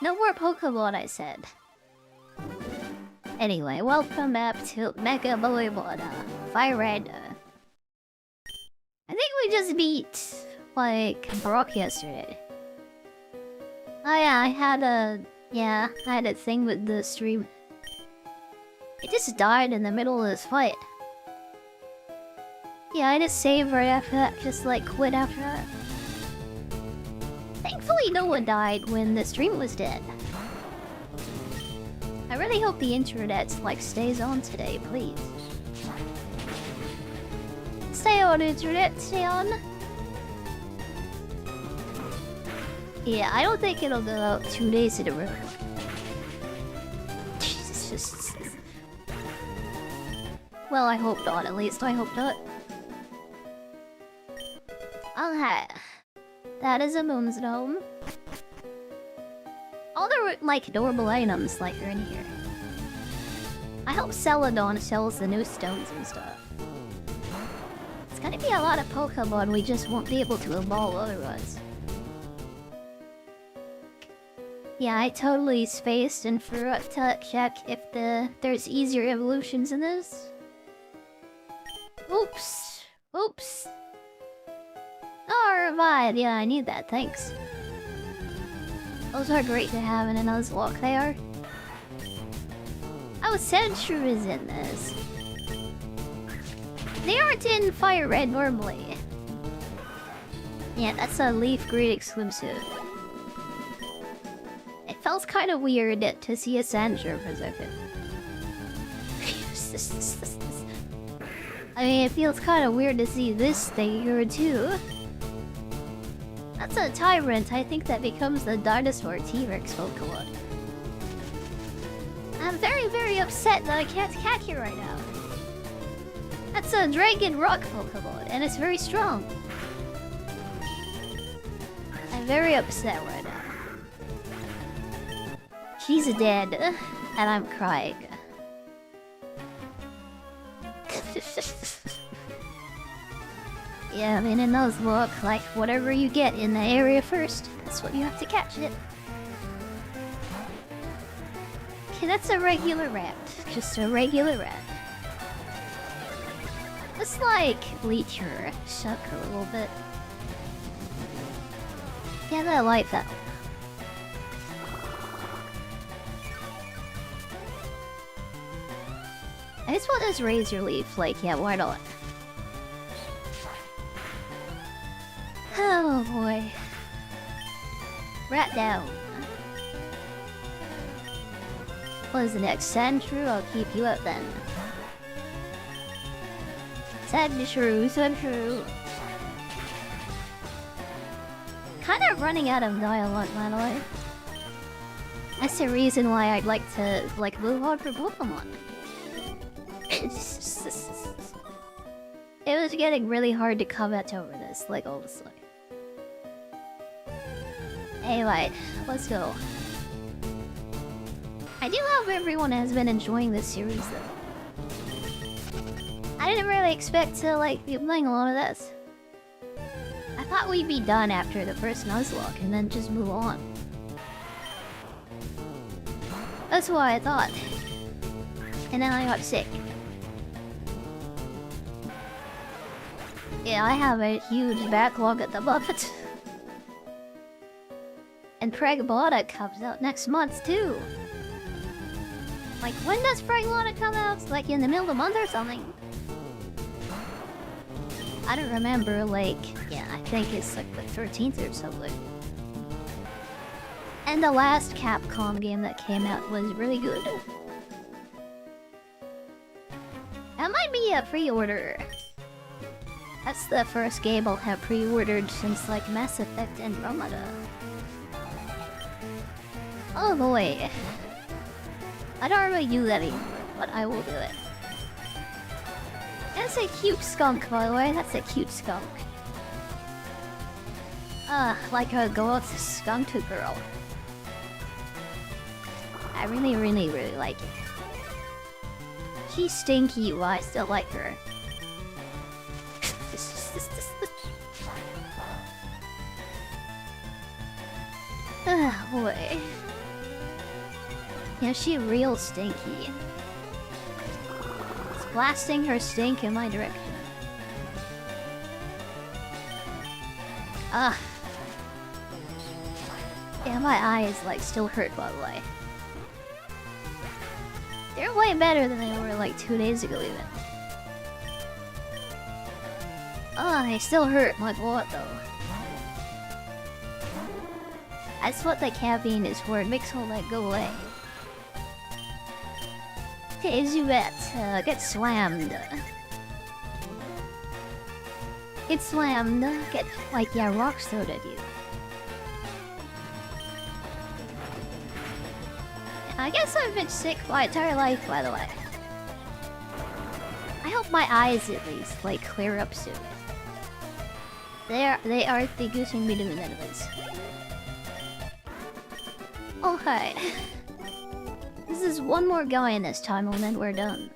No more Pokemon, I said. Anyway, welcome back to Mega Moemon FireRed. I think we just beat, like, Brock yesterday. Oh yeah, I had a thing with the stream. It just died in the middle of this fight. Yeah, I just saved right after that, just like quit after that. Thankfully no one died when the stream was dead. I really hope the internet, like, stays on today, please. Stay on, internet, stay on. Yeah, I don't think it'll go out 2 days in a row. Jesus. Well, I hope not, at least. I hope not. Okay. That is a Moon's Dome. All the, like, normal items, like, are in here. I hope Celadon sells the new stones and stuff. It's gonna be a lot of Pokemon we just won't be able to evolve otherwise. Yeah, I totally spaced and forgot to check if there's easier evolutions in this. Oops. Oops. Oh, revive. Yeah, I need that, thanks. Those are great to have in a Nuzlocke, they are. Oh, Sandshrew is in this. They aren't in FireRed normally. Yeah, that's a Leaf Green exclusive. It felt kind of weird to see a Sandshrew for a second. I mean, it feels kind of weird to see this thing here too. That's a Tyrant. I think that becomes the Dinosaur T-Rex Pokemon. I'm very, very upset that I can't catch it right now. That's a Dragon Rock Pokemon, and it's very strong. I'm very upset right now. She's dead, and I'm crying. Yeah, I mean, in Nuzlocke, like, whatever you get in the area first, that's what you have to catch it. Okay, that's a regular rat. Just a regular rat. Let's, like, bleach her, suck her a little bit. Yeah, I like that. I just want this Razor Leaf, like, yeah, why not? Oh boy. Rat down. What is the next? Sandshrew? I'll keep you up then. Sandshrew. Kinda running out of dialogue, by the way. That's the reason why I'd like to, like, move on for Pokemon. It was getting really hard to comment over this, like, honestly. Anyway, let's go. I do hope everyone has been enjoying this series, though. I didn't really expect to, like, be playing a lot of this. I thought we'd be done after the first Nuzlocke and then just move on. That's what I thought. And then I got sick. Yeah, I have a huge backlog at the moment. And Pragmata comes out next month, too. Like, when does Pragmata come out? Like, in the middle of the month or something? I don't remember, like... Yeah, I think it's like the 13th or something. And the last Capcom game that came out was really good. That might be a pre-order. That's the first game I'll have pre-ordered since, like, Mass Effect Andromeda. Oh boy. I don't really do that anymore, but I will do it. That's a cute skunk, by the way. That's a cute skunk. Like a goth skunk girl. I really, really, really like it. She's stinky, but I still like her. Oh boy. Yeah, she real stinky. It's blasting her stink in my direction. Ugh. Yeah, my eyes like still hurt by the way. They're way better than they were like 2 days ago even. Oh, they still hurt like what though? That's what the caffeine is for, it makes all that go away. Okay, Zuet, get slammed. Get slammed. Get, like, yeah, rock soda at you. I guess I've been sick my entire life, by the way. I hope my eyes at least, like, clear up soon. They are thinking me to the enemies. Okay. This is one more guy in this tunnel and then we're done.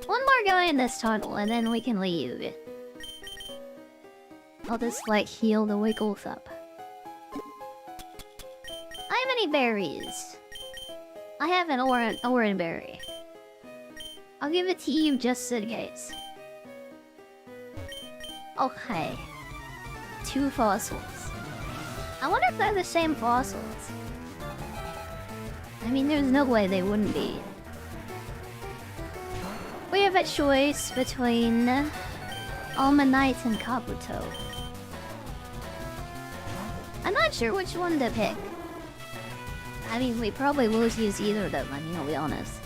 One more guy in this tunnel and then we can leave. I'll just like heal the wiggles up. I have any berries? I have an orange berry. I'll give it to you just in case. Okay. 2 fossils. I wonder if they're the same fossils. I mean, there's no way they wouldn't be. We have a choice between Almanite and Kabuto. I'm not sure which one to pick. I mean, we probably will use either of them, I mean, I'll be honest.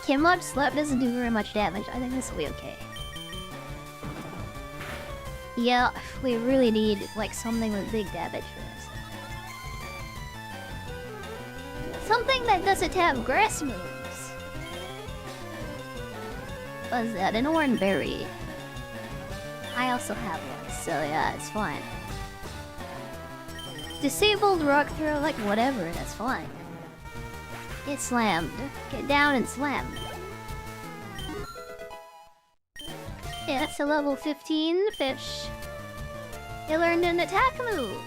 Kimlop Slap doesn't do very much damage. I think this will be okay. Yeah, we really need, like, something with big damage for this. Something that doesn't have grass moves. What is that? An orange berry. I also have one, so yeah, it's fine. Disabled rock throw, like whatever, that's fine. Get slammed. Get down and slammed. Yeah, that's a level 15 fish. You learned an attack move.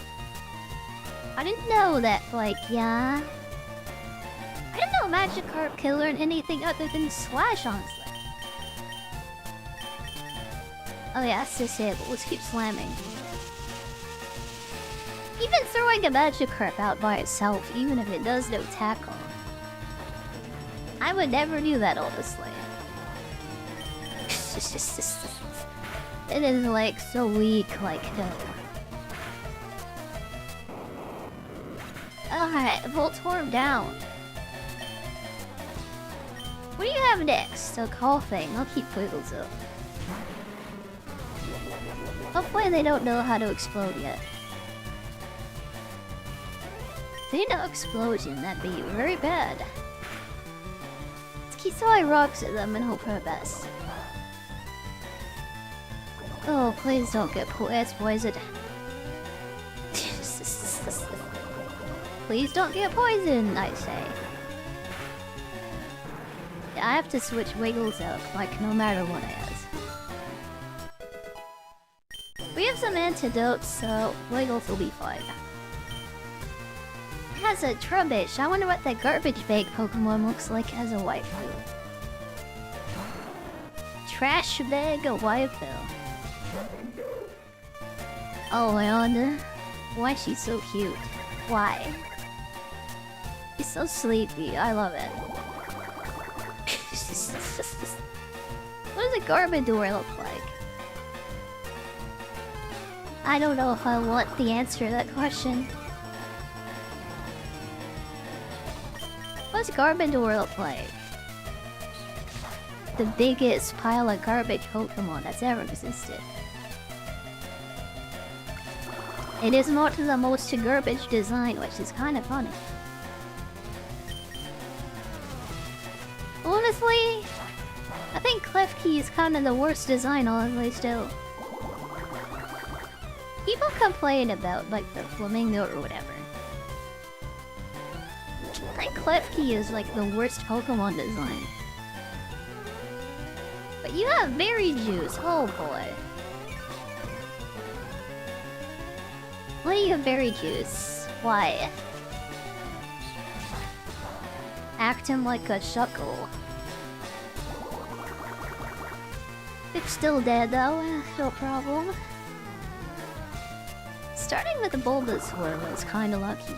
I didn't know that, like, yeah. I didn't know Magikarp could learn anything other than Slash, honestly. Oh yeah, that's disabled. Let's keep slamming. Even throwing a Magikarp out by itself, even if it does no tackle. I would never do that, honestly. It is like so weak, like no. Alright, Voltorb down. What do you have next? So coughing. I'll keep Wiggles up. Hopefully they don't know how to explode yet. If they know explosion, that'd be very bad. Let's keep throwing rocks at them and hope for the best. Oh, please don't get poisoned. Please don't get poisoned, I say. I have to switch Wiggles up, like, no matter what it is. We have some antidotes, so Wiggles will be fine. It has a Trubbish. I wonder what that garbage bag Pokemon looks like as a waifu. Trash bag a waifu. Oh, Leander. Why is she so cute? Why? She's so sleepy. I love it. What does a Garbodor look like? I don't know if I want the answer to that question. What does Garbodor look like? The biggest pile of garbage Pokemon that's ever existed. It is not the most garbage design, which is kind of funny. Honestly, I think Klefki is kind of the worst design, honestly, still. People complain about, like, the Flamingo or whatever. I think Klefki is, like, the worst Pokemon design. But you have berry juice, oh boy. Why do you have berry juice? Why? Acting like a shuckle. It's still dead though, no problem. Starting with the Bulbasaur was kinda lucky.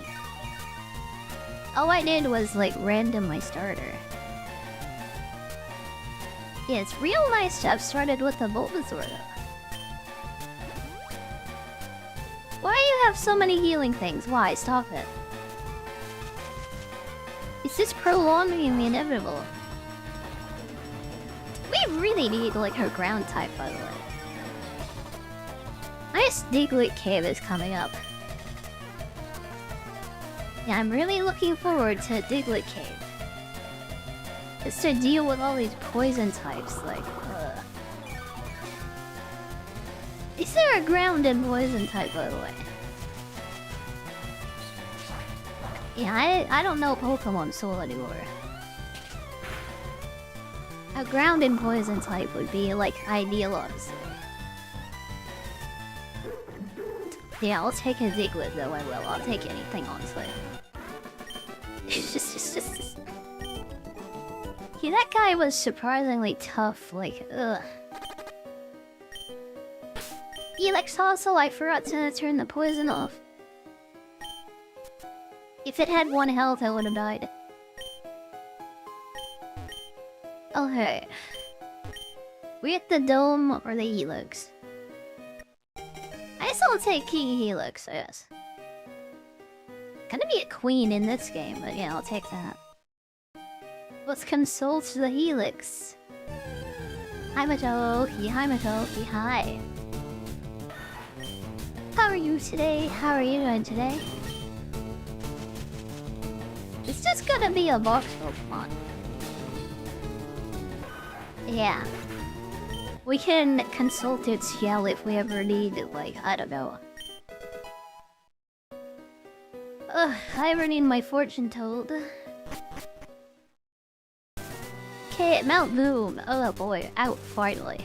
All I did was like random my starter. Yeah, it's real nice to have started with the Bulbasaur though. Why do you have so many healing things? Why? Stop it. Is this prolonging the inevitable? We really need like her ground type, by the way. Nice Diglett Cave is coming up. Yeah, I'm really looking forward to Diglett Cave. Just to deal with all these poison types, like, Is there a ground and poison type, by the way? Yeah, I don't know Pokemon Soul anymore. A ground and poison type would be, like, ideal, honestly. Yeah, I'll take a Diglett, though, I will. I'll take anything, honestly. Yeah, that guy was surprisingly tough, like, ugh. Elex also, I forgot to turn the poison off. If it had 1 health, I would have died. Okay. We at the Dome or the Helix? I guess I'll take King Helix, yes. Gonna be a queen in this game, but yeah, I'll take that. Let's consult the Helix. Hi Matoki, hi Matoki, hi. How are you today? How are you doing today? It's just gonna be a box Pokemon. Yeah. We can consult its yell if we ever need, like, I don't know. Ugh, I ever need my fortune told. Okay, Mount Boom. Oh boy, out finally.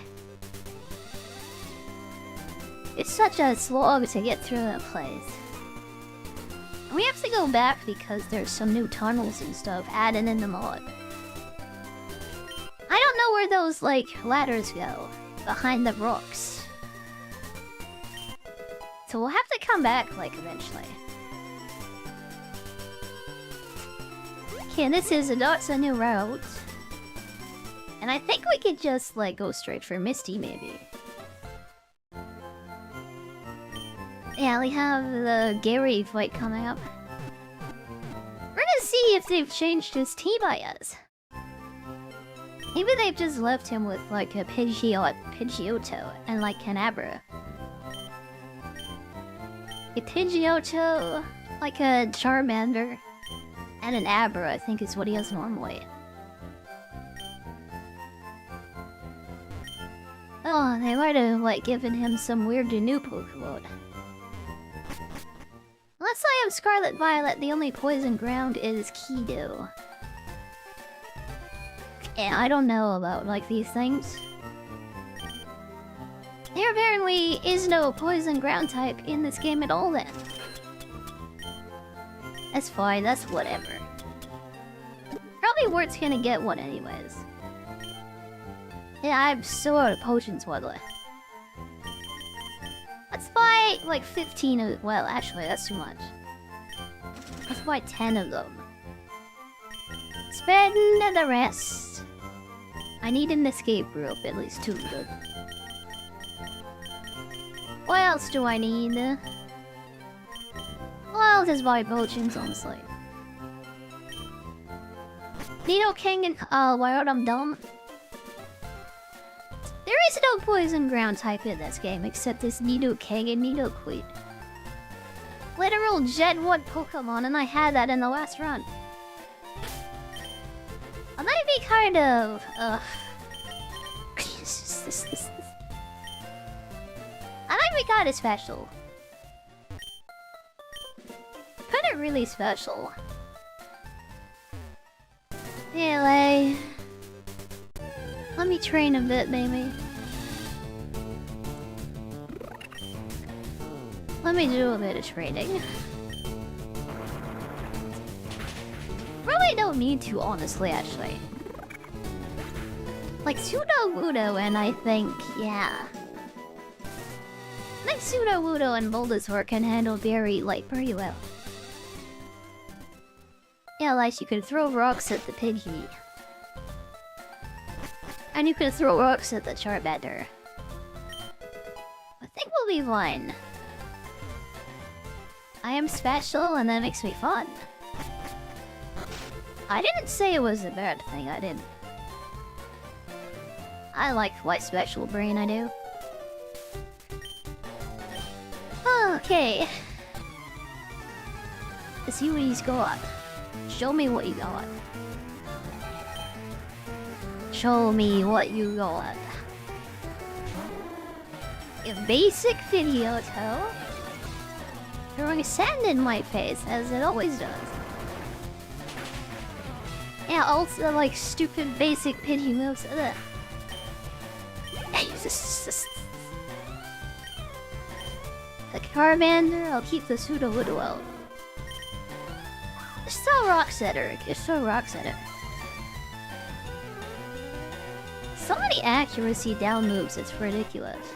It's such a slog to get through that place. And we have to go back because there's some new tunnels and stuff added in the mod. I don't know where those, like, ladders go. Behind the rocks. So we'll have to come back, like, eventually. Okay, this is a new route. And I think we could just, like, go straight for Misty, maybe. Yeah, we have the Gary fight coming up. We're gonna see if they've changed his T-bias. Maybe they've just left him with, like, a Pidgeotto and, like, an Abra. A Pidgeotto, like a Charmander, and an Abra, I think is what he has normally. Oh, they might have, like, given him some weird new Pokemon. Unless I have Scarlet Violet, the only poison ground is Kido. Yeah, I don't know about, like, these things. There apparently is no poison ground type in this game at all then. That's fine, that's whatever. Probably Wart's gonna get one anyways. Yeah, I'm so out of potions, by the way. Let's buy, like, 15 of... Well, actually, that's too much. Let's buy 10 of them. Spend the rest. I need an escape rope, at least 2 good. What else do I need? Well, I'll just buy potions, honestly. Nidoking and... why I'm dumb? There is no poison ground type in this game, except this Nidoking and Nidoqueen. Literal Gen 1 Pokemon, and I had that in the last run. I might be kind of... I might be kind of special. Kind of really special. Anyway... Let me train a bit, maybe. Let me do a bit of training. Really don't need to, honestly, actually. Like, Sudowoodo and I think, yeah. I think Sudowoodo and Bulbasaur can handle Berry, like, pretty well. Yeah, like, you could throw rocks at the Pidgey. And you could throw rocks at the Charmander. I think we'll be fine. I am special and that makes me fun. I didn't say it was a bad thing, I didn't. I like what special brain I do. Okay. Let's see what he's got. Show me what you got. Show me what you got. A basic video toe. Throwing sand in my face, as it always does. Yeah, also like stupid basic Pidgey moves. Ugh. The Charmander, I'll keep the Sudowoodo out. Just throw rocks at her. Just throw rocks at her. So many accuracy down moves, it's ridiculous.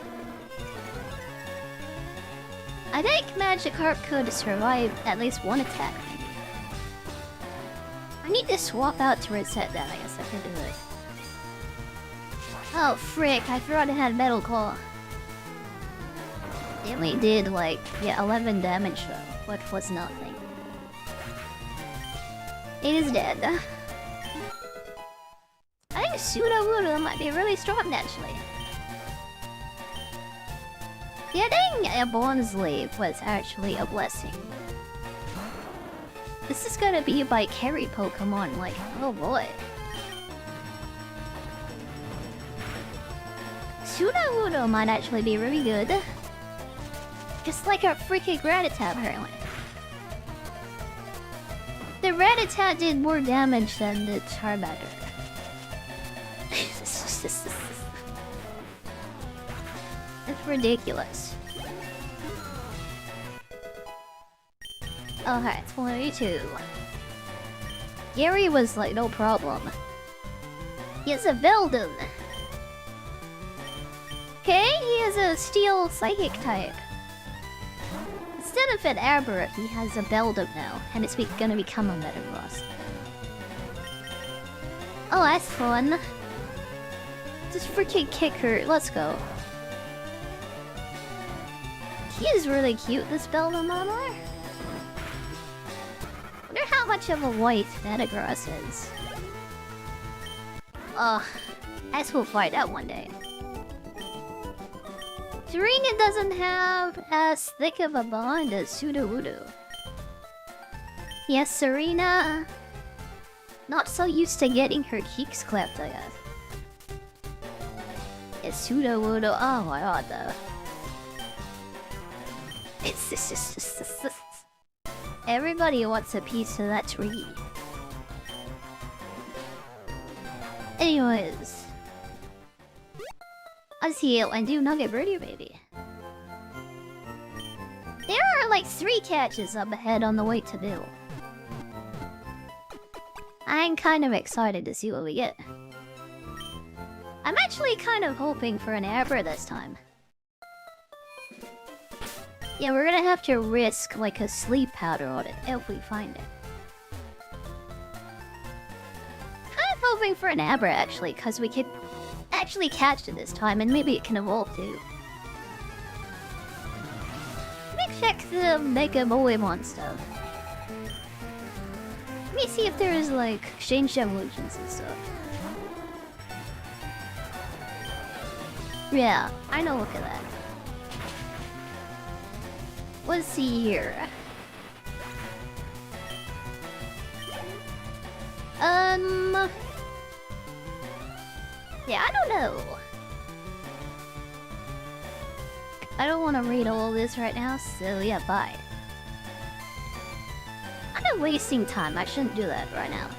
I think Magikarp could survive at least one attack. I need to swap out to reset that, I guess I could do it. Oh frick, I forgot it had Metal Claw. It only did like, yeah, 11 damage though, which was nothing. It is dead. I think Sudowoodo might be really strong actually. Getting a Bonsleeve was actually a blessing. This is gonna be by carry Pokemon, like, oh boy. Sudowoodo might actually be really good. Just like our freaking Rattata apparently. The Rattata did more damage than the Charmander. It's ridiculous. Okay, 22. Gary was like, no problem. He has a Veldum. Okay, he is a Steel Psychic type. Instead of an Aberrant, he has a Beldum now, and it's gonna become a Metagross. Oh, that's fun. Just freaking kick her. Let's go. He is really cute, this Beldum Modeler. Wonder how much of a white Metagross is. I guess we'll find out one day. Serena doesn't have as thick of a bond as Sudowoodo. Yes, Serena. Not so used to getting her cheeks clapped, I guess. It's Sudowoodo. Oh my god, though. It's everybody wants a piece of that tree. Anyways. Let's heal and do Nugget Birdie Baby. There are like 3 catches up ahead on the way to Bill. I'm kind of excited to see what we get. I'm actually kind of hoping for an Abra this time. Yeah, we're gonna have to risk like a sleep powder on it if we find it. Kind of hoping for an Abra actually, because we could actually catch it this time and maybe it can evolve too. Let me check the Mega Moemon stuff. Let me see if there's like exchange evolutions and stuff. Yeah, I know, look at that. Let's see here. Yeah, I don't know. I don't want to read all of this right now, so yeah, bye. I'm not wasting time. I shouldn't do that right now.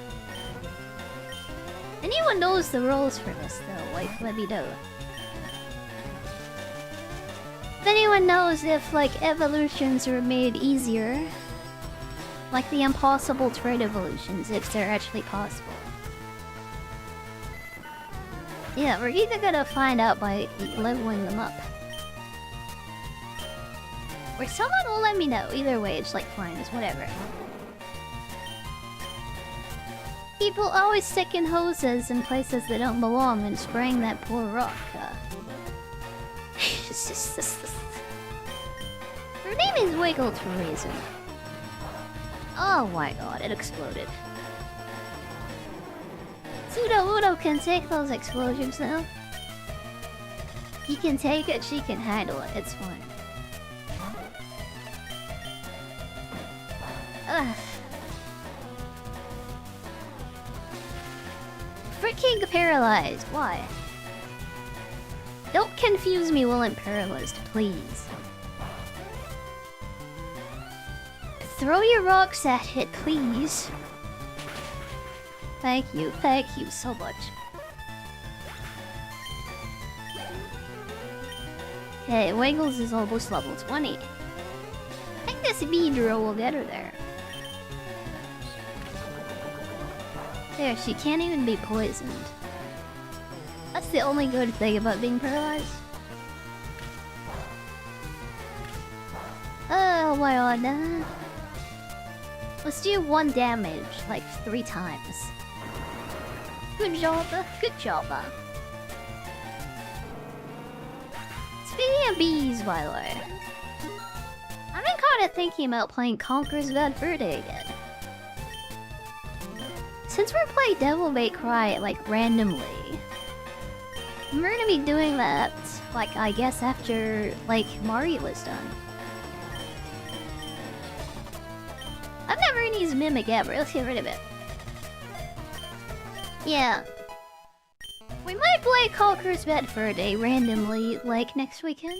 Anyone knows the rules for this, though, like, let me know. If anyone knows if, like, evolutions were made easier Like the impossible trade evolutions, if they're actually possible. Yeah, we're either gonna find out by leveling them up. Or someone will let me know. Either way, it's like fine, it's whatever. People always sticking hoses in places they don't belong and spraying that poor rock. Her name is Wiggle for a reason. Oh my god, it exploded. Pseudo Udo can take those explosions now. He can take it, she can handle it, it's fine. Ugh. Freaking paralyzed, why? Don't confuse me while I'm paralyzed, please. Throw your rocks at it, please. Thank you so much. Okay, Wiggles is almost level 20. I think this Beedrill will get her there. There, she can't even be poisoned. That's the only good thing about being paralyzed. Oh my god. Let's do 1 damage, like 3 times. Good job, good job. Speaking of bees, by the way, I've been kind of thinking about playing Conker's Bad Fur Day again. Since we're playing Devil May Cry, like, randomly, we're gonna be doing that, like, I guess after, like, Mario is done. I've never used Mimic ever, let's get rid of it. Yeah. We might play Conker's Bad Fur Day randomly, like, next weekend.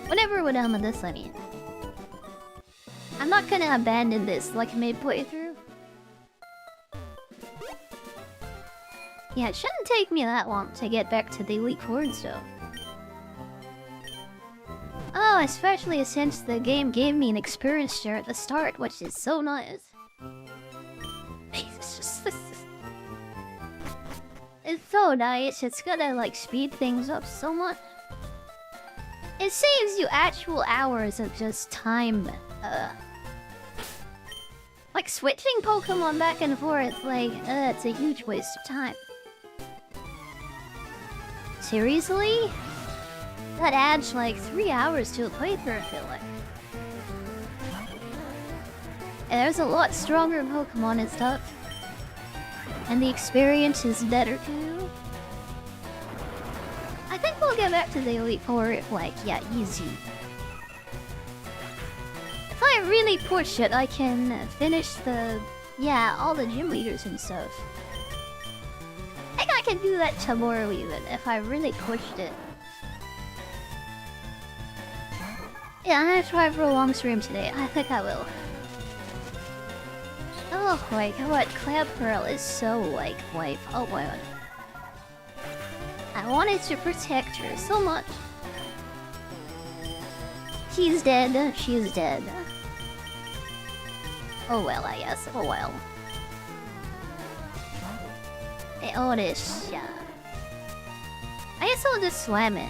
Whenever we're done with this, I mean. I'm not gonna abandon this like mid-playthrough. Yeah, it shouldn't take me that long to get back to the Elite Four though. Oh, especially since the game gave me an experience share at the start, which is so nice. It's so nice, it's gonna like speed things up so much. It saves you actual hours of just time. Like switching Pokemon back and forth, like, it's a huge waste of time. Seriously? That adds like 3 hours to a playthrough, I feel like. And there's a lot stronger Pokemon and stuff. And the experience is better too. I think we'll get back to the Elite Four, like, yeah, easy. If I really push it, I can finish the... yeah, all the gym leaders and stuff. I think I can do that tomorrow even, if I really pushed it. Yeah, I'm gonna try for a long stream today. I think I will. Oh my god, Clam Pearl is so, like, wife. Oh my god. I wanted to protect her so much. She's dead. She's dead. Oh well, I guess. Oh well. Hey, Oddish, yeah. I guess I'll just slam it.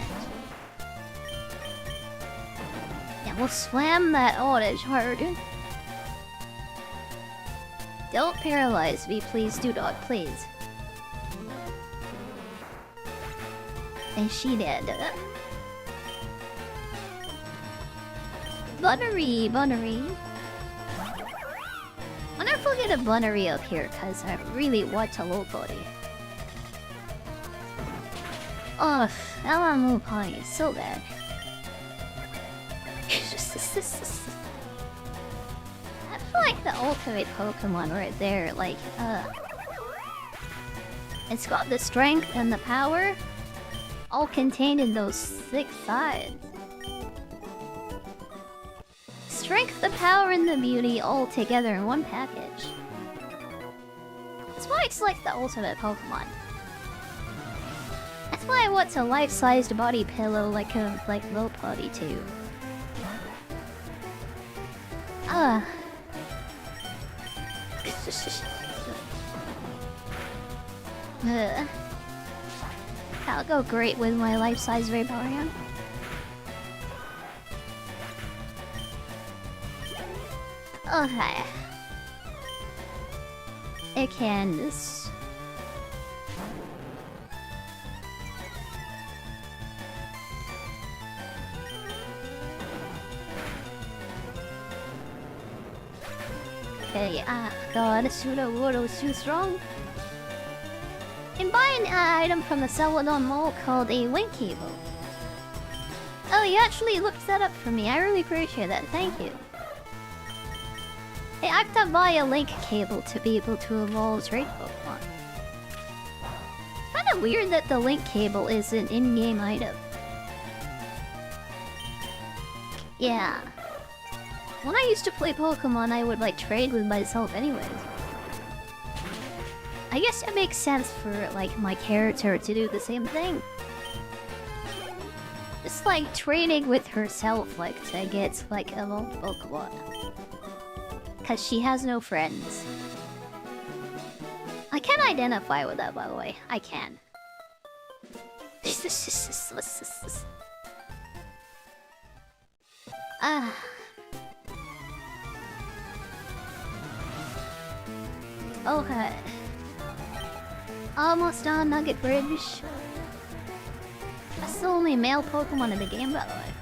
Yeah, we'll slam that Oddish hard. Don't paralyze me, please, do not, please. And she did. Bunnery, Bunnery. I wonder if we'll get a Bunnery up here, cause I really want a low body. Ugh, Alamu Pie is so bad. I feel like the ultimate Pokemon right there, like, it's got the strength and the power, all contained in those 6 sides. Strength, the power, and the beauty all together in one package. That's why it's like the ultimate Pokemon. That's why I want a life-sized body pillow like a low body too. Ah. That'll go great with my life-size Vaporeon. Okay. It can this. Okay, god, Pseudo Water is too strong. You can buy an item from the Celadon Mall called a link cable. Oh, you actually looked that up for me. I really appreciate that. Thank you. Hey, I have to buy a link cable to be able to evolve trade Pokemon. It's kinda weird that the link cable is an in-game item. Yeah. When I used to play Pokemon, I would like trade with myself anyways. I guess it makes sense for like my character to do the same thing. Just like trading with herself, like to get like evolved Pokemon. Cause she has no friends. I can identify with that, by the way. I can. Okay. Almost done, Nugget Bridge. That's the only male Pokemon in the game, by the way.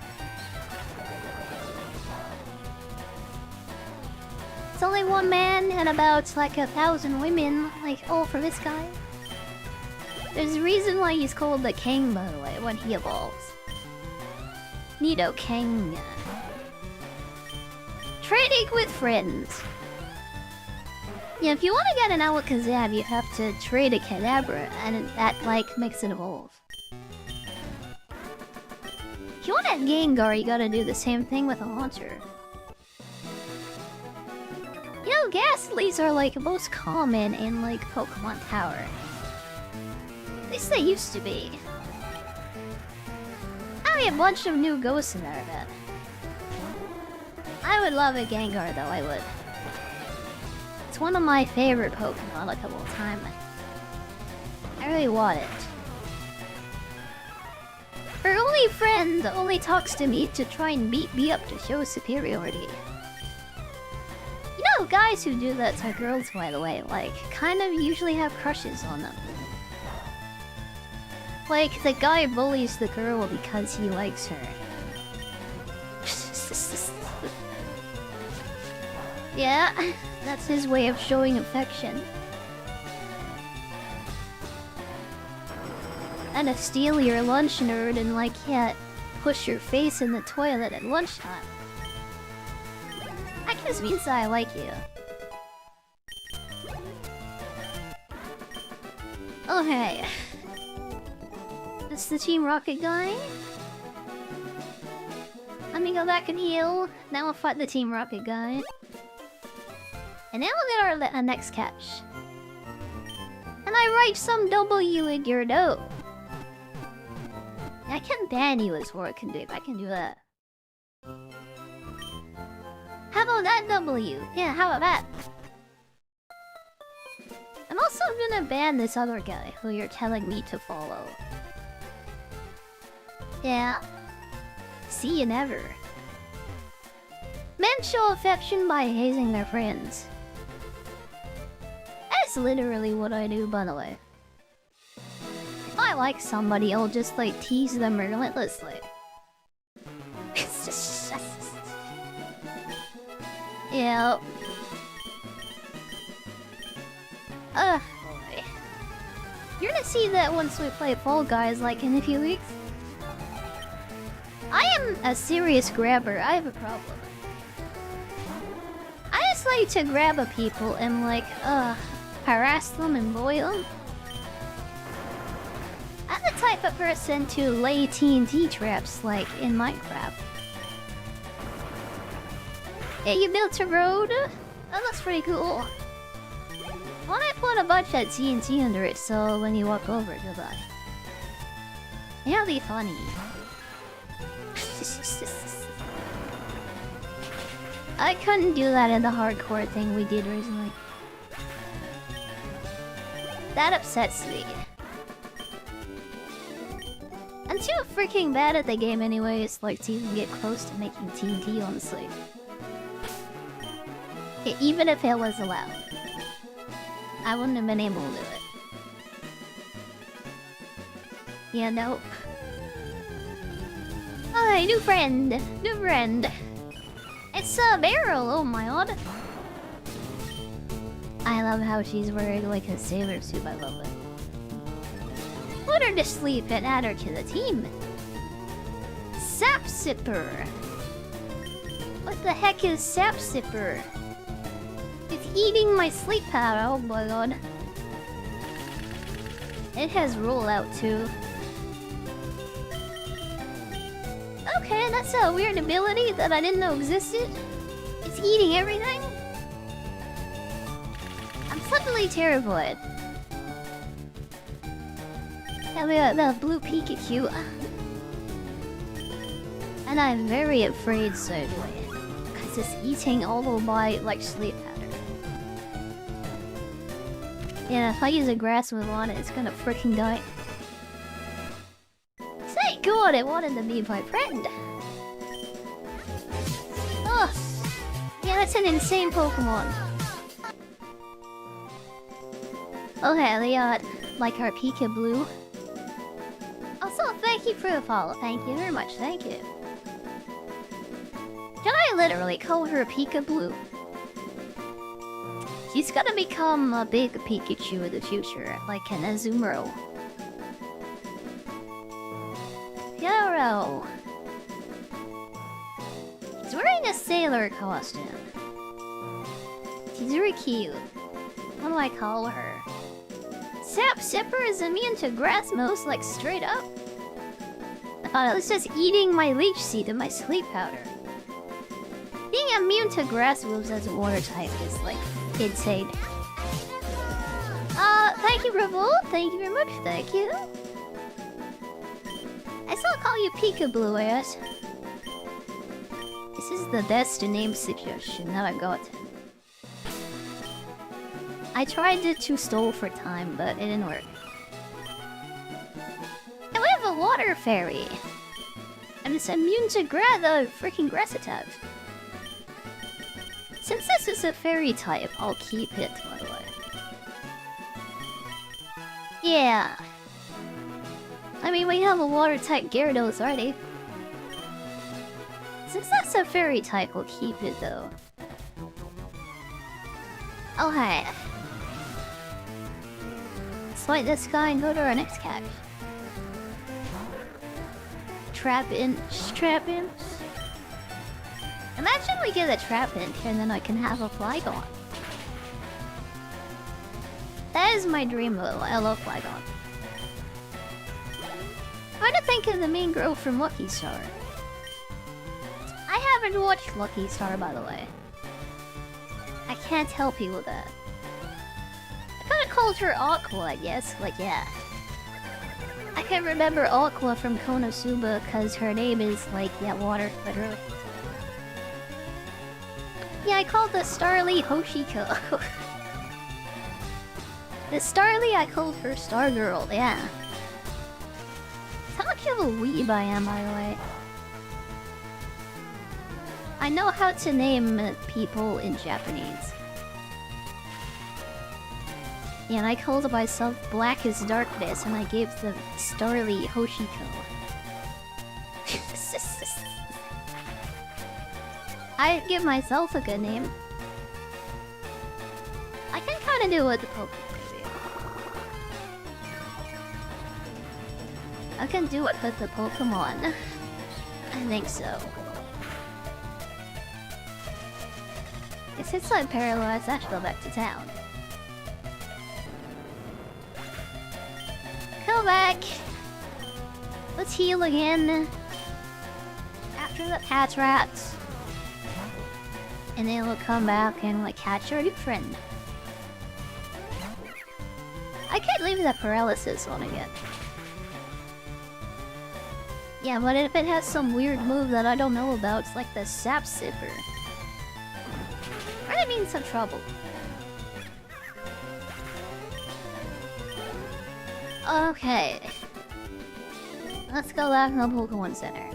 It's only one man and about like 1,000 women, like all for this guy. There's a reason why he's called the king, by the way, when he evolves. Nidoking. Trading with friends. Yeah, if you want to get an Alakazam, you have to trade a Kadabra, and that, like, makes it evolve. If you want a Gengar, you gotta do the same thing with a Haunter. You know, Ghastlies are, like, most common in, like, Pokemon Tower. At least they used to be. I mean, a bunch of new ghosts in there, I bet. I would love a Gengar, though, I would. It's one of my favorite Pokemon like of all time. I really want it. Her only friend only talks to me to try and beat me up to show superiority. You know, guys who do that to girls, by the way, like, kind of usually have crushes on them. Like, the guy bullies the girl because he likes her. Yeah, that's his way of showing affection. And to steal your lunch, nerd, and like, yeah, push your face in the toilet at lunchtime. That just means that I like you. Okay. This is the Team Rocket guy. Let me go back and heal. Now we'll fight the Team Rocket guy. And then we'll get our next catch. And I write some W in your note. I can ban you as well, I can do that. How about that W? Yeah, how about that? I'm also gonna ban this other guy who you're telling me to follow. Yeah. See you never. Men show affection by hazing their friends. That's literally what I do, by the way. If I like somebody, I'll just like tease them relentlessly. It's just... Yeah. Boy. You're gonna see that once we play Fall Guys, like in a few weeks. I am a serious grabber. I have a problem. I just like to grab a people and like, harass them and bully them. I'm the type of person to lay TNT traps, like in Minecraft. Yeah, you built a road? That looks pretty cool. Why don't I put a bunch of TNT under it so when you walk over it, you'll die? It'll be funny. I couldn't do that in the hardcore thing we did recently. That upsets me. I'm too freaking bad at the game anyways, like to even get close to making TNT, honestly. Okay, even if it was allowed, I wouldn't have been able to do it. Yeah, nope. Alright, new friend! New friend! It's a barrel, oh my god! I love how she's wearing like a sailor suit, I love it. Put her to sleep and add her to the team! Sap Sipper! What the heck is Sap Sipper? It's eating my sleep powder, oh my god. It has rollout too. Okay, that's a weird ability that I didn't know existed. It's eating everything? I'm suddenly terrified. Yeah, we got the blue Pikachu. And I'm very afraid suddenly. Because it's eating all of my, like, sleep powder. Yeah, if I use a grass move on it, it's gonna freaking die. Thank God it wanted to be my friend. Oh, yeah, that's an insane Pokemon. Okay, they got like our Pika Blue. Also, thank you for the follow. Thank you very much. Thank you. Can I literally call her Pika Blue? She's gonna become a big Pikachu in the future, like an Azumarill. Yoro! She's wearing a sailor costume. She's very cute. What do I call her? Sap Sipper is immune to grass moves, like straight up. It's just eating my leech seed and my sleep powder. Being immune to grass moves as a water type is like insane. Thank you, Revolt. Thank you very much. Thank you. I still call you Peekaboo, yes. This is the best name suggestion that I got. I tried to stall for time, but it didn't work. And we have a water fairy. And it's immune to freaking grass attack. Since this is a fairy type, I'll keep it, by the way. Yeah. I mean, we have a water type Gyarados already. Since that's a fairy type, we'll keep it though. Okay. Let's light this guy and go to our next catch. Trap imps. Imagine we get a trap imp and then I can have a Flygon. That is my dream though. I love Flygon. Try to think of the main girl from Lucky Star. I haven't watched Lucky Star, by the way. I can't help you with that. I kinda called her Aqua, I guess. Like, yeah. I can remember Aqua from Konosuba because her name is, like, yeah, water, literally. Yeah, I called the Starly Hoshiko. The Starly, I called her Stargirl, yeah. How much of a weeb I am, by the way. I know how to name people in Japanese. Yeah, and I called myself Black as Darkness, and I gave the Starly Hoshiko. I give myself a good name. I can kind of do what the Pokemon do. I can do it with the Pokemon. I think so. Since I'm paralyzed, I should go back to town. Go back! Let's heal again. After the patch rats. And then we'll come back and like catch our new friend. I can't leave the paralysis on again. Yeah, but if it has some weird move that I don't know about, it's like the Sap Sipper. I'm in some trouble. Okay. Let's go back to the Pokemon Center.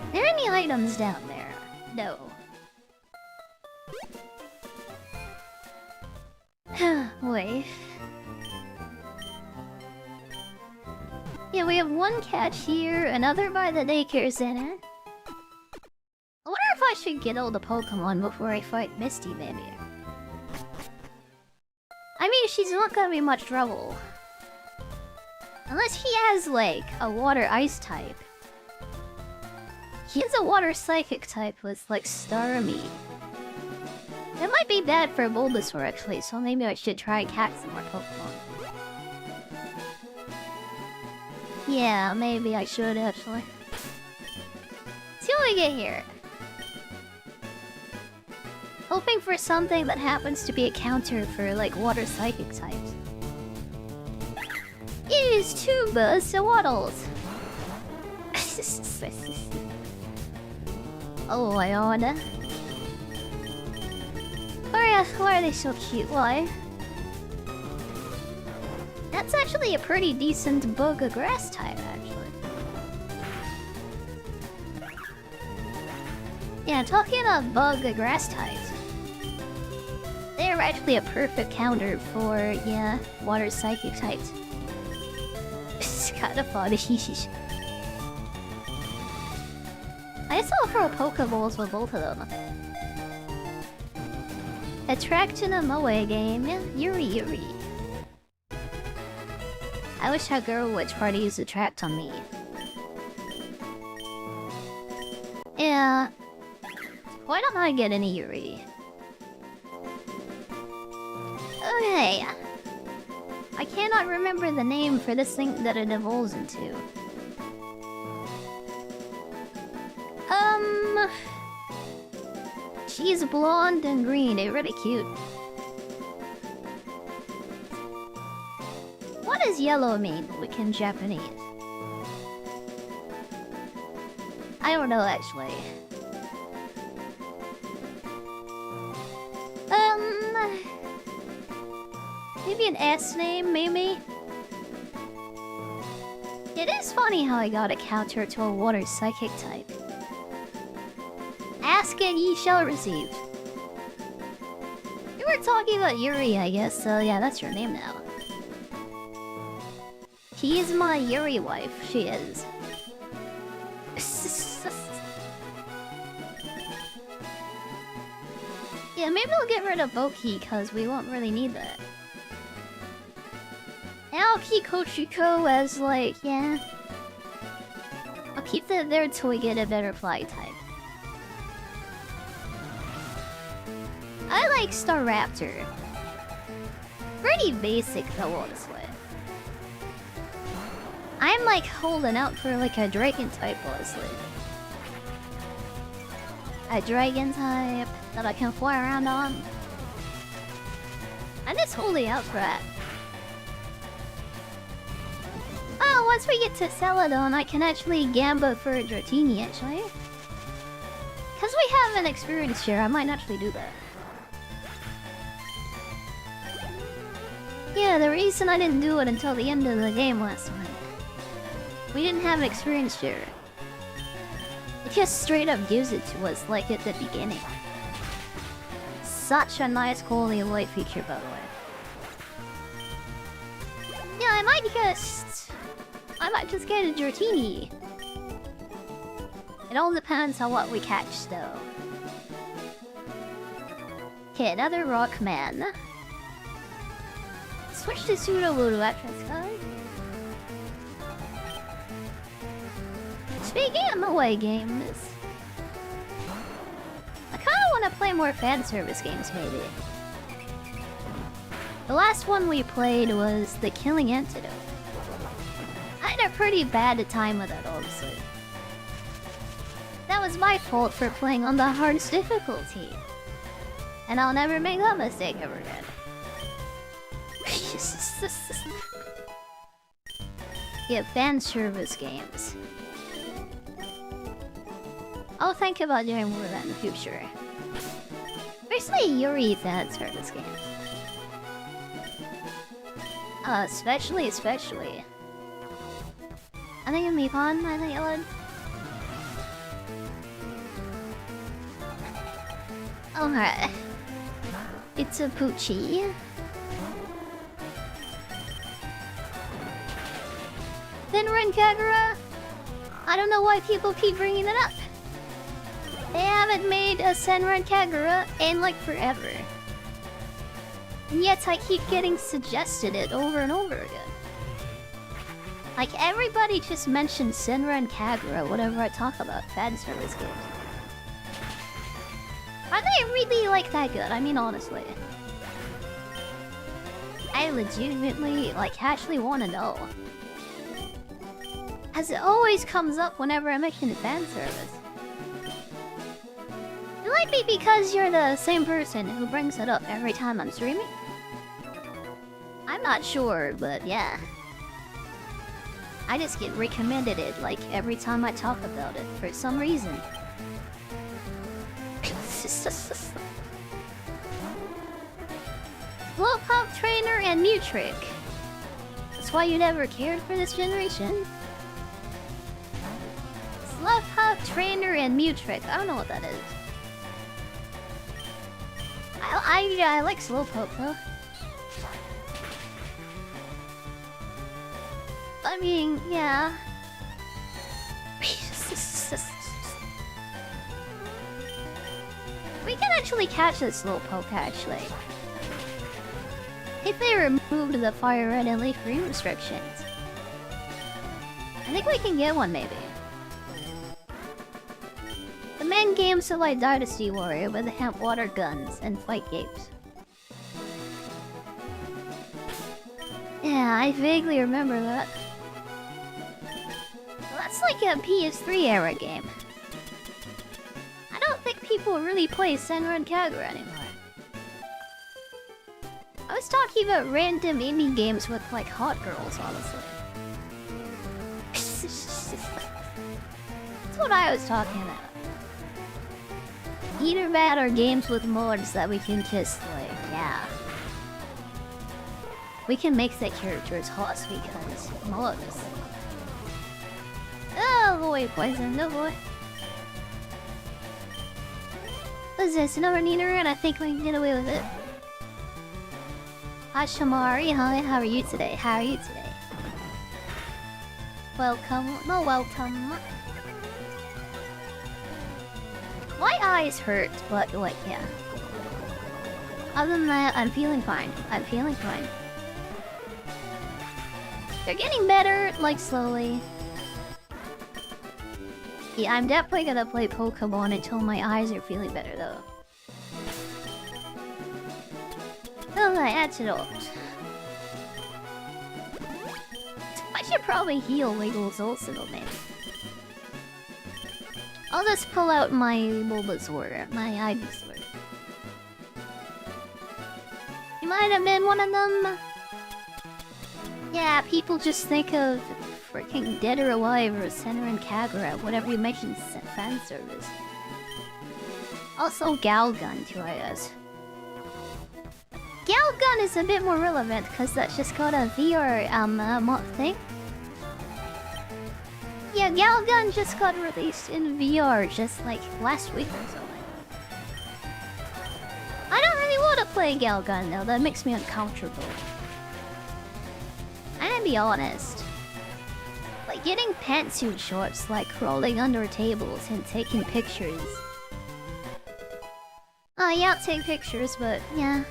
Are there any items down there? No. Wait. Yeah, we have one catch here, another by the daycare center. I wonder if I should get all the Pokemon before I fight Misty, maybe. I mean, she's not gonna be much trouble. Unless he has, like, a water-ice type. He has a water-psychic type with, like, Starmie. That might be bad for Bulbasaur, actually, so maybe I should try and catch some more Pokemon. Yeah, maybe I should, actually. See what we get here. Hoping for something that happens to be a counter for, like, water-psychic types. Use tubers and waddles. Oh, Iona. Why are they so cute? Why? That's actually a pretty decent bug or grass type, actually. Yeah, talking about bug or grass types. They're actually a perfect counter for, yeah, water psychic types. It's kind of funny. I saw throw Pokeballs with both of them. Attraction a Moe game, yeah, Yuri. I wish a girl would try to use Attract on me. Yeah. Why don't I get any Yuri? Okay. I cannot remember the name for this thing that it evolves into. She's blonde and green, they're really cute. What does yellow mean, like in Japanese? I don't know, actually. Maybe an S name, maybe? It is funny how I got a counter to a water psychic type. Ask and ye shall receive. You were talking about Yuri, I guess, so yeah, that's your name now. She is my Yuri wife, she is. Yeah, maybe we'll get rid of Boki, because we won't really need that. And I'll keep Kochiko as, like, yeah. I'll keep that there until we get a better fly type. I like Staraptor. Pretty basic though, honestly. I'm like holding out for like a dragon type, honestly. A dragon type that I can fly around on. I'm just holding out for that. Oh, once we get to Celadon, I can actually gamble for a Dratini, actually. Because we have an experience share, I might actually do that. Yeah, the reason I didn't do it until the end of the game last time. We didn't have an experience share. It just straight up gives it to us, like at the beginning. Such a nice quality of life feature, by the way. Yeah, I might just get a Dratini. It all depends on what we catch, though. Okay, another Rockman. Switch to Sudowoodo after this guy. Speaking of Moe games, I kinda wanna play more fan service games, maybe. The last one we played was The Killing Antidote. I had a pretty bad time with it, obviously. That was my fault for playing on the hardest difficulty. And I'll never make that mistake ever again. Yeah, fan service games. I'll think about doing more of that in the future. Especially Yuri fan service games. Especially. I think it'd be fun. I think it would. Okay. It's a Poochie. Senran Kagura? I don't know why people keep bringing it up. They haven't made a Senran Kagura in like forever. And yet I keep getting suggested it over and over again. Like everybody just mentions Senran Kagura whenever I talk about fan service games. Are they really like that good? I mean honestly. I legitimately like actually want to know. As it always comes up whenever I mention fan service. It might be because you're the same person who brings it up every time I'm streaming. I'm not sure, but yeah. I just get recommended it like every time I talk about it for some reason. Slowpoke Trainer and Mewtrick. That's why you never cared for this generation. Slowpoke Trainer and Mewtrick. I don't know what that is. I like Slowpoke though. I mean, yeah. We can actually catch this Slowpoke actually. If they removed the FireRed and Leaf Green restrictions. I think we can get one maybe. The main games are like Dynasty Warrior, but they have water guns and fight games. Yeah, I vaguely remember that. Well, that's like a PS3 era game. I don't think people really play Senran Kagura anymore. I was talking about random indie games with like hot girls, honestly. That's what I was talking about. Either that or games with mods that we can just like, yeah. We can make the characters hot because mods. Oh boy, poison, no boy. What's this? Another Neener, and I think we can get away with it. Hi Shamari, hi, how are you today? How are you today? Welcome, no welcome. My eyes hurt, but like, yeah. Other than that, I'm feeling fine. I'm feeling fine. They're getting better, like slowly. Yeah, I'm definitely gonna play Pokemon until my eyes are feeling better though. Oh, my antidote. I should probably heal Wiggles also though, maybe. I'll just pull out my Bulbasaur, my Ivysaur. You might have been one of them. Yeah, people just think of freaking Dead or Alive or Senran Kagura, whatever you mention fan service. Also Galgun too, I guess. Galgun is a bit more relevant because that's just got a VR thing. Yeah, Galgun just got released in VR just like last week or something. I don't really want to play Galgun though, that makes me uncomfortable. I'm gonna be honest. Like getting pantsuit shorts, like crawling under tables and taking pictures. Oh yeah, I'll take pictures, but yeah.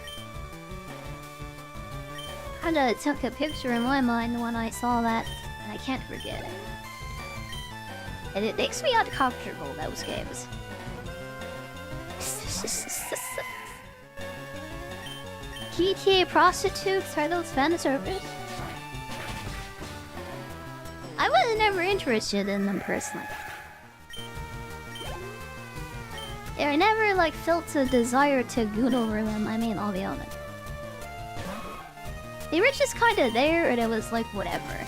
Kinda took a picture in my mind when I saw that, and I can't forget it. And it makes me uncomfortable, those games. GTA prostitutes, are those fan service? I was never interested in them personally. I never like felt a desire to goon over them, I mean, I'll be honest. They were just kinda there and it was like whatever.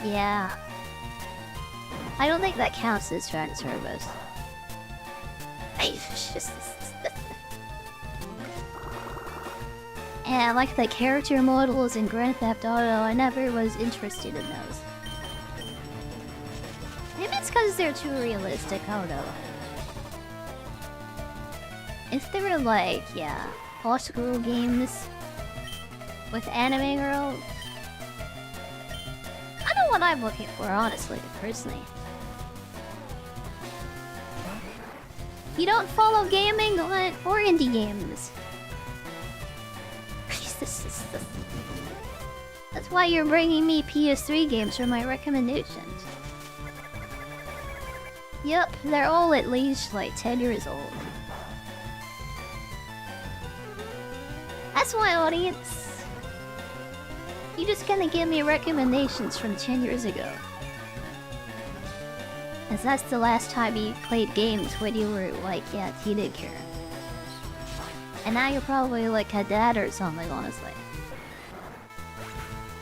Yeah. I don't think that counts as fan service. And like the character models in Grand Theft Auto, I never was interested in those. Maybe it's because they're too realistic, I don't know. If they were like, yeah, old school games with anime girls, I know what I'm looking for, honestly, personally. You don't follow gaming or indie games. That's why you're bringing me PS3 games for my recommendations. Yep, they're all at least like 10 years old. That's my audience. You just gonna give me recommendations from 10 years ago. As that's the last time you played games when you were like, yeah, a teenager. And now you're probably like a dad or something, honestly.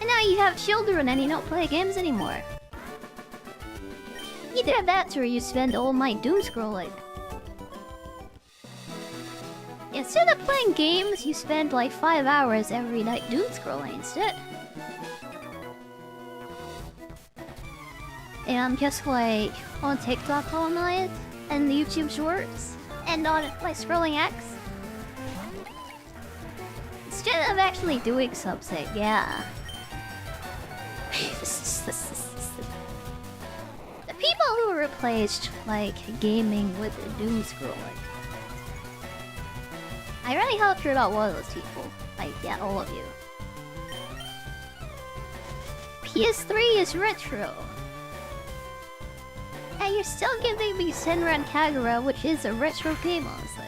And now you have children and you don't play games anymore. Either that or you spend all night doom scrolling. Instead of playing games, you spend like 5 hours every night doom scrolling instead. And I'm just like on TikTok all night and YouTube Shorts and on like scrolling X. Instead of actually doing something, yeah. The people who replaced like gaming with doom scrolling. I really hope you're not one of those people. Like, yeah, all of you. PS3 is retro. And you're still giving me Senran Kagura, which is a retro game, honestly.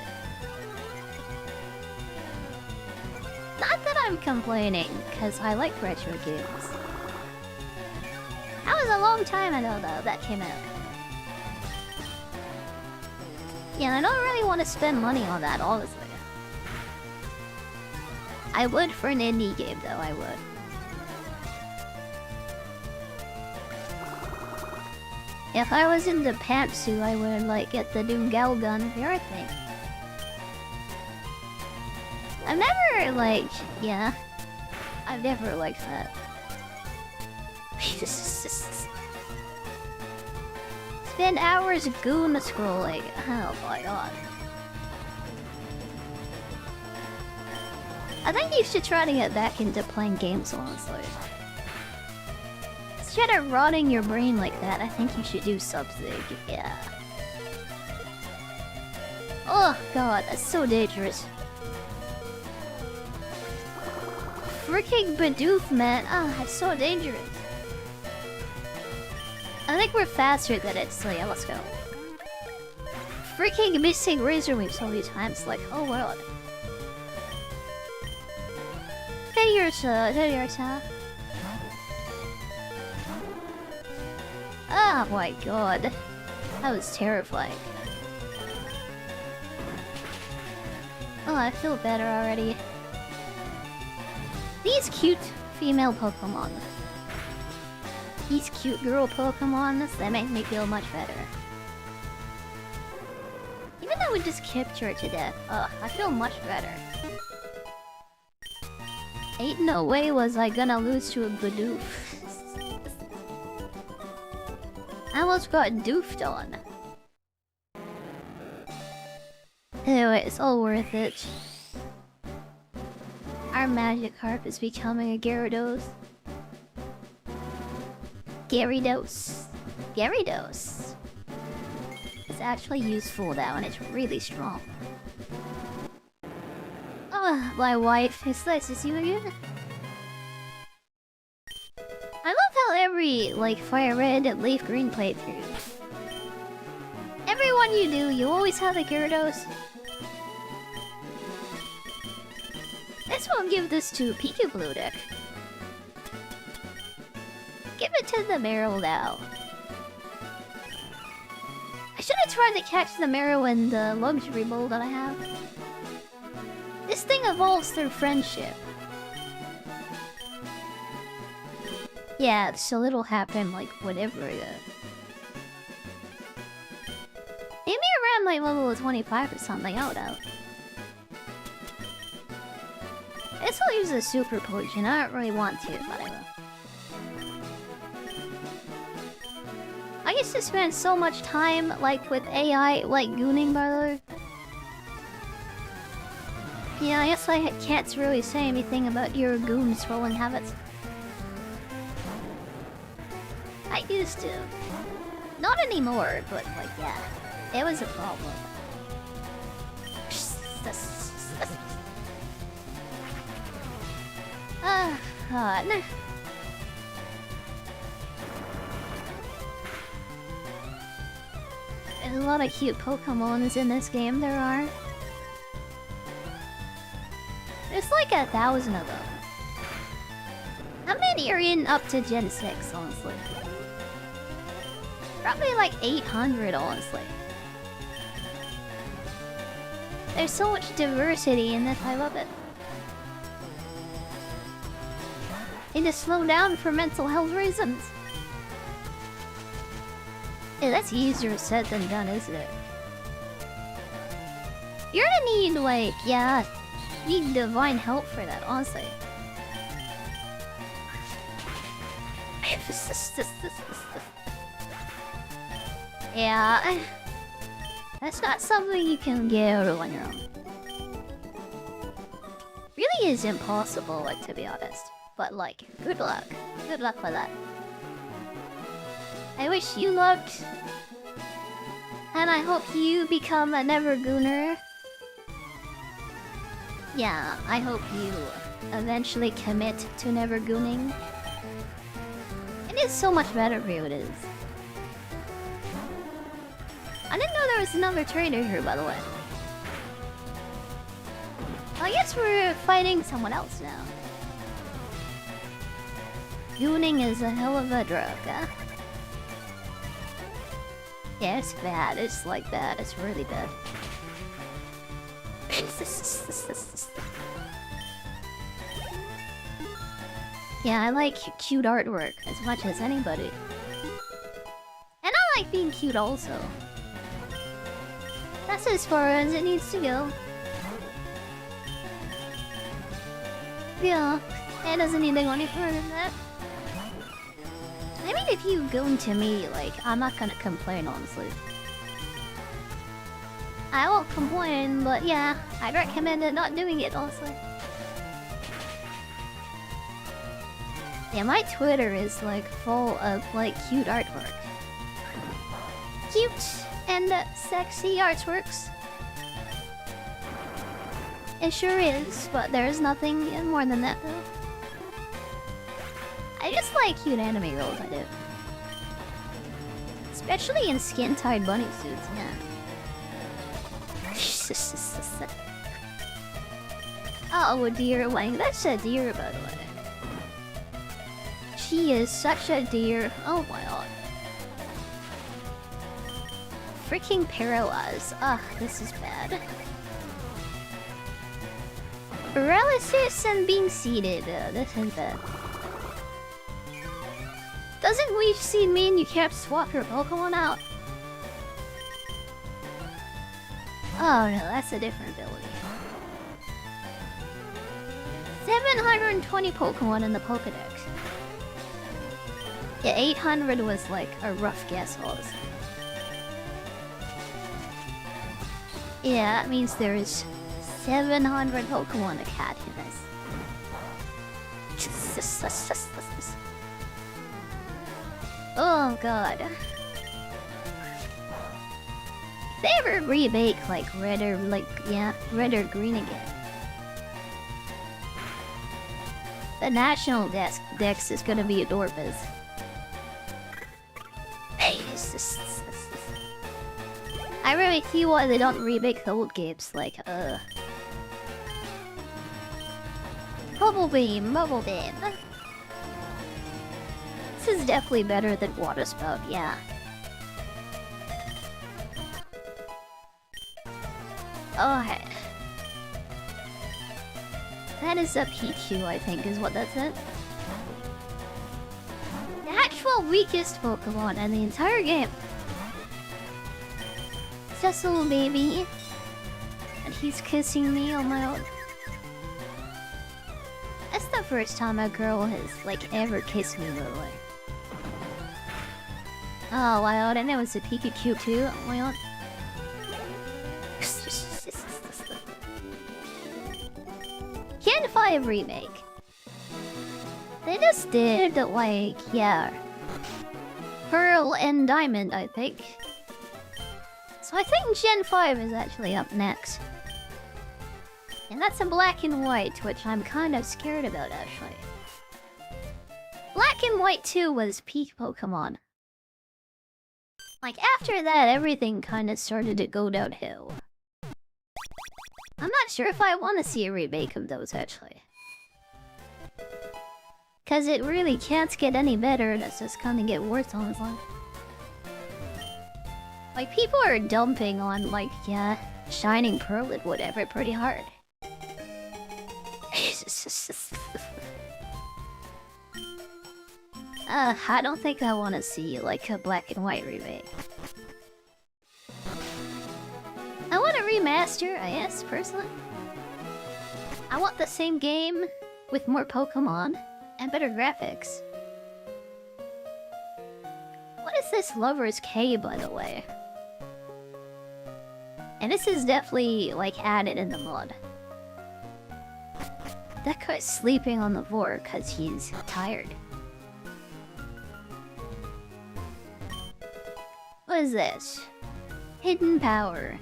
Not that I'm complaining, because I like retro games. That was a long time ago, though, that came out. Yeah, I don't really want to spend money on that, honestly. I would for an indie game, though, I would. If I was in the pantsuit, I would, like, get the Doom Gal gun and everything. I've never, like, yeah. I've never liked that. Spend hours goon scrolling. Oh my god. I think you should try to get back into playing games, honestly. Instead of rotting your brain like that, I think you should do something, yeah. Oh god, that's so dangerous. Freaking Bidoof, man. Ah, that's so dangerous. I think we're faster than it, so yeah, let's go. Freaking missing Razor Wing so many times, like, oh world. Failure. Oh my god. That was terrifying. Oh, I feel better already. These cute female Pokemon. These cute girl Pokemon, they make me feel much better. Even though we just kicked her to death, I feel much better. Ain't no way was I gonna lose to a Bidoof. I almost got doofed on. Anyway, it's all worth it. Our Magikarp is becoming a Gyarados. Gyarados. It's actually useful now and it's really strong. Oh, my wife. It's nice to see you again. I love how every, like, Fire Red and Leaf Green playthrough, every one you do, you always have a Gyarados. This won't give this to Pikachu Blue deck. Give it to the Meryl now. I should have tried to catch the Meryl in the luxury bowl that I have. This thing evolves through friendship. Yeah, so it'll happen like whatever. I'm like level 25 or something, I don't know. I still use a super potion, I don't really want to, but I will. I used to spend so much time, like, with AI, like, gooning, by the way. Yeah, I guess I can't really say anything about your goon scrolling habits. I used to. Not anymore, but, like, yeah. It was a problem. God. There's a lot of cute Pokemons in this game, there are. There's like 1,000 of them. How many are in up to Gen 6, honestly? Probably like 800, honestly. There's so much diversity in this, I love it. Need to slow down for mental health reasons. Yeah, that's easier said than done, isn't it? You're gonna need, like, yeah, need divine help for that, honestly. Yeah, that's not something you can get on your own. Really is impossible, like, to be honest. But, like, good luck. Good luck with that. I wish you lucked. And I hope you become a never gooner. Yeah, I hope you eventually commit to never gooning. It is so much better for you, it is. I didn't know there was another trainer here, by the way. I guess we're fighting someone else now. Gooning is a hell of a drug, huh? Yeah, it's bad. It's like bad. It's really bad. Yeah, I like cute artwork as much as anybody. And I like being cute also. That's as far as it needs to go. Yeah, it doesn't need to go any further than that. I mean, if you go into me, like, I'm not gonna complain, honestly. I won't complain, but yeah, I'd recommend not doing it, honestly. Yeah, my Twitter is, like, full of, like, cute artwork. Cute and sexy artworks. It sure is, but there's nothing more than that, though. I just like cute anime girls, I do. Especially in skin-tied bunny suits, yeah. Oh, a deer Wang. That's a deer, by the way. She is such a deer. Oh my god. Freaking paralyzed. Ugh, this is bad. Paralysis and being seated. This is bad. Doesn't We've Seen mean you can't swap your Pokemon out? Oh no, that's a different ability. 720 Pokemon in the Pokedex. Yeah, 800 was like a rough guess, honestly. Yeah, that means there is 700 Pokemon to catch in this. Oh god. If they ever remake like red or red or green again. The national dex is gonna be Adorbis. I really see why they don't remake the old games, like, Bubble Beam. This is definitely better than Water Spout, yeah. Okay. That is a Pichu, I think, is what that said. The actual weakest Pokemon in the entire game. It's just a little baby. And he's kissing me on my own. That's the first time a girl has, like, ever kissed me, by the way. Oh, wow, and it was a Pikachu too. Oh my god. Gen 5 remake. They just did, like, yeah. Pearl and Diamond, I think. So I think Gen 5 is actually up next. And that's in black and white, which I'm kind of scared about, actually. Black and White 2 was peak Pokemon. Like, after that, everything kind of started to go downhill. I'm not sure if I want to see a remake of those, actually. Because it really can't get any better, and it's just gonna get worse, honestly. Like, people are dumping on, like, yeah, Shining Pearl and whatever pretty hard. I don't think I want to see, like, a black and white remake. I want a remaster, I guess, personally. I want the same game with more Pokemon and better graphics. What is this Lover's Cave, by the way? And this is definitely, like, added in the mod. That guy's sleeping on the floor because he's tired. What is this? Hidden power.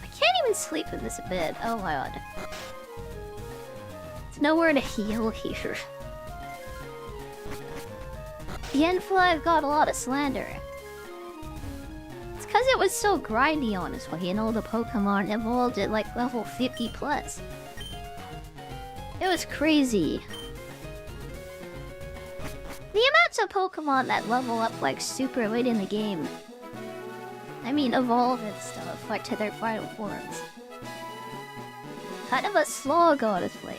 I can't even sleep in this bed. Oh my god. There's nowhere to heal here. Gen 5 got a lot of slander. It's because it was so grindy, honestly, and all the Pokemon evolved at like level 50 plus. It was crazy. The amounts of Pokemon that level up like super late in the game. I mean, evolve and stuff, like to their final forms. Kind of a slog, honestly.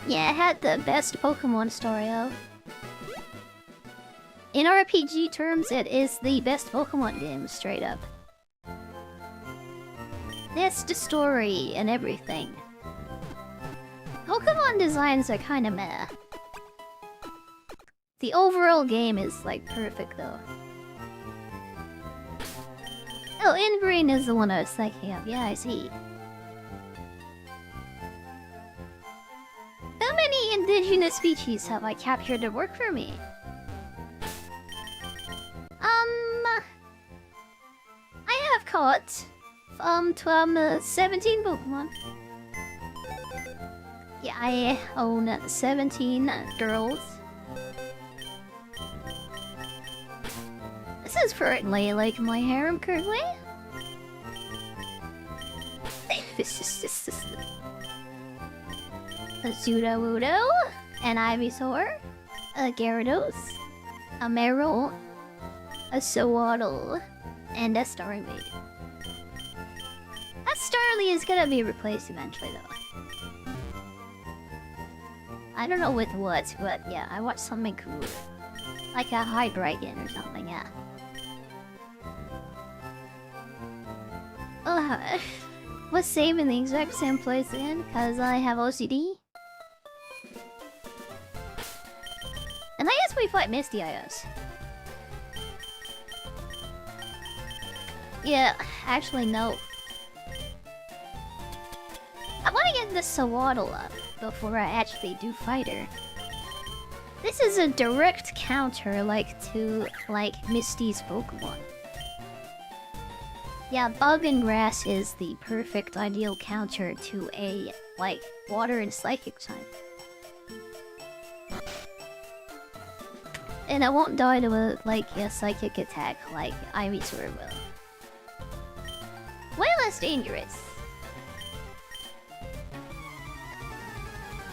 Yeah, it had the best Pokemon story, though. In RPG terms, it is the best Pokemon game, straight up. That's the story and everything. Pokemon designs are kinda meh. The overall game is, like, perfect, though. Oh, Inbrain is the one I was thinking of. Yeah, I see. How many indigenous species have I captured to work for me? I have caught 17 Pokemon. Yeah, I own 17 girls. This is currently like my harem currently. A Sudowoodo, an Ivysaur, a Gyarados, a Marill, a Sewaddle, and a Starmie. That Starly is gonna be replaced eventually, though. I don't know with what, but yeah, I watched something cool. Like a Hydreigon or something, yeah. Was saved in the exact same place again, because I have OCD. And I guess we fight Misty, I guess. Yeah, actually, no. I want to get the Sewaddle up before I actually do fight her. This is a direct counter, like, to, like, Misty's Pokemon. Yeah, Bug and Grass is the perfect ideal counter to a, like, Water and Psychic type. And I won't die to a, like, a Psychic attack like Ivysaur will. Way less dangerous.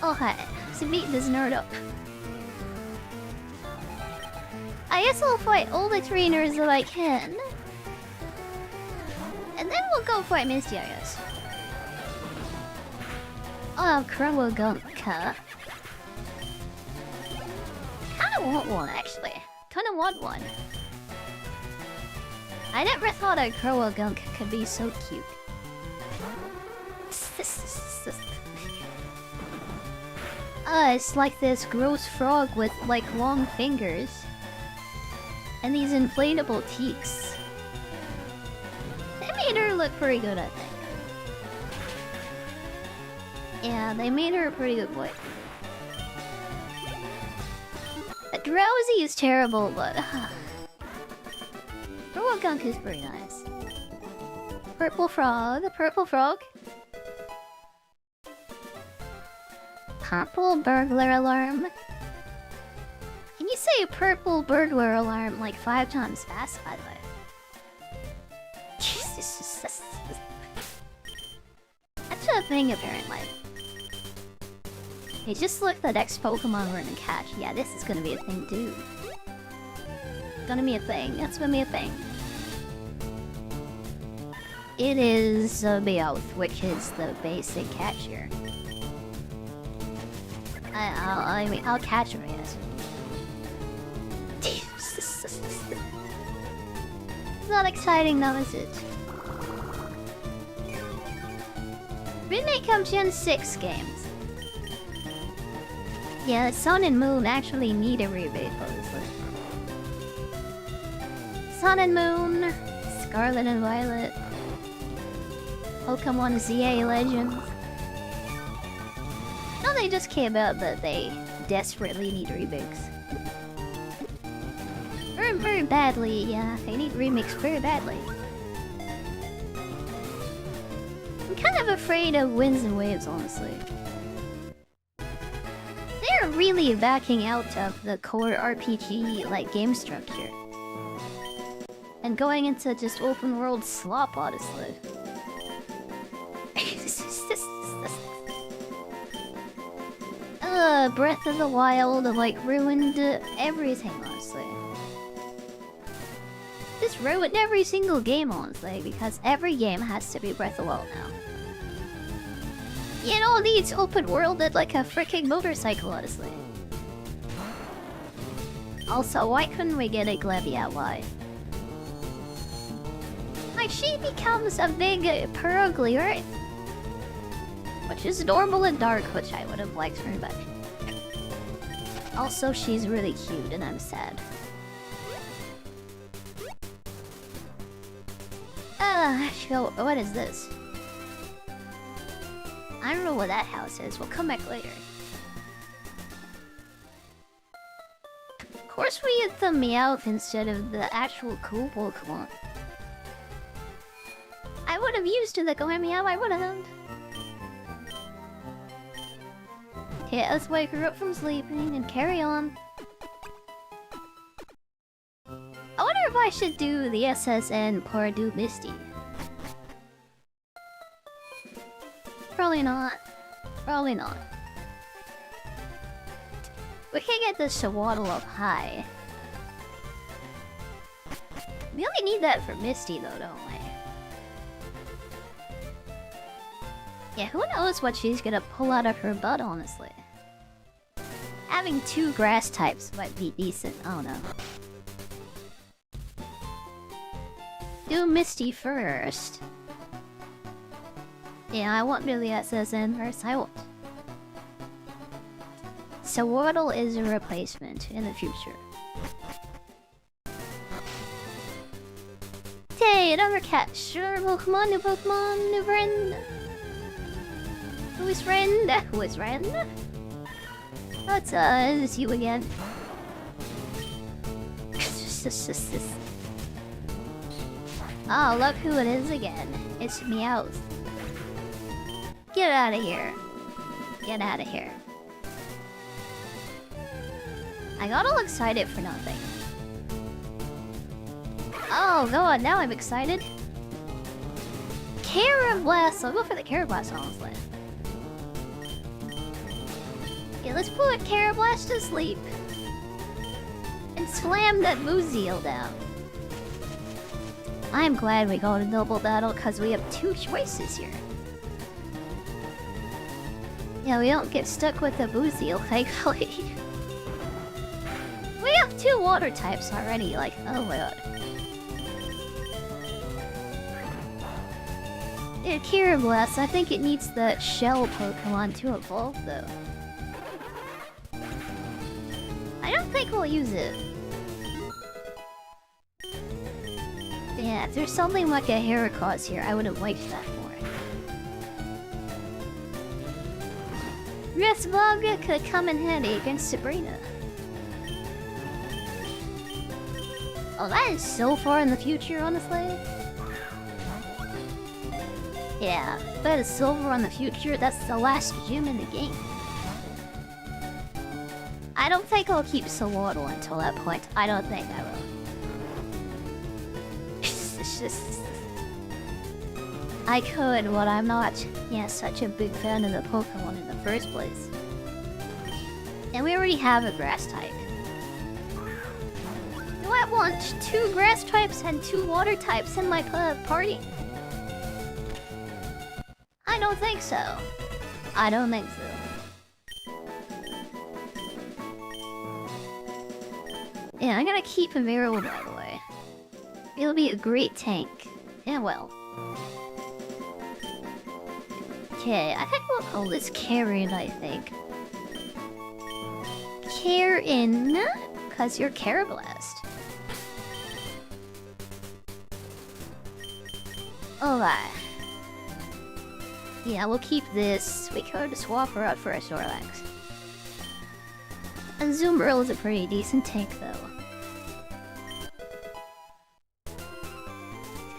Oh hi, so beat this nerd up. I guess I'll fight all the trainers that I can. And then we'll go fight Misty, I guess. Oh, Crowagunka. Kinda want one, actually. Kinda want one. I never thought a Kuroha gunk could be so cute. It's like this gross frog with like long fingers. And these inflatable teaks. They made her look pretty good, I think. Yeah, they made her a pretty good boy. Drowsy is terrible, but... Kuroha gunk is pretty nice. Purple frog, purple frog. Purple burglar alarm. Can you say purple burglar alarm like 5 times fast, by the way? Jesus. That's a thing, apparently. Hey, just look the next Pokemon we're gonna catch. Yeah, this is gonna be a thing, too. Gonna be a thing. That's gonna be a thing. It is a Meowth, which is the basic catcher. I'll catch him, yes. It's not exciting now, is it? Remake of Gen 6 games. Yeah, Sun and Moon actually need a remake, honestly. Sun and Moon, Scarlet and Violet, Pokemon ZA Legends. No, they just came out, but they desperately need remakes. Very badly, yeah. They need remakes very badly. I'm kind of afraid of Winds and Waves, honestly. They're really backing out of the core RPG, like, game structure. And going into just open world slop, honestly. Breath of the Wild, like, ruined everything, honestly. Just ruined every single game, honestly, because every game has to be Breath of the Wild now. You know, needs open worlded like a freaking motorcycle, honestly. Also, why couldn't we get a Glevia? Why? Like, she becomes a big Perugly, right? Which is normal and dark, which I would have liked very much. Also, she's really cute, and I'm sad. So, what is this? I don't know what that house is. We'll come back later. Of course we get the Meowth instead of the actual cool Pokemon. I would have used the Meow, I would have. Okay, let's wake her up from sleeping and carry on. I wonder if I should do the SSN or do Misty. Probably not. Probably not. We can get the Shawaddle up high. We only need that for Misty though, don't we? Yeah, who knows what she's gonna pull out of her butt, honestly. Having 2 grass types might be decent, I don't know. Do Misty first. Yeah, I won't do the SSN first, I won't. So Wordle is a replacement in the future. Hey, another cat. Sure, Pokemon, new friend. Who is friend? Who is friend? It's you again. Oh, look who it is again. It's Meowth. Get out of here. Get out of here. I got all excited for nothing. Oh god, now I'm excited. Carablast! I'll go for the Carablast, honestly. Yeah, let's put Carablast to sleep. And slam that Moozeel down. I'm glad we got a double battle because we have 2 choices here. Yeah, we don't get stuck with the Moozeel, thankfully. We have 2 water types already, like, oh my god. Yeah, Blast. I think it needs the shell Pokemon to evolve, though. I don't think we'll use it. Yeah, if there's something like a Heracross here, I would have liked that more. Nuzlocke could come in handy against Sabrina. Oh, that is so far in the future, honestly. Yeah, that is so far in the future. That's the last gym in the game. I don't think I'll keep Solotl until that point. I don't think I will. It's just... I could, but I'm not, yeah, such a big fan of the Pokemon in the first place. And we already have a grass type. Do I want 2 grass types and 2 water types in my party? I don't think so. I don't think so. Yeah, I'm gonna keep him Arrow, by the way. It'll be a great tank. Yeah, well. Okay, I think we'll call this Karen, I think. Karen, cause you're Carablast. Alright. Yeah, we'll keep this. We could swap her out for a Snorlax. And Zoomerl is a pretty decent tank, though.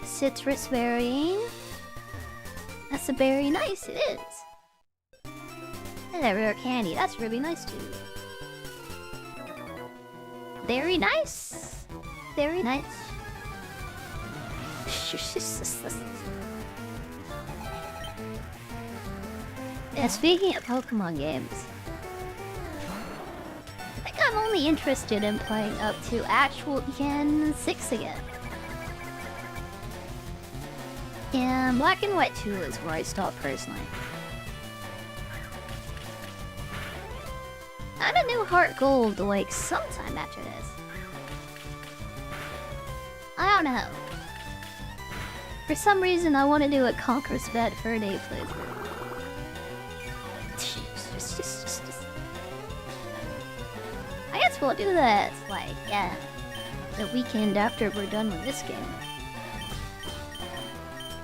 Citrus berry. That's a berry. Nice, it is. And a rare candy. That's really nice, too. Very nice. Very nice. Yeah, speaking of Pokemon games, I think I'm only interested in playing up to actual Gen 6 again. And Black and White 2 is where I stopped personally. And a new Heart Gold like sometime after this. I don't know. For some reason I want to do a Conqueror's Bad Fur Day playthrough. I guess we'll do that, like, yeah, the weekend after we're done with this game.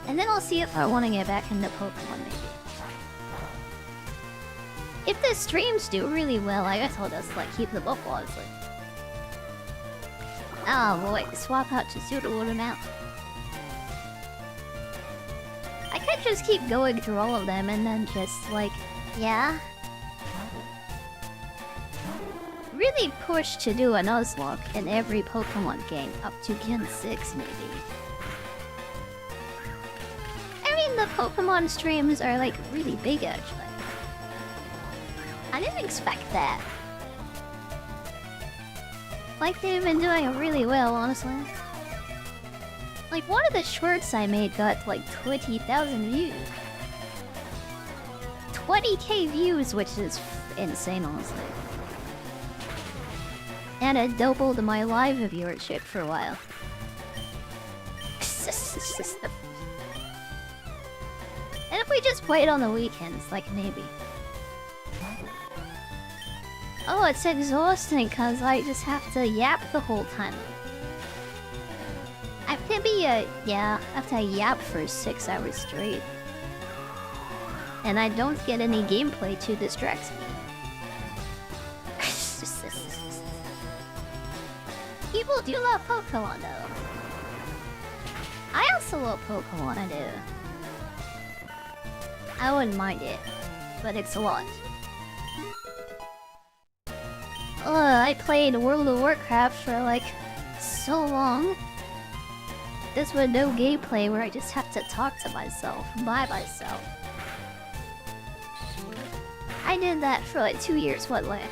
And then I'll see if I want to get back into Pokemon, maybe. If the streams do really well, I guess I'll just, like, keep them up, honestly. Oh boy, swap out to suitable amount. I could just keep going through all of them and then just, like, yeah. Really push to do a Nuzlocke in every Pokemon game up to Gen 6, maybe. I mean, the Pokemon streams are, like, really big, actually. I didn't expect that. Like, they've been doing really well, honestly. Like, one of the shorts I made got, like, 20,000 views. 20k views, which is insane, honestly. And it doubled my live viewership for a while. And if we just played on the weekends, like, maybe. Oh, it's exhausting because I just have to yap the whole time. I have to be yeah, I have to yap for 6 hours straight. And I don't get any gameplay to distract me. People do love Pokemon though. I also love Pokemon, I do. I wouldn't mind it, but it's a lot. I played World of Warcraft for like so long. This with no gameplay where I just have to talk to myself, by myself. I did that for like 2 years, what way?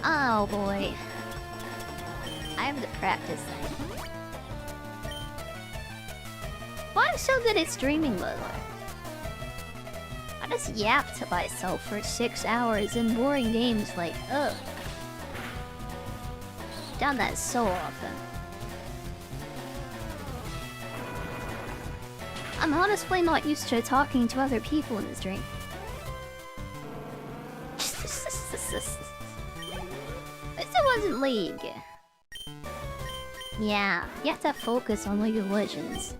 Oh boy. I have to practice that. Well, I'm so good at streaming, by the way. I just yap to myself for 6 hours in boring games like, ugh. Done that so often. I'm honestly not used to talking to other people in this dream. This wasn't League. Yeah, you have to focus on League of Legends.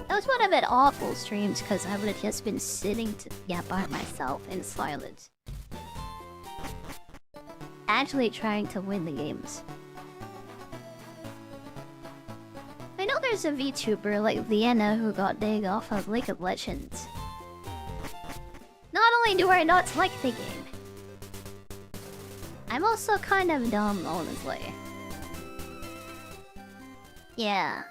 That was one of it awful streams because I would have just been sitting by myself in silence. Actually trying to win the games. I know there's a VTuber like Vienna who got dig off of League of Legends. Not only do I not like the game, I'm also kind of dumb, honestly. Yeah.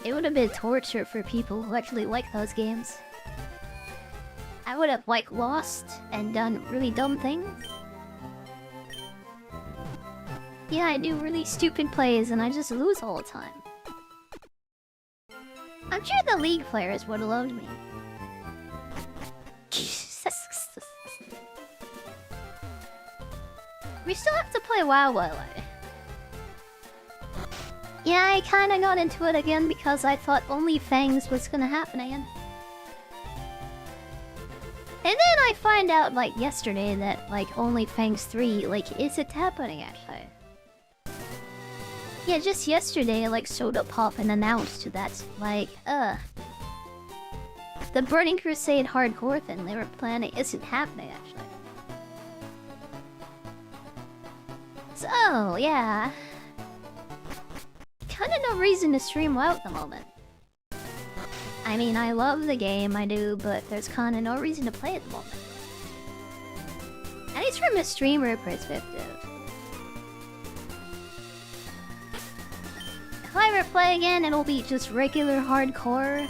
It would have been torture for people who actually like those games. I would have, like, lost and done really dumb things. Yeah, I do really stupid plays and I just lose all the time. I'm sure the League players would have loved me. We still have to play WoW. Yeah, I kinda got into it again because I thought OnlyFans was gonna happen again. And then I find out, like, yesterday that, like, OnlyFans 3, like, isn't happening, actually. Yeah, just yesterday, like, Soda Pop and announced that, like, the Burning Crusade hardcore thing they were planning isn't happening, actually. So, yeah. Kinda no reason to stream WoW at the moment. I mean, I love the game, I do, but there's kinda no reason to play at the moment. At least from a streamer perspective. If I ever play again, it'll be just regular hardcore.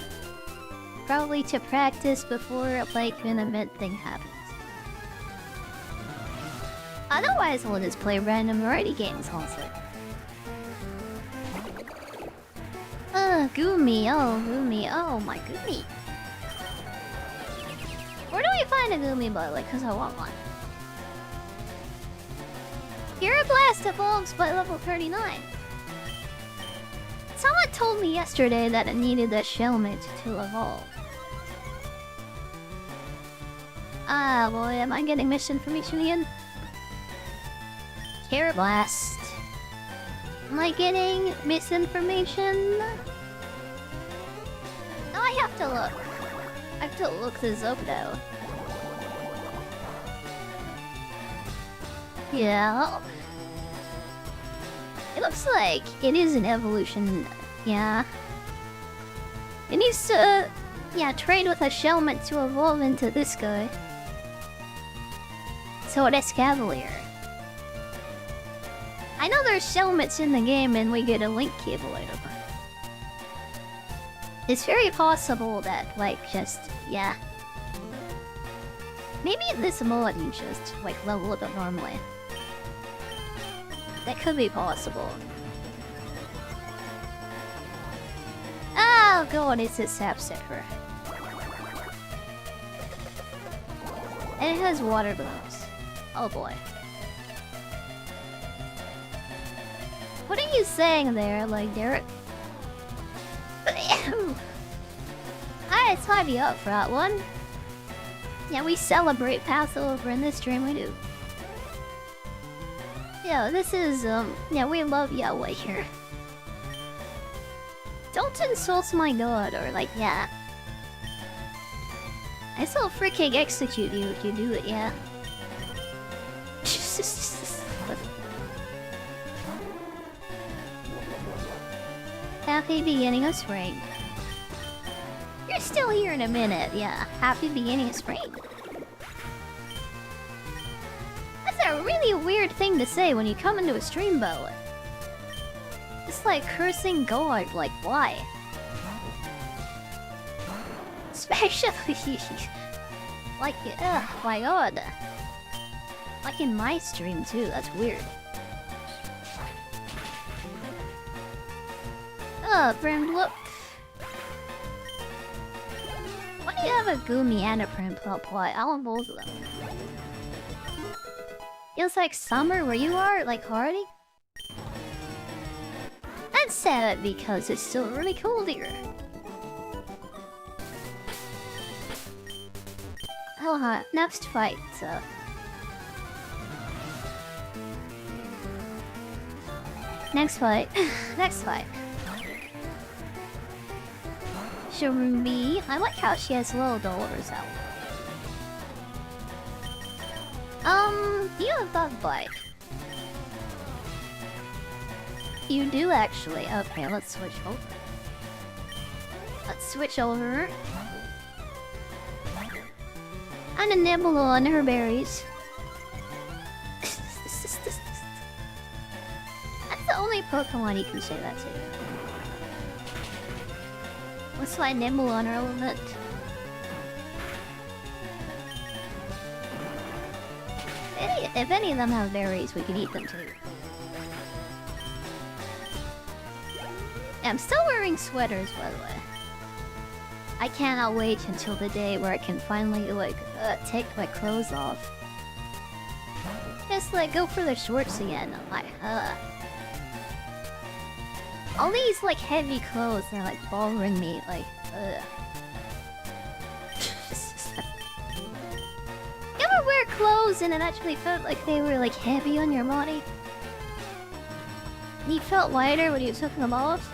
Probably to practice before, like, an event thing happens. Otherwise, I'll just play random variety games, honestly. Gumi, oh my Gumi. Where do we find a Gumi, by the way? Because I want one. Blast evolves by level 39. Someone told me yesterday that it needed a Shellmate to evolve. Ah, boy, am I getting misinformation again? Blast. Am I getting misinformation? No, I have to look. I have to look this up now. Yeah. It looks like it is an evolution. Yeah. It needs to, trade with a Shellmate to evolve into this guy. So it is Cavalier. I know there's Shellmates in the game and we get a link cable later. It's very possible that, like, maybe this mod you just, like, level it up normally. That could be possible. Oh god, it's a sap sticker. And it has water balloons. Oh boy. What are you saying there, like, Derek? I tied you up for that one. Yeah, we celebrate Passover in this stream, we do. Yeah, this is, we love Yahweh here. Don't insult my god, or like, yeah. I still freaking execute you if you do it, yeah. Happy beginning of spring. You're still here in a minute, yeah. Happy beginning of spring. That's a really weird thing to say when you come into a stream, though. It's like cursing God, like, why? Especially... like, my god. Like in my stream, too, that's weird. Friend, look. Why do you have a Gumi and a Prim plot? I want both of them. Feels like summer where you are, like Hardy? I'd say that because it's still really cold here. Oh, next fight, so... Next fight. Next fight. Shurumi. I like how she has little dollars out. You have that bite. You do actually. Okay, let's switch over. Let's switch over. And a nibble on her berries. That's the only Pokemon you can say that to. Let's try nibble on her a little bit. If any of them have berries, we can eat them too. Yeah, I'm still wearing sweaters, by the way. I cannot wait until the day where I can finally, like, take my clothes off. Just, like, go for the shorts again. I'm like, all these, like, heavy clothes are, like, bothering me, like, You ever wear clothes and it actually felt like they were, like, heavy on your body? And you felt lighter when you took them off?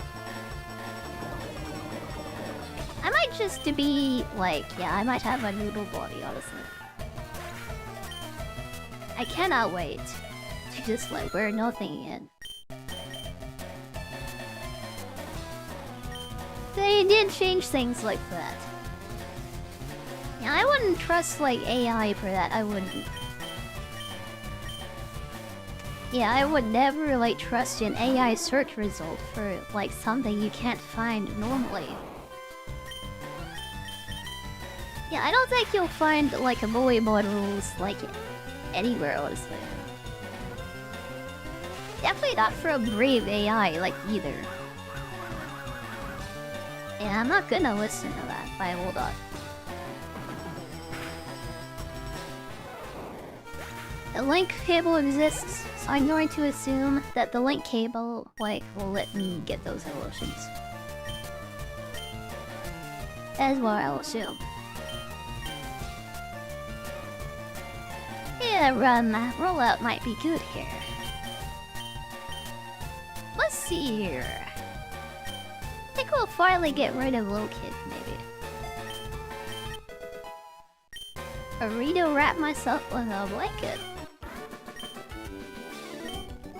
I might just be, like, yeah, I might have a noodle body, honestly. I cannot wait to just, like, wear nothing again. They did change things like that. Yeah, I wouldn't trust, like, AI for that, I wouldn't. Yeah, I would never, like, trust an AI search result for, like, something you can't find normally. Yeah, I don't think you'll find, like, a bully models, like, anywhere, honestly. Definitely not for a brave AI, like, either. Yeah, I'm not gonna listen to that, but hold on. The link cable exists, so I'm going to assume that the link cable, like, will let me get those evolutions. That's what I'll assume. Yeah, rollout might be good here. Let's see here. I think we'll finally get rid of Lil Kid, maybe. Burrito wrap myself with a blanket.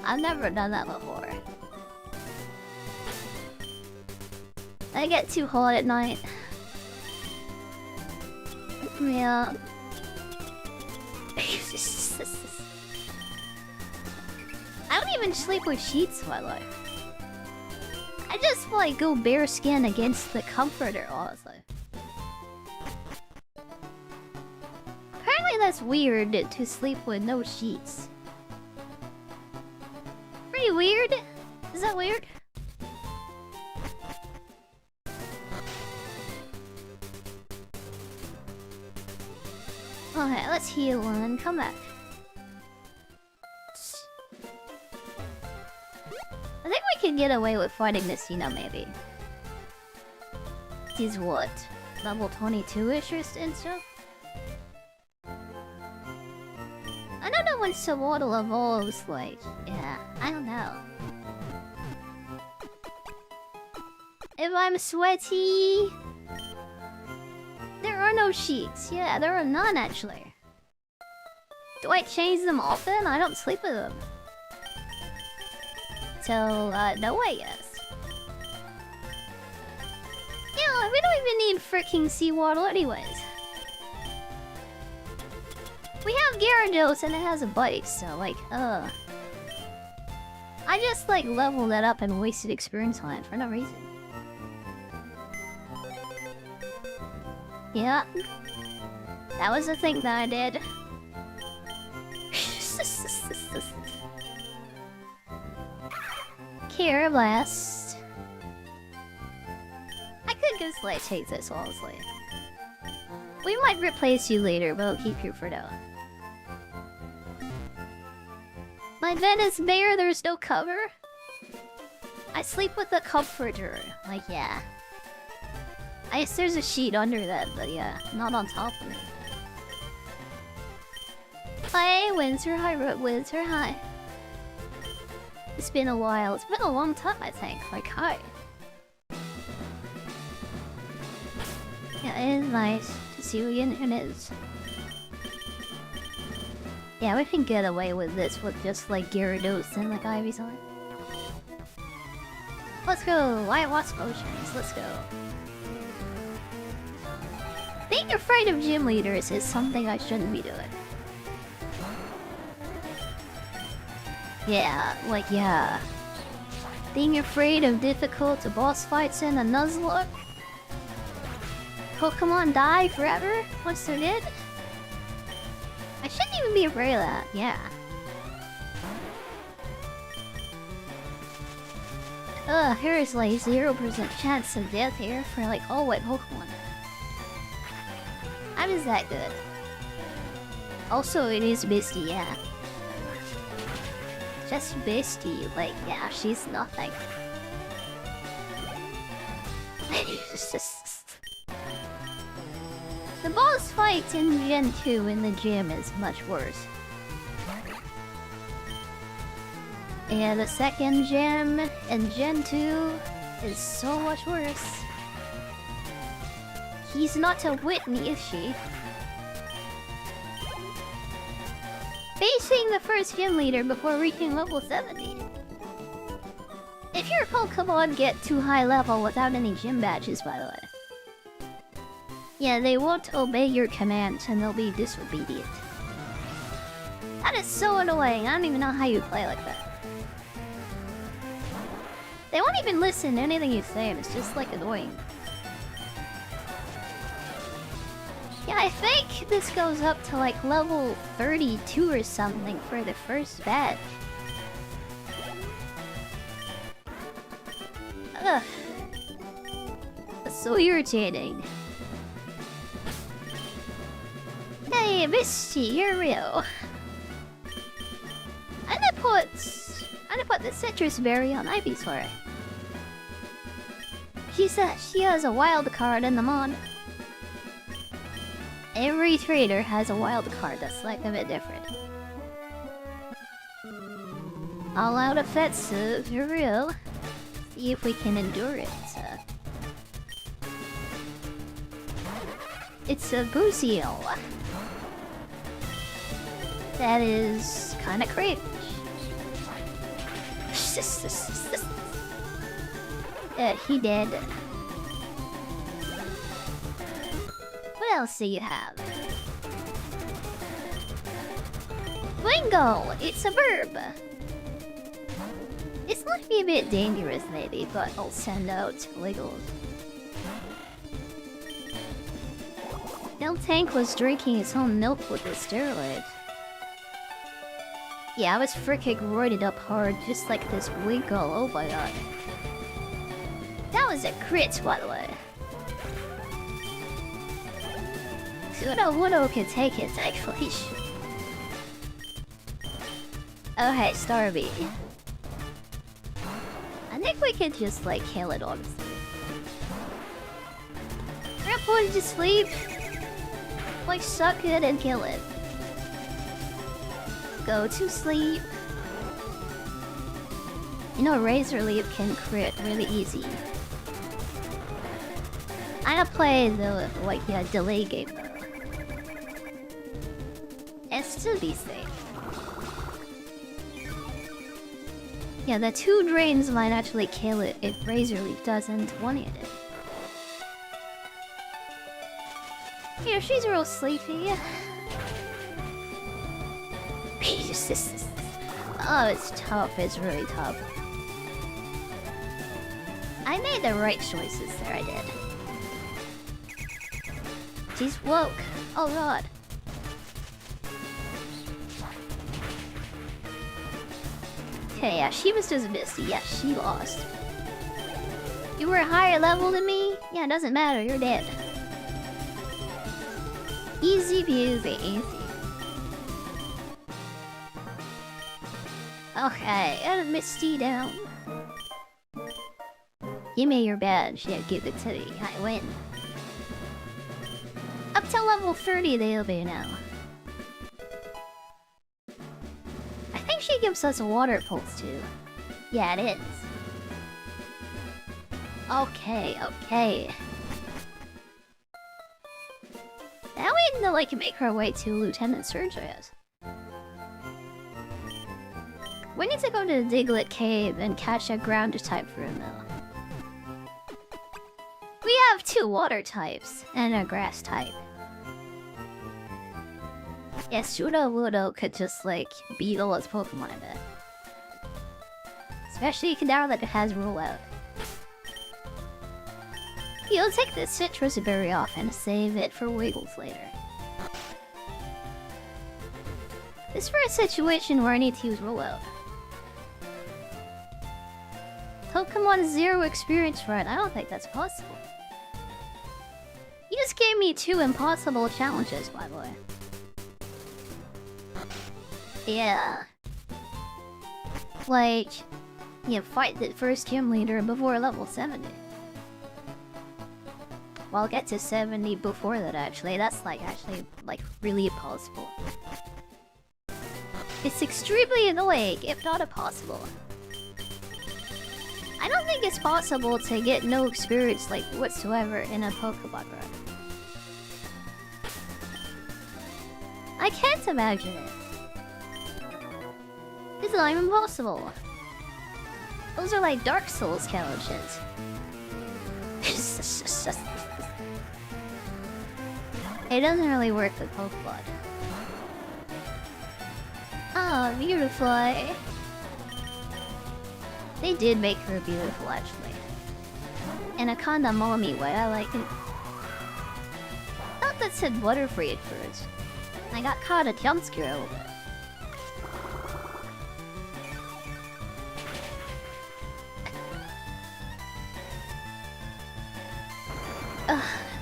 I've never done that before. I get too hot at night. Yeah. I don't even sleep with sheets in my life. I just like go bare skin against the comforter, honestly. Apparently that's weird to sleep with no sheets. Pretty weird? Is that weird? Okay, let's heal and come back. I think we can get away with fighting this, you know, maybe. This is what? Level 22-ish or stuff? I don't know when Swaddle evolves, like, yeah, I don't know. If I'm sweaty... There are no sheets. Yeah, there are none, actually. Do I change them often? I don't sleep with them. So, no, I guess. Yeah, we don't even need freaking seawater anyways. We have Gyarados and it has a bite, so, like, I just, like, leveled that up and wasted experience on it for no reason. Yeah. That was the thing that I did. Blast. I could just like take this honestly. We might replace you later, but I'll keep you for now. My bed is bare, there's no cover. I sleep with a comforter. Like, yeah. I guess there's a sheet under that, but yeah, not on top of me. Hi, Winter High, Winter High. It's been a while. It's been a long time, I think. Like, hi. Yeah, it is nice to see you again, and it's... Yeah, we can get away with this with just like Gyarados and like Ivy's on it. Let's go! White Wasp Potions, let's go. Being afraid of gym leaders is something I shouldn't be doing. Yeah, like, yeah. Being afraid of difficult boss fights in a Nuzlocke? Pokemon die forever once they're dead? I shouldn't even be afraid of that, yeah. Here is like 0% chance of death here for like all white Pokemon. How is that good? Also, it is Misty, yeah. Just Misty, like, yeah, she's nothing. The boss fight in Gen 2 in the gym is much worse. And the second gym in Gen 2 is so much worse. He's not a Whitney, is she? Facing the first gym leader before reaching level 70. If your Pokemon get too high level without any gym badges, by the way. Yeah, they won't obey your commands and they'll be disobedient. That is so annoying. I don't even know how you play like that. They won't even listen to anything you say, and it's just like annoying. Yeah, I think this goes up to like level 32 or something for the first batch. Ugh. That's so irritating. Hey, Misty, you're real. I'm gonna put the citrus berry on Ivy's for her. She said she has a wild card in the mod. Every trader has a wild card that's like a bit different. All out offensive, for real. See if we can endure it. It's a Buziel. That is kinda cringe. He did. What else do you have? Bingo! It's a verb! This might be a bit dangerous maybe, but I'll send out Wiggles. Tank was drinking his own milk with a steroid. Yeah, I was freaking roided up hard just like this Winkle, oh my god. That was a crit, by the way. Wudo can take it, actually. Okay, Starby. I think we could just, like, kill it, honestly. Grandpa, just sleep. Like, suck it and kill it. Go to sleep. You know, Razor Leaf can crit really easy. I'm gonna play the, like, yeah, delay game, though. And still be safe. Yeah, the 2 drains might actually kill it if Razor Leaf doesn't one-hit it. Yeah, she's real sleepy. Oh, it's tough. It's really tough. I made the right choices there, I did. She's woke. Oh god. Okay, yeah, she was just Misty. Yeah, she lost. You were a higher level than me? Yeah, it doesn't matter. You're dead. Easy peasy, easy. Okay, and Misty down. Give me your badge. Yeah, give it to me. I win. Up to level 30 they'll be now. she gives us a water pulse too. Yeah, it is. Okay, okay. Now we need to like make our way to Lieutenant Surge, I guess. We need to go to the Diglett Cave and catch a ground type for a mill. We have 2 water types and a grass type. Yeah, Sudowoodo could just like beetle its Pokemon a bit. Especially now that it has rollout. You'll take the citrus berry off and save it for Wiggles later. This is for a situation where I need to use rollout. Pokemon 0 experience run. I don't think that's possible. You just gave me 2 impossible challenges, by the way. Yeah. Like, you fight the first gym leader before level 70. Well, I'll get to 70 before that, actually. That's, like, really impossible. It's extremely annoying, if not impossible. I don't think it's possible to get no experience, like, whatsoever in a Pokemon run. I can't imagine it. It's not even possible. Those are like Dark Souls challenges. It doesn't really work with Pokemon. Ah, beautiful. They did make her beautiful, actually. In a kinda mommy way, I like it. I thought that said Butterfree at first. I got caught a jump scare over it.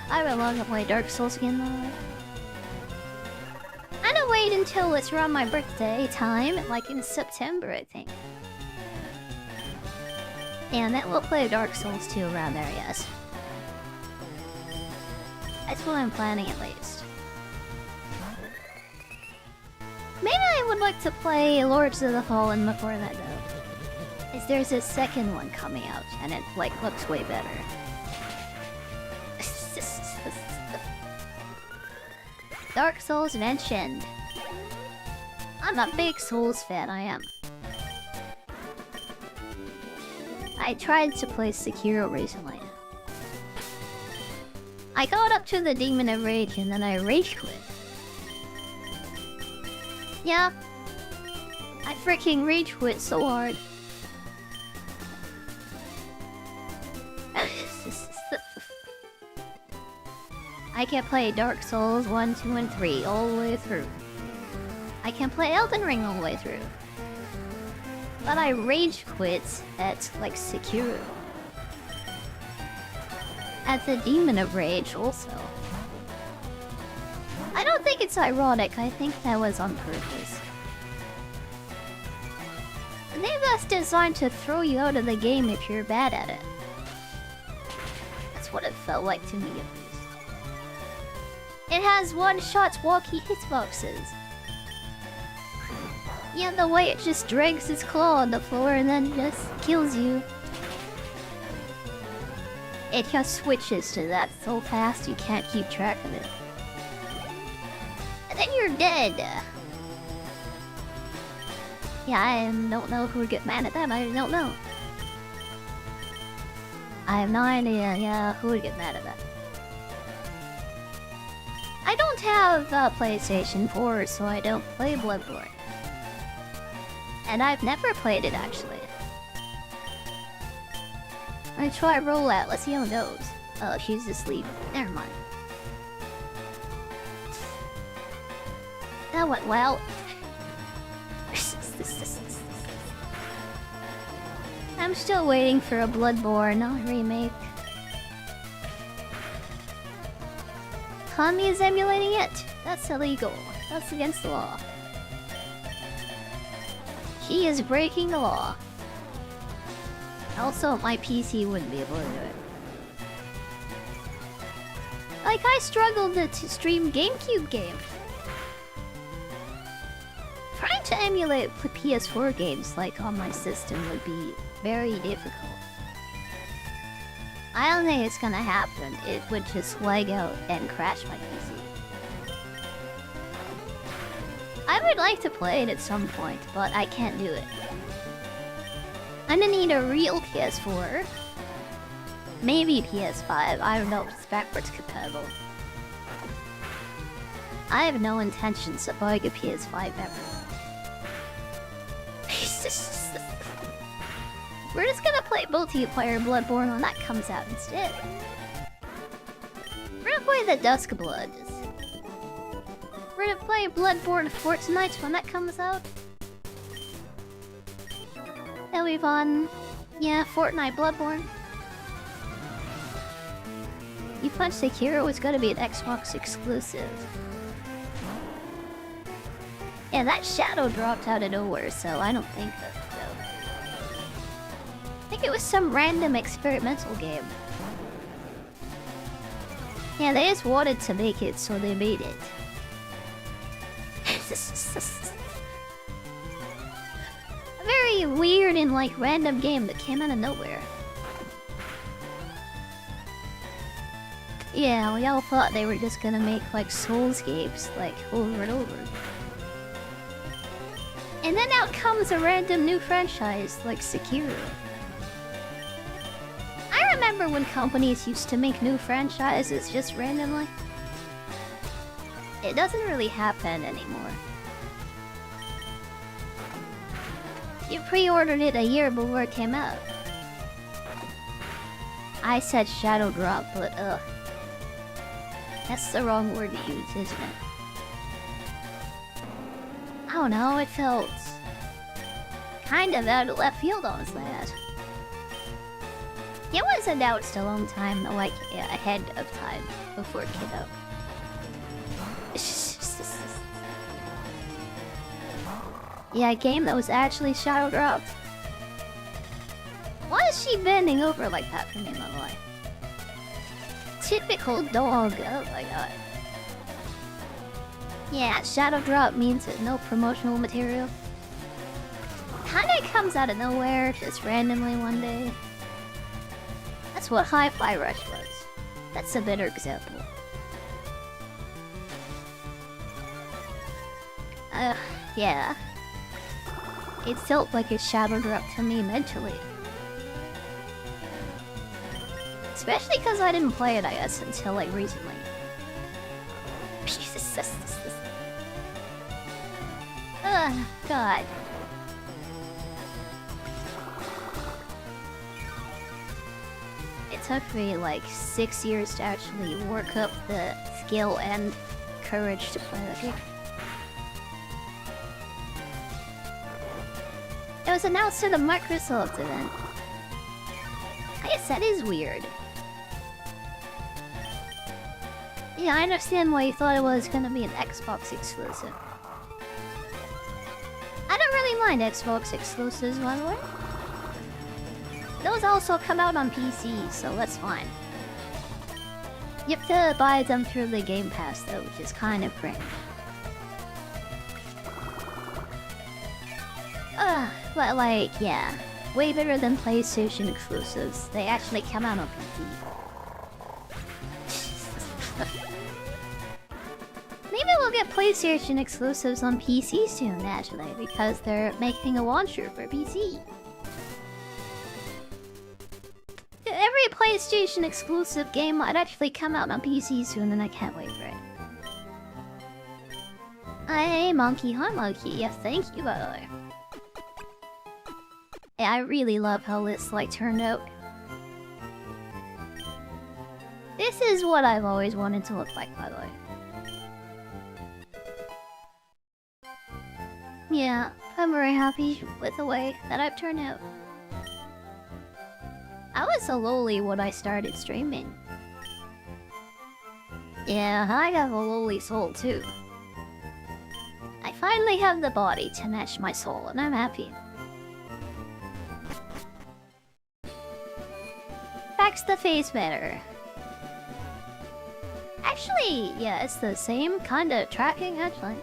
I would love to play Dark Souls again though. I'm gonna wait until it's around my birthday time, like in September, I think. And then we'll play Dark Souls 2 around there, yes. That's what I'm planning at least. Maybe I would like to play Lords of the Fallen before that though. Is there's a second one coming out and it like looks way better. Dark Souls mentioned. I'm a big Souls fan, I am. I tried to play Sekiro recently. I got up to the Demon of Rage and then I rage quit. Yeah. I freaking rage quit so hard. I can play Dark Souls 1, 2, and 3 all the way through. I can play Elden Ring all the way through. But I rage quit at, like, Sekiro. At the Demon of Rage, also. I don't think it's ironic, I think that was on purpose. I think that's designed to throw you out of the game if you're bad at it. That's what it felt like to me, at least. It has one-shot walkie hitboxes. Yeah, the way it just drags its claw on the floor and then just kills you. It just switches to that so fast you can't keep track of it. And then you're dead. Yeah, I don't know who would get mad at that. I don't know. I have no idea, yeah, who would get mad at that. I don't have a PlayStation 4, so I don't play Bloodborne. And I've never played it, actually. I try Rollout, let's see how it goes. Oh, she's asleep. Never mind. That went well. I'm still waiting for a Bloodborne remake. Kami is emulating it? That's illegal. That's against the law. He is breaking the law. Also, my PC wouldn't be able to do it. Like, I struggled to stream GameCube games. Trying to emulate PS4 games like on my system would be very difficult. I don't think it's gonna happen. It would just lag out and crash my PC. I would like to play it at some point, but I can't do it. I'm gonna need a real PS4. Maybe PS5. I don't know if it's backwards compatible. I have no intentions of buying a PS5 ever. We're just gonna play multiplayer Bloodborne when that comes out instead. We're gonna play the Duskbloods. We're gonna play Bloodborne Fortnite when that comes out. That'll be fun. Yeah, Fortnite Bloodborne. You thought Sekiro was gonna be an Xbox exclusive. Yeah, that shadow dropped out of nowhere, so I don't think that, so. I think it was some random experimental game. Yeah, they just wanted to make it, so they made it. A very weird and like random game that came out of nowhere. Yeah, we all thought they were just gonna make like Souls games, like over and over. And then out comes a random new franchise like Sekiro. I remember when companies used to make new franchises just randomly. It doesn't really happen anymore. You pre-ordered it a year before it came out. I said shadow drop, but ugh. That's the wrong word to use, isn't it? I don't know, it felt kind of out of left field, honestly. It was announced a long time, like ahead of time, before it came out. Yeah, a game that was actually shadow dropped. Why is she bending over like that for me, by the way? Typical dog, oh my god. Yeah, shadow drop means that no promotional material. Kinda comes out of nowhere, just randomly one day. That's what Hi-Fi Rush was. That's a better example. Yeah. It felt like a shadow drop to me mentally. Especially because I didn't play it, I guess, until like recently. Ugh, God. It took me like 6 years to actually work up the skill and courage to play that game. It was announced at the Microsoft event. I guess that is weird. Yeah, I understand why you thought it was gonna be an Xbox exclusive. I don't really mind Xbox exclusives, by the way. Those also come out on PC, so that's fine. You have to buy them through the Game Pass, though, which is kind of cringe. But like, yeah. Way better than PlayStation exclusives. They actually come out on PC. Maybe we'll get PlayStation exclusives on PC soon, actually, because they're making a launcher for PC. Every PlayStation exclusive game might actually come out on PC soon, and I can't wait for it. Hey, Monkey. Hi, Monkey. Yes, thank you, by the way. Yeah, I really love how this like turned out. This is what I've always wanted to look like, by the way. Yeah, I'm very happy with the way that I've turned out. I was so lowly when I started streaming. Yeah, I have a lowly soul too. I finally have the body to match my soul, and I'm happy. Backs the face better. Actually, yeah, it's the same kind of tracking, actually.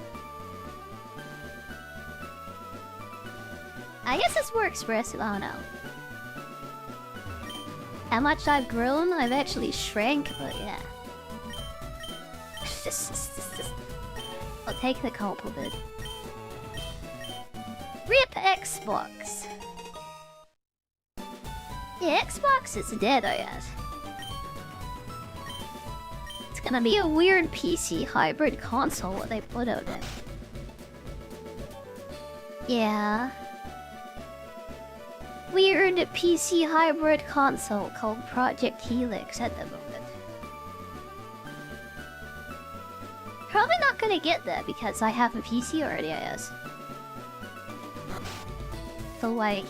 I guess it's more expressive, I don't know. How much I've grown, I've actually shrank, but yeah. I'll take the compliment. RIP Xbox! Yeah, Xbox is dead, I guess. It's gonna be a weird PC hybrid console what they put out there. Yeah. Weird PC hybrid console called Project Helix at the moment. Probably not gonna get that because I have a PC already, I guess. So like,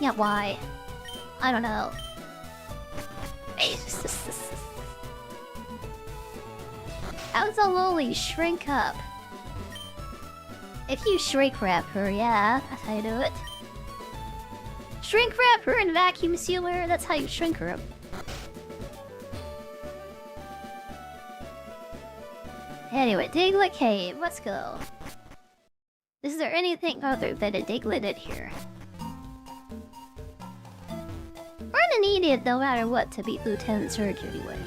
yeah, why? I don't know. How's a lolly shrink up? If you shrink wrap her, yeah, that's how you do it. Shrink wrap her and vacuum seal her, that's how you shrink her up. Anyway, Diglett Cave, let's go. Is there anything other than a Diglett in here? We're gonna need it no matter what to beat Lieutenant Surge anyway.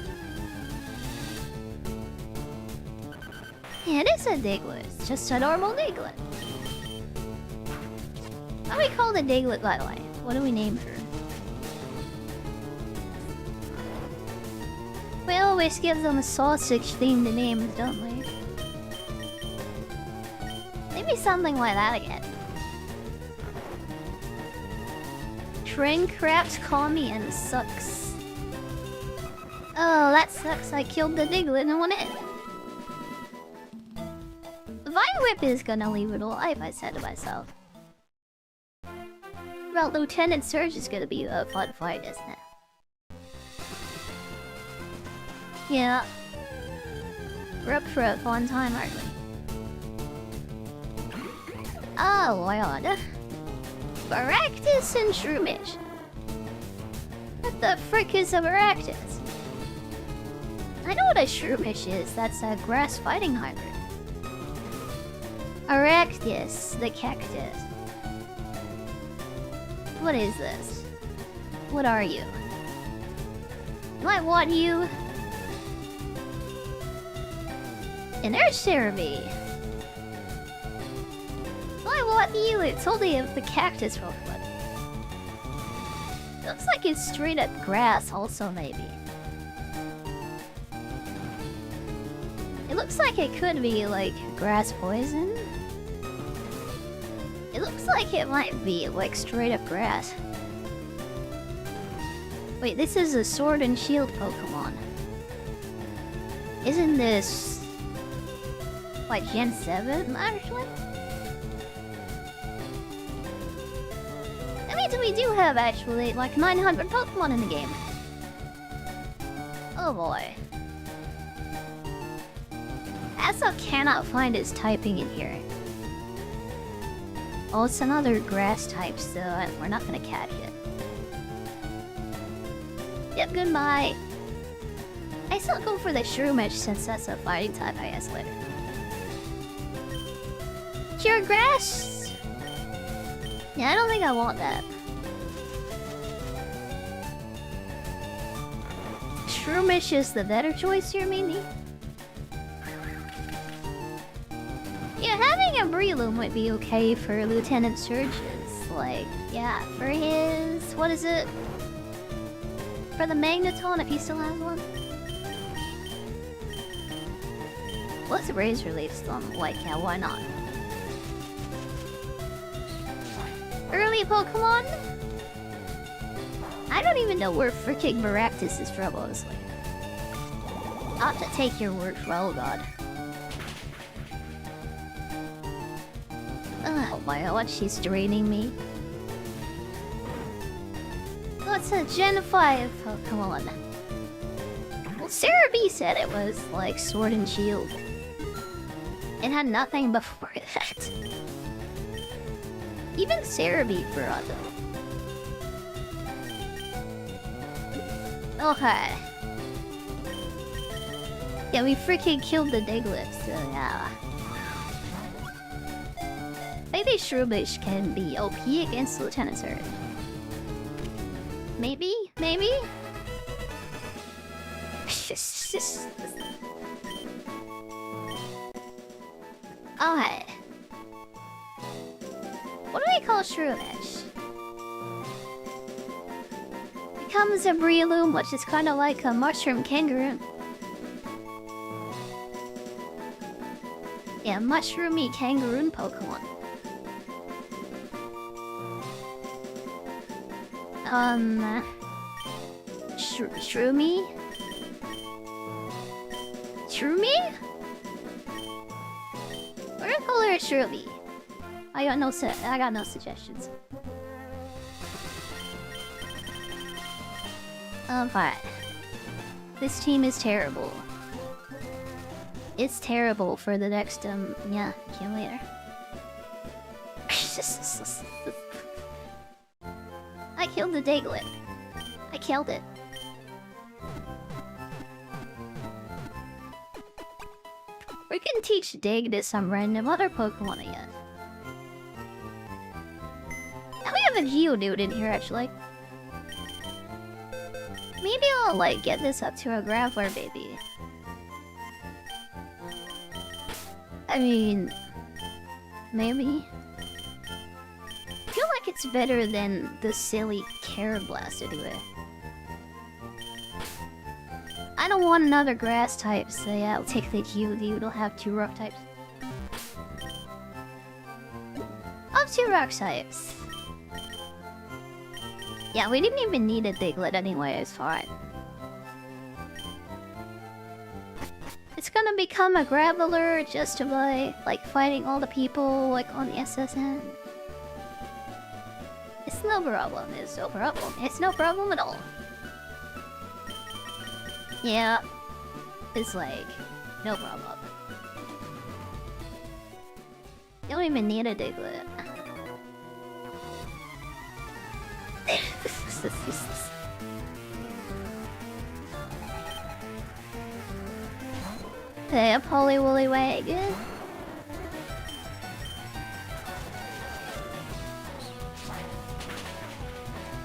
Yeah, it is a Diglett, it's just a normal Diglett. How do we call the Diglett, by the way? What do we name her? We always give them a sausage-themed names, don't we? Maybe something like that again. Shrinkcraft call me and sucks. Oh, that sucks. I killed the Diglett in one hit. Vine Whip is gonna leave it alive, I said to myself. Well, Lieutenant Surge is gonna be a fun fight, isn't it? Yeah. We're up for a fun time, aren't we? Oh, Lord. Baractus and Shroomish. What the frick is a Baractus? I know what a Shroomish is. That's a grass fighting hybrid. Aractus, the cactus. What is this? What are you? Do I want you? An Earth Cerebi. Do I want you? It's only of the cactus Pokemon. Looks like it's straight up grass also, maybe. It looks like it could be like grass poison. It looks like it might be like straight up grass. Wait, this is a Sword and Shield Pokemon. Isn't this like Gen 7 actually? That means we do have actually like 900 Pokemon in the game. Oh boy. I also cannot find its typing in here. Oh, it's another grass type, so we're not gonna catch it. Yep, goodbye. I still go for the Shroomish since that's a fighting type, I guess, later. Pure grass? Yeah, I don't think I want that. Shroomish is the better choice here, maybe? Yeah, having a Breloom would be okay for Lieutenant Surge's. Like, yeah, for his... what is it? For the Magneton, if he still has one? What's Razor Leaf's on? Like, yeah, why not? Early Pokemon? I don't even know where freaking Baractus is from, honestly. I'll have to take your word for it, oh god. Oh my god, she's draining me. Oh, it's a Gen 5 Pokemon. Well, Cerebi said it was like Sword and Shield. It had nothing before that. Even Cerebi forgot though. Okay. Yeah, we freaking killed the Diglett, so yeah. Maybe Shroomish can be OP against Lieutenant Surge. Maybe? Maybe? Alright. What do we call Shroomish? Becomes a Breloom, which is kind of like a mushroom kangaroo. Yeah, mushroomy kangaroo Pokemon. Shroomy? Shroomy? We're gonna call her Shroomy. I got no suggestions. Fine. This team is terrible. It's terrible for the next, yeah, accumulator. I killed the Diglett. I killed it. We can teach Dig to some random other Pokemon again. Now we have a Geodude in here, actually. Maybe I'll, like, get this up to a Graveler, baby. I mean... maybe? I feel like it's better than the silly Carablast anyway. I don't want another grass type, so yeah, I'll take the Geodude. It'll have 2 rock types. I'll have 2 rock types. Yeah, we didn't even need a Diglett anyway, it's fine. It's gonna become a Graveler just by, like, fighting all the people, like, on the SSN. It's no problem, it's no problem. It's no problem at all. Yeah. It's like, no problem. You don't even need a Diglett. Hey, a Poliwooly wagon.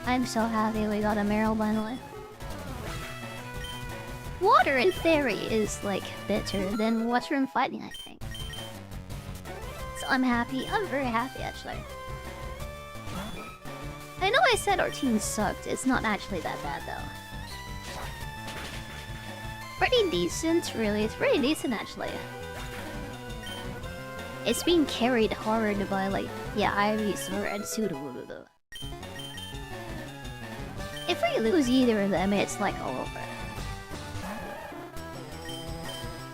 I'm so happy we got a Meryl finally. Water in Fairy is like better than Mushroom Fighting, I think. So I'm happy. I'm very happy actually. I know I said our team sucked. It's not actually that bad though. Pretty decent, really. It's pretty decent actually. It's being carried hard by like, yeah, Ivysaur and Sudowoodo though. If we lose either of them, it's like all over.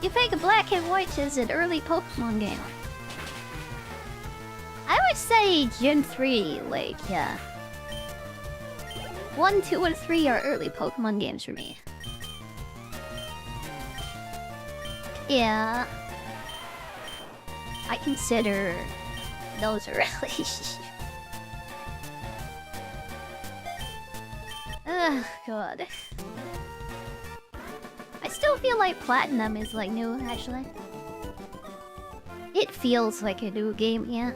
You think Black and White is an early Pokemon game? I would say Gen 3, like, yeah. 1, 2, and 3 are early Pokemon games for me. Yeah. I consider those early. Ugh, God. I still feel like Platinum is like new, actually. It feels like a new game, yeah.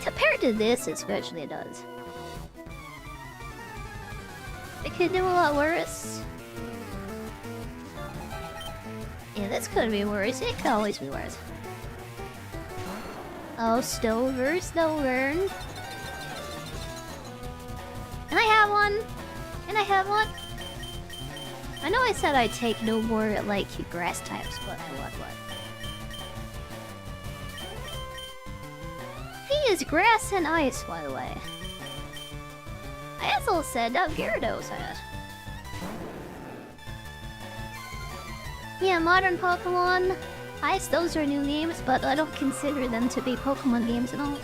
Compared to this, especially it does. It could do a lot worse. Yeah, this could be worse. It could always be worse. Oh, Stover. Can I have one? Can I have one? I know I said I'd take no more, like, grass types, but what? He is grass and ice, by the way. I also said that Gyarados had. Yeah, modern Pokemon. Ice, those are new games, but I don't consider them to be Pokemon games at all.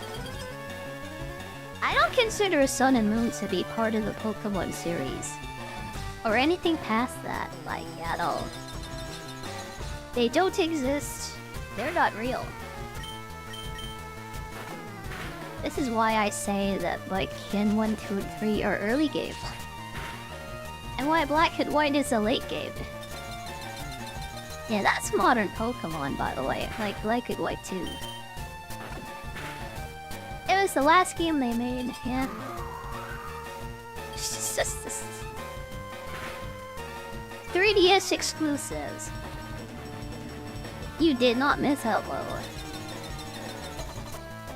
I don't consider Sun and Moon to be part of the Pokemon series. Or anything past that, like, at all. They don't exist. They're not real. This is why I say that, like, Gen 1, 2, and 3 are early games. And why Black and White is a late game. Yeah, that's modern Pokemon, by the way. Like, Black and White too. It was the last game they made, yeah. 3DS exclusives. You did not miss out, Lola.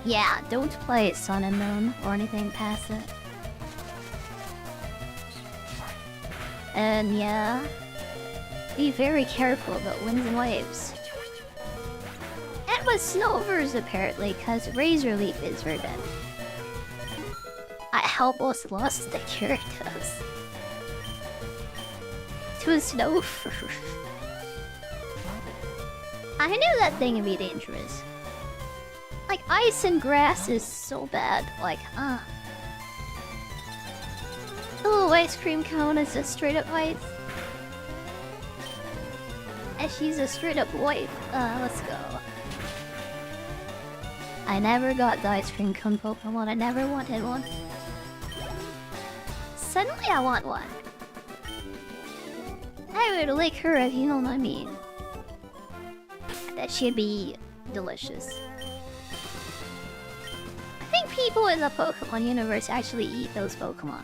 Yeah, don't play Sun and Moon or anything past it. And yeah, be very careful about winds and waves. And with Snovers apparently, cause Razor Leaf is very bad. I almost lost the Gyarados to a Snover. I knew that thing would be dangerous. Like, ice and grass is so bad. Like, the little ice cream cone is just straight up ice. And she's a straight up wife. Let's go. I never got the ice cream cone Pokemon. I never wanted one. Suddenly I want one. I would lick her if you know what I mean. That should be delicious. I think people in the Pokemon universe actually eat those Pokemon.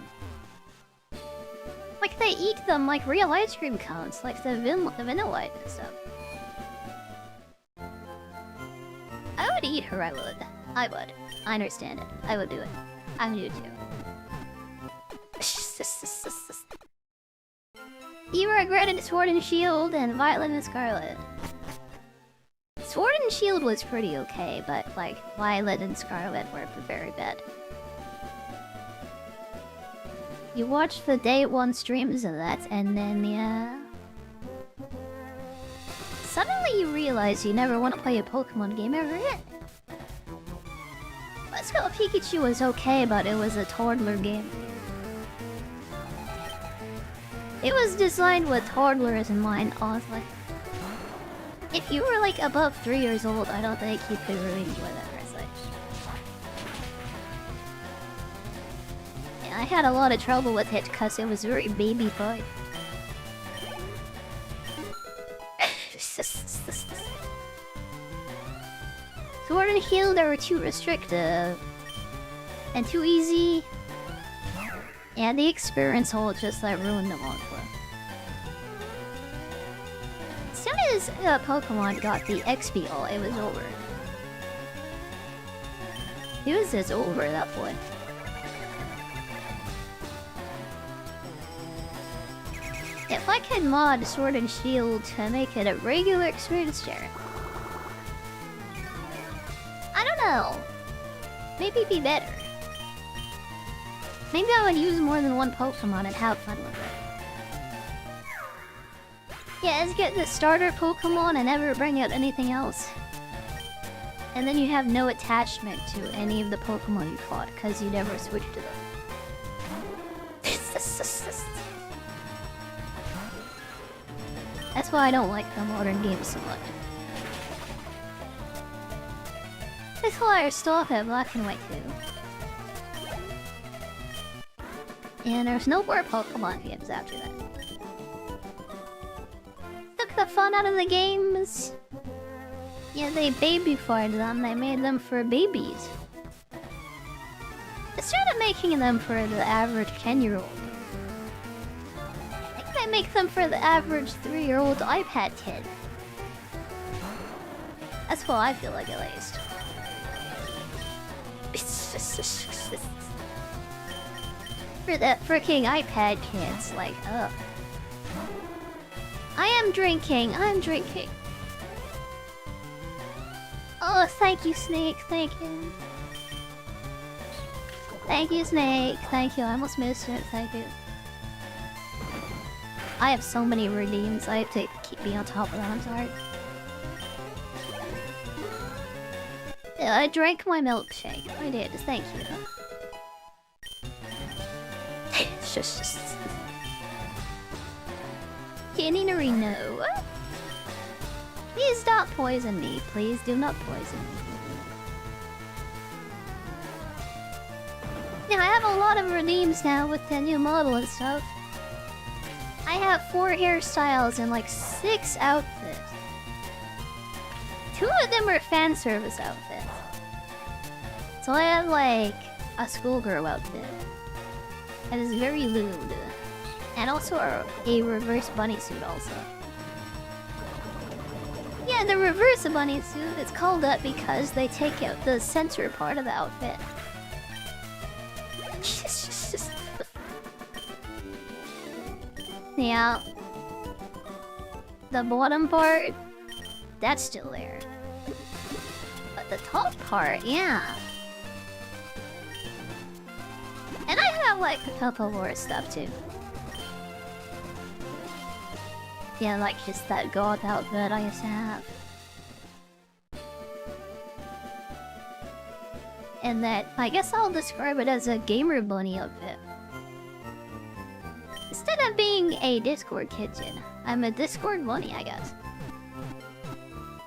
Like they eat them like real ice cream cones, like the vanilla and stuff. I would eat her, I would. I would. I understand it. I would do it. I would do it too. You regretted Sword and Shield and Violet and Scarlet. Sword and Shield was pretty okay, but like Violet and Scarlet were very bad. You watched the day one streams of that, and then yeah. Suddenly you realize you never want to play a Pokemon game ever again. Let's Go Pikachu was okay, but it was a toddler game. It was designed with toddlers in mind, honestly. If you were like above 3 years old, I don't think you could really enjoy that personally. Yeah, I had a lot of trouble with it because it was very baby-fied. Sword and Shield were too restrictive and too easy. Yeah, the experience hole just like ruined them all for. As soon as Pokemon got the XP hole, it was over. It was just over at that point. If I could mod Sword and Shield to make it a regular experience share, I don't know. Maybe it'd be better. Maybe I would use more than one Pokemon and have fun with it. Yeah, let's get the starter Pokemon and never bring out anything else. And then you have no attachment to any of the Pokemon you fought because you never switched to them. That's why I don't like the modern games so much. That's why I still have Black and White too. And there's no more Pokemon games after that. Took the fun out of the games. Yeah, they babyfied them. They made them for babies. Instead of making them for the average 10-year-old. I think they make them for the average 3-year-old iPad kid. That's what I feel like at least. For the freaking iPad kids, like, ugh. I'm drinking. Oh, thank you, Snake, thank you. Thank you, Snake, thank you, I almost missed it, thank you. I have so many redeems, I have to keep being on top of that, I'm sorry. Yeah, I drank my milkshake, I did, thank you. Kininarino. Please stop poison me. Please do not poison me. Yeah, I have a lot of redeems now with the new model and stuff. I have 4 hairstyles and like 6 outfits. 2 of them are fan service outfits. So I have like a schoolgirl outfit. That is very lewd. And also a reverse bunny suit also. Yeah, the reverse bunny suit is called that because they take out the center part of the outfit. Yeah. The bottom part, that's still there. But the top part, yeah. And I have like a couple more stuff too. Yeah, like just that god outfit I used to have. And that, I guess I'll describe it as a gamer bunny outfit. Instead of being a Discord kitchen, I'm a Discord bunny, I guess.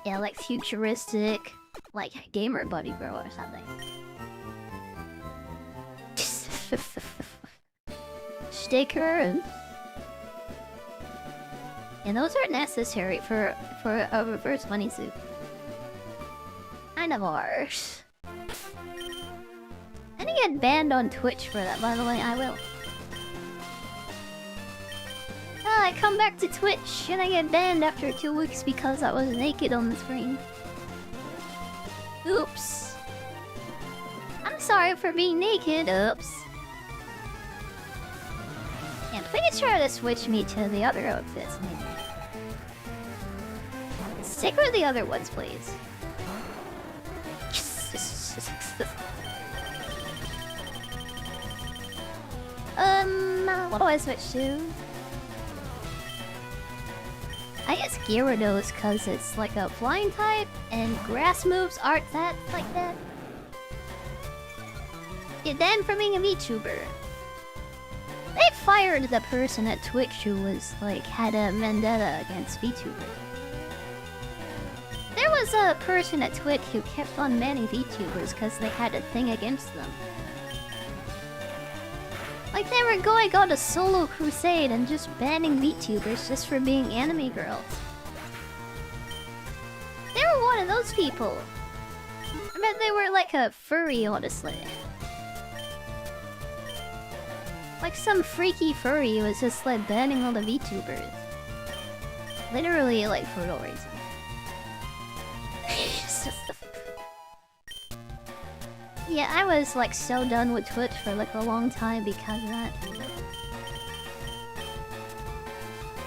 Yeah, like futuristic, like gamer bunny girl or something. Sticker. And those are necessary for a reverse bunny suit. Kind of ours. I didn't get banned on Twitch for that, by the way. I will. I come back to Twitch and I get banned after 2 weeks because I was naked on the screen. Oops. I'm sorry for being naked. Oops. Yeah, please try to switch me to the other outfits, maybe. Stick with the other ones, please. What do I switch to? I guess Gyarados, cause it's like a flying type, and grass moves aren't that like that. Yeah, then for being a VTuber. They fired the person at Twitch who was like had a vendetta against VTubers. There was a person at Twitch who kept on banning VTubers because they had a thing against them. Like they were going on a solo crusade and just banning VTubers just for being anime girls. They were one of those people. I bet they were like a furry, honestly. Like some freaky furry was just like banning all the VTubers. Literally like for no reason. Yeah, I was like so done with Twitch for like a long time because of that.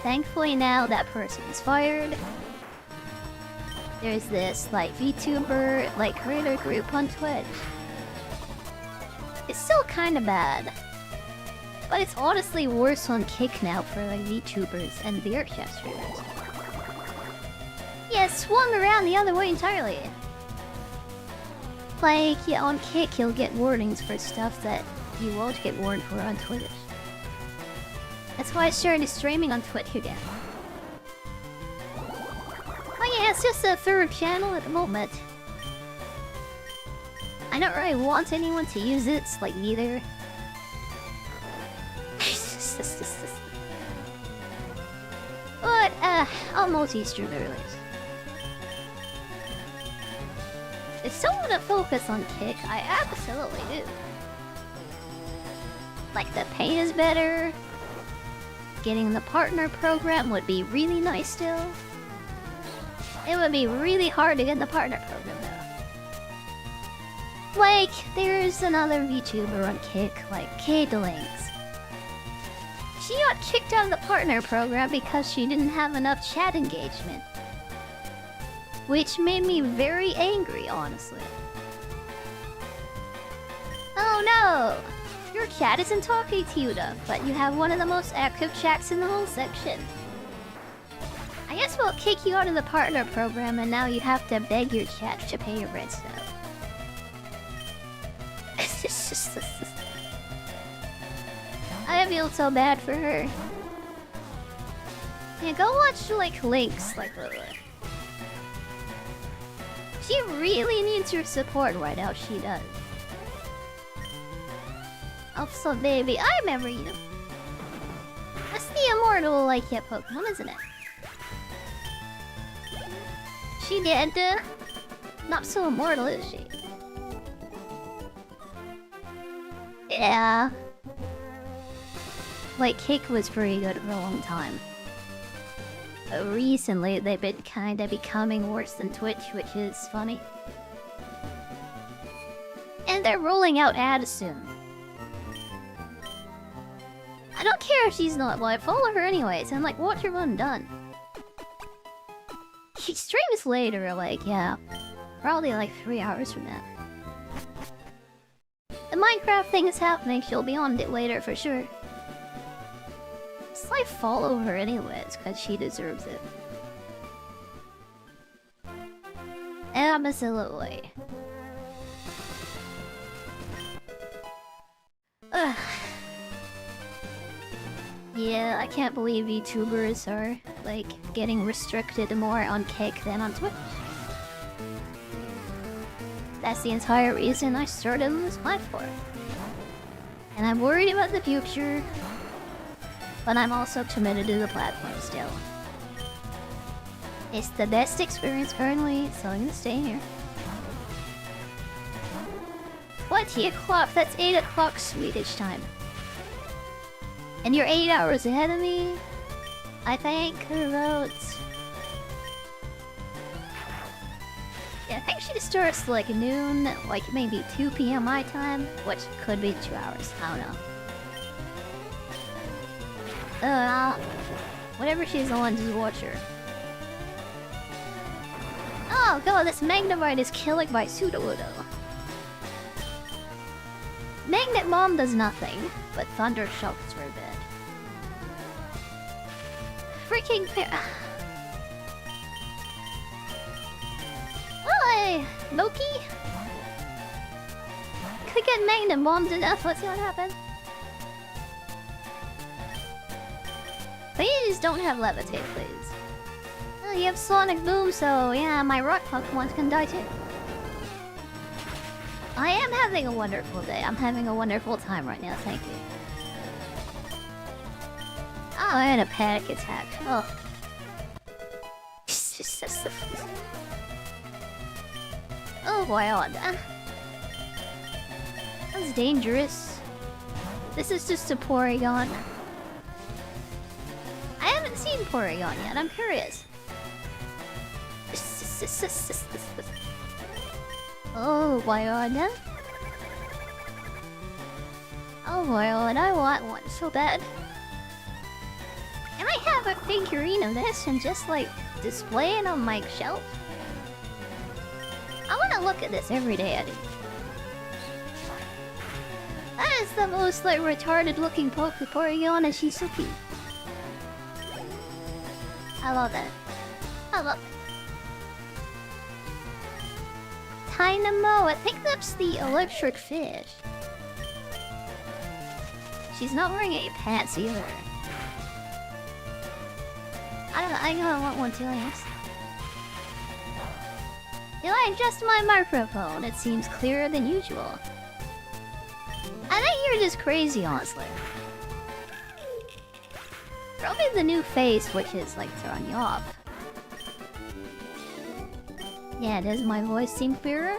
Thankfully now that person is fired. There's this like VTuber like creator group on Twitch. It's still kinda bad. But it's honestly worse on Kick now for like VTubers and VRChat streamers. Yeah, it swung around the other way entirely. Like, yeah, on Kick you'll get warnings for stuff that you won't get warned for on Twitch. That's why I started streaming on Twitch again. Oh yeah, it's just a third channel at the moment. I don't really want anyone to use it, like neither. But, I'll multi-stream the release. If still want to focus on Kick, I absolutely do. Like, the pay is better. Getting the partner program would be really nice still. It would be really hard to get the partner program though. Like, there's another VTuber on Kick, like Katelings. She got kicked out of the partner program because she didn't have enough chat engagement. Which made me very angry, honestly. Oh no! Your chat isn't talking to you enough, but you have one of the most active chats in the whole section. I guess we'll kick you out of the partner program and now you have to beg your chat to pay your rent stuff. I feel so bad for her. Yeah, go watch like Links, like she really needs your support right now, she does. Also, baby, I remember you. That's the immortal like yeah, Pokemon, isn't it? She did. Not so immortal, is she? Yeah. Like, Kick was pretty good for a long time. But recently, they've been kinda becoming worse than Twitch, which is funny. And they're rolling out ads soon. I don't care if she's not live, follow her anyways, and like, watch her when done. She streams later, like, yeah. Probably like 3 hours from now. The Minecraft thing is happening, she'll be on it later for sure. Just like follow her anyways, cause she deserves it. Absolutely. Ugh. Yeah, I can't believe VTubers are, like, getting restricted more on Kick than on Twitch. That's the entire reason I started on this platform. And I'm worried about the future, but I'm also committed to the platform still. It's the best experience currently, so I'm gonna stay here. What? 8 o'clock? That's 8 o'clock Swedish time. And you're 8 hours ahead of me? I think about... Yeah, I think she starts like noon, like maybe 2 PM my time, which could be 2 hours, I don't know. Whatever she's on, just watch her. Oh god, this Magnemite is killing my Sudowoodo. Magnet Bomb does nothing, but Thunder Shock is very bad. Freaking Hi, Loki. Could get Magnet Bomb to death. Let's see what happens. Please don't have Levitate, please. Oh, you have Sonic Boom, so yeah, my rock Pokemon can die too. I am having a wonderful day. I'm having a wonderful time right now, thank you. Oh, I had a panic attack. Oh. Oh, wild. That's dangerous. This is just a Porygon. I haven't seen Porygon yet, I'm curious. Oh, wild. Oh, wild, I want one so bad. Can I have a figurine of this and just like display it on my shelf? I wanna look at this every day, Eddie. That is the most like retarded looking Porygon, and she's so cute. I love that. I love it. Dynamo, I think that's the electric fish. She's not wearing any pants either. I don't want one too, I guess. Did I adjust my microphone? It seems clearer than usual. I think you're just crazy, honestly. Probably the new face, which is like throwing you off. Yeah, does my voice seem clearer?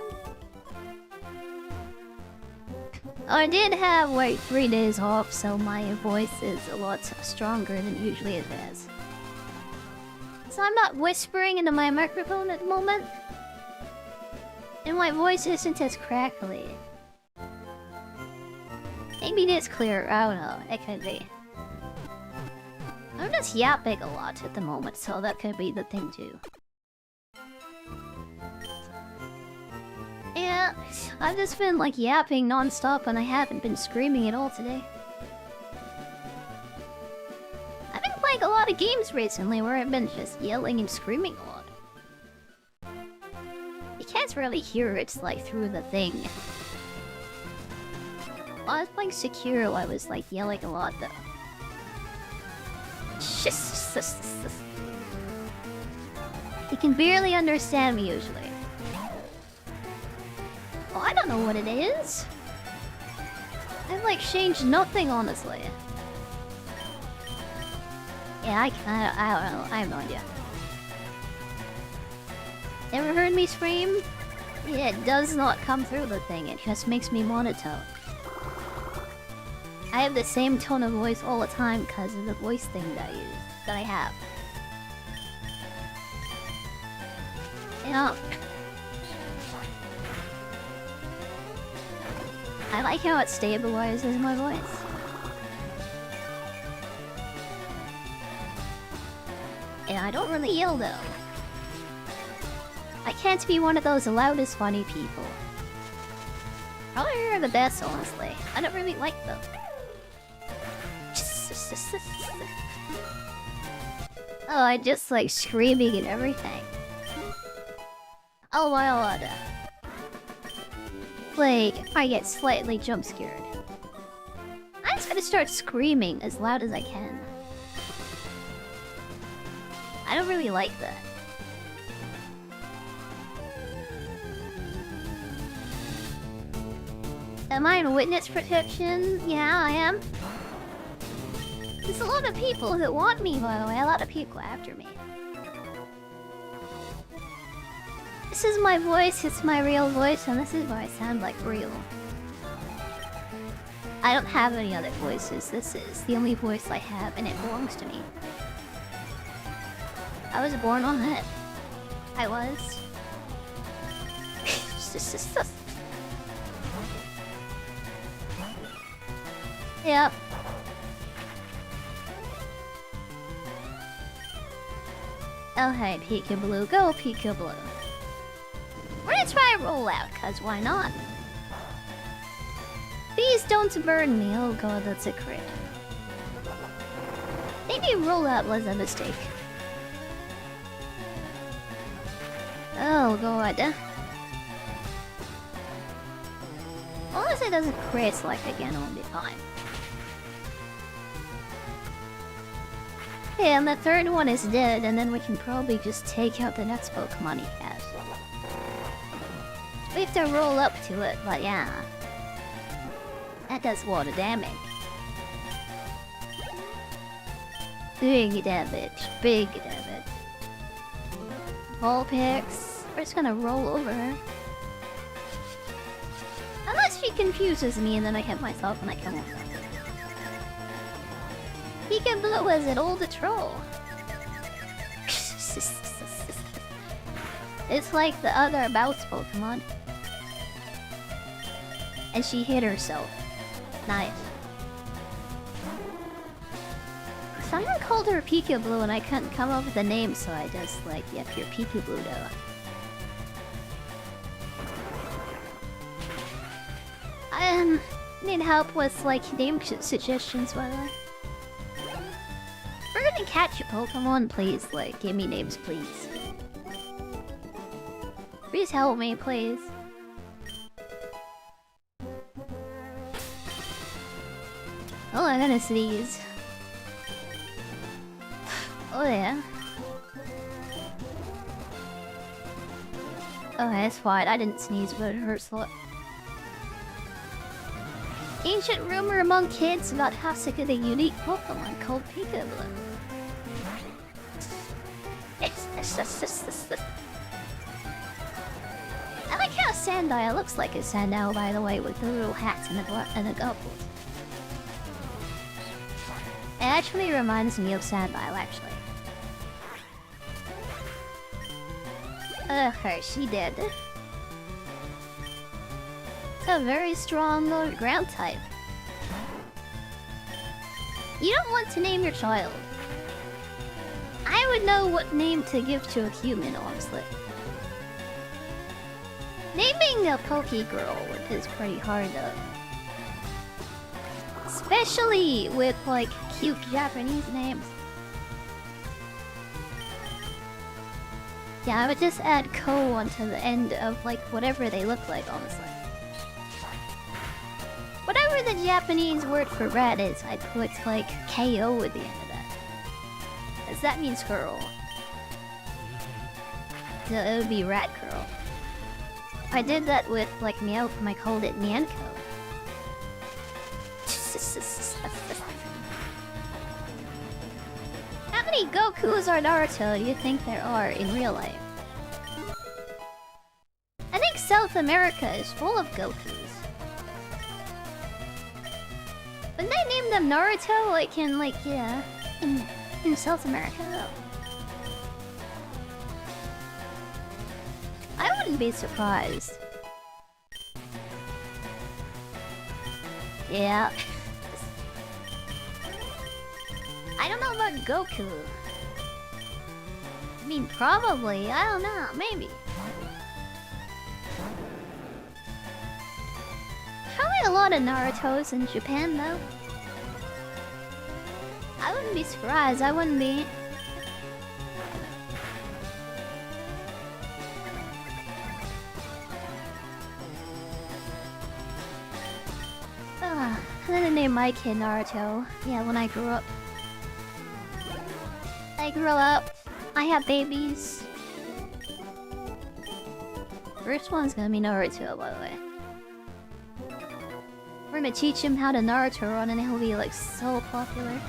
I did have like 3 days off, so my voice is a lot stronger than usually it is. So I'm not whispering into my microphone at the moment. And my voice isn't as crackly. Maybe it is clearer, I don't know, it could be. I'm just yapping a lot at the moment, so that could be the thing too. Yeah, I've just been like yapping non-stop and I haven't been screaming at all today. I've been playing a lot of games recently where I've been just yelling and screaming a lot. You can't really hear it like through the thing. While I was playing Sekiro, I was like yelling a lot though. You can barely understand me usually. Oh, I don't know what it is. I've like changed nothing, honestly. Yeah, I don't know. I have no idea. Ever heard me scream? Yeah, it does not come through the thing. It just makes me monotone. I have the same tone of voice all the time because of the voice thing that I have. Yeah. I like how it stabilizes my voice. And I don't really yell though. I can't be one of those loudest funny people. Probably are the best, honestly. I don't really like them. Oh, I just like screaming and everything. Oh my god. Like, I get slightly jump scared. I'm just gonna start screaming as loud as I can. I don't really like that. Am I in witness protection? Yeah, I am. There's a lot of people that want me, by the way. A lot of people after me. This is my voice, it's my real voice, and this is why I sound like real. I don't have any other voices. This is the only voice I have, and it belongs to me. I was born on it. I was. Yep. Oh hey, Peekaboo, go Peekaboo. We're gonna try a rollout, cause why not? Please don't burn me. Oh god, that's a crit. Maybe rollout was a mistake. Oh god. As long as it doesn't crit like again, I'll be fine. Yeah, and the third one is dead, and then we can probably just take out the next Pokemon he has. We have to roll up to it, but yeah. That does a lot of damage. Big damage, big damage. Vulpix. We're just gonna roll over her. Unless she confuses me and then I hit myself and I come off. Peekaboo is an old troll. It's like the other bounce Pokemon. And she hit herself. Nice. Someone called her Peekaboo and I couldn't come up with a name, so I just like, yep, you're Peekaboo though. I need help with like name suggestions, by the way. We're gonna catch a Pokemon, please, like, give me names, please. Please help me, please. Oh, I'm gonna sneeze. Oh yeah. Okay, it's fine. I didn't sneeze, but it hurts a lot. Ancient rumor among kids about how sick of a unique Pokemon called Peekaboo. I like how Sandile looks like a Sandile, by the way, with the little hats and the goggles. It actually reminds me of Sandile, actually. She did. It's a very strong ground type. You don't want to name your child. I would know what name to give to a human, honestly. Naming a Pokegirl is pretty hard though. Especially with like cute Japanese names. Yeah, I would just add ko onto the end of like whatever they look like, honestly. Whatever the Japanese word for rat is, I put like KO at the end of that. As that means girl. So it would be rat girl. I did that with like Meowth, I called it Nyanko. How many Gokus or Naruto do you think there are in real life? I think South America is full of Gokus. When they named them Naruto, like in in South America, I wouldn't be surprised. Yeah. I don't know about Goku. I mean, probably. I don't know. Maybe. Probably a lot of Narutos in Japan, though. I wouldn't be surprised. I wouldn't be. I'm gonna name my kid Naruto. Yeah, when I grew up. I have babies. First one's gonna be Naruto, by the way. We're gonna teach him how to Naruto run and he'll be like so popular.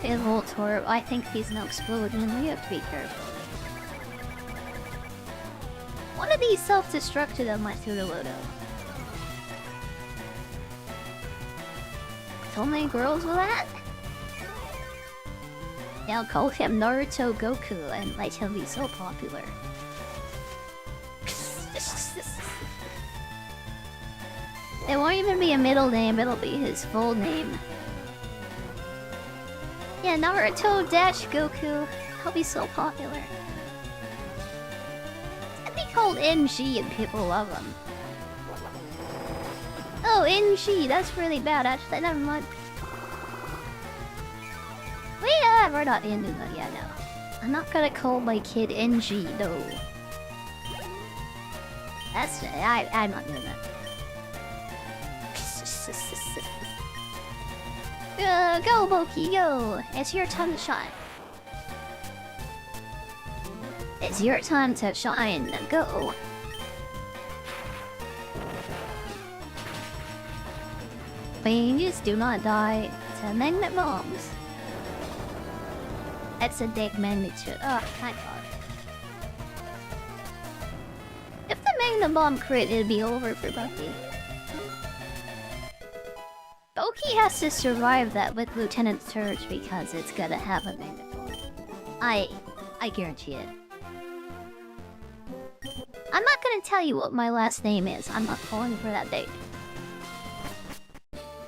His Voltorb, I think he's gonna explode and we have to be careful. One of these self-destructed on my Tsurulodo. So many girls with that? Yeah, I'll call him Naruto Goku and like he'll be so popular. It won't even be a middle name, it'll be his full name. Yeah, Naruto Dash Goku. He'll be so popular. It's gonna be called NG and people love him. Oh, NG, that's really bad. Actually, never mind. We're not into that yet, no. I'm not gonna call my kid NG, though. That's... I'm not doing that. Go, Moki, go! It's your time to shine. It's your time to shine. Go! Please do not die to magnet bombs. It's a dick magnitude. Oh, thank God. If the magnet bomb crit, it'd be over for Bucky. Bucky has to survive that with Lieutenant Surge because it's gonna have a magnet bomb. I guarantee it. I'm not gonna tell you what my last name is. I'm not falling for that date.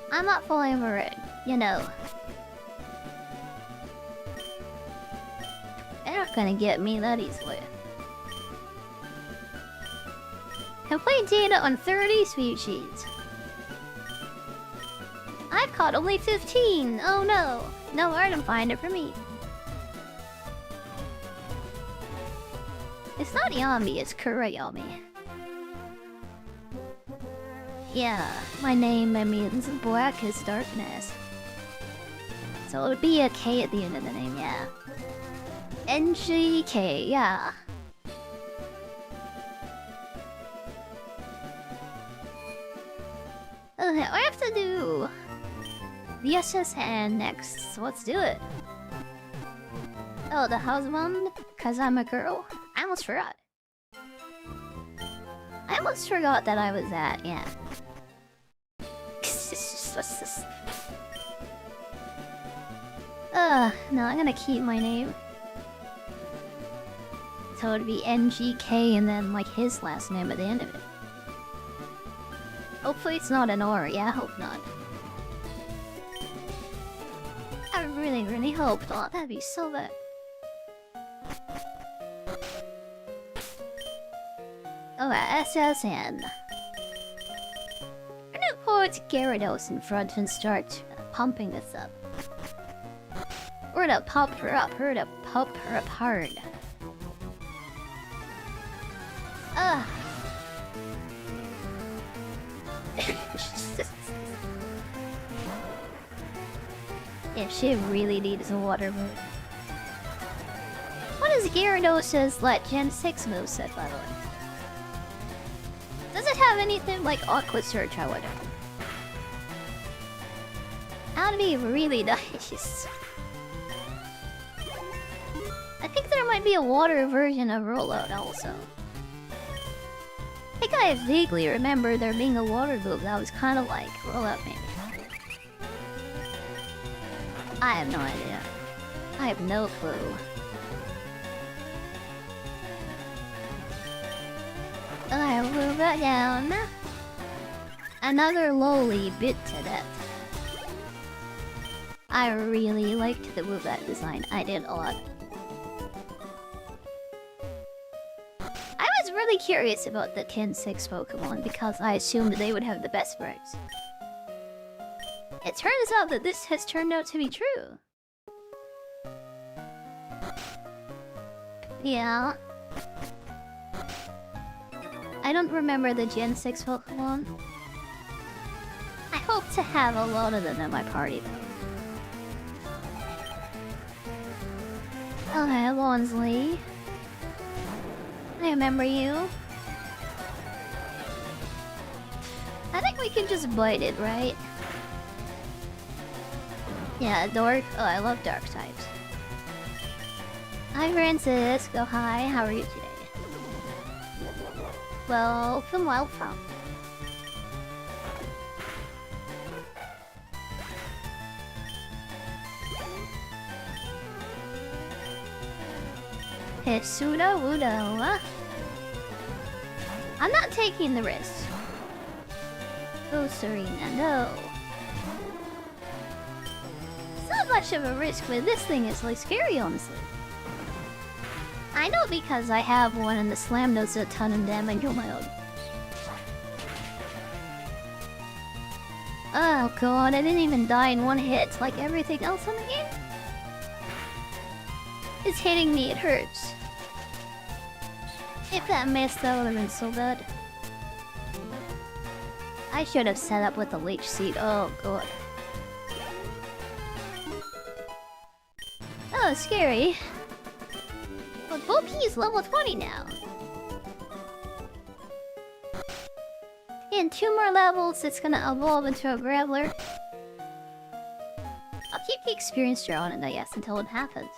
I'm not falling for it, you know. They're not gonna get me that easily. Complete data on 30 species. I've caught only 15! Oh no! No item finder for me. It's not Yami, it's Kuroyami. Yeah, my name means black is darkness. So it would be a K at the end of the name, yeah. NGK, yeah. Okay, I have to do the SSN next, so let's do it. Oh, the house one? Cause I'm a girl? I almost forgot. I almost forgot that I was that, yeah. No, I'm gonna keep my name. So it'd be NGK and then like his last name at the end of it. Hopefully it's not an R, yeah, I hope not. I really, really hope not, that'd be so bad. Oh, SSN. I'm gonna put Gyarados in front and start pumping this up. We're gonna pump her up, pump her up hard. Yeah, she really needs a water move. What is Gyarados' like Gen 6 moveset, by the way? Does it have anything like Aqua Surge, I wonder? That would be really nice. That think there might be a water version of Rollout also. I think I vaguely remember there being a water move that was kind of like Rollout, maybe. I have no idea. I have no clue. I will go down. Another lowly bit to death. I really liked the Woobat design. I did a lot. I was really curious about the Gen 6 Pokemon because I assumed they would have the best birds. It turns out that this has turned out to be true. Yeah. I don't remember the Gen 6 Pokemon. I hope to have a lot of them in my party though. Okay, Lonsley. I remember you. I think we can just bite it, right? Yeah, dark. Oh, I love dark types. Hi, Francis. Go hi. How are you today? Welcome, welcome. Hisuda Wudo. I'm not taking the risk. Oh, Serena, no. It's not much of a risk, but this thing is like scary, honestly. I know because I have one and the slam does a ton of damage on my own. Oh god, I didn't even die in one hit like everything else in the game. It's hitting me, it hurts. If that missed, that would have been so bad. I should have set up with the leech seed. Oh god. Oh, scary. But Bopi is level 20 now. In 2 more levels, it's gonna evolve into a Graveler. I'll keep the experience draw on it, I guess, until it happens.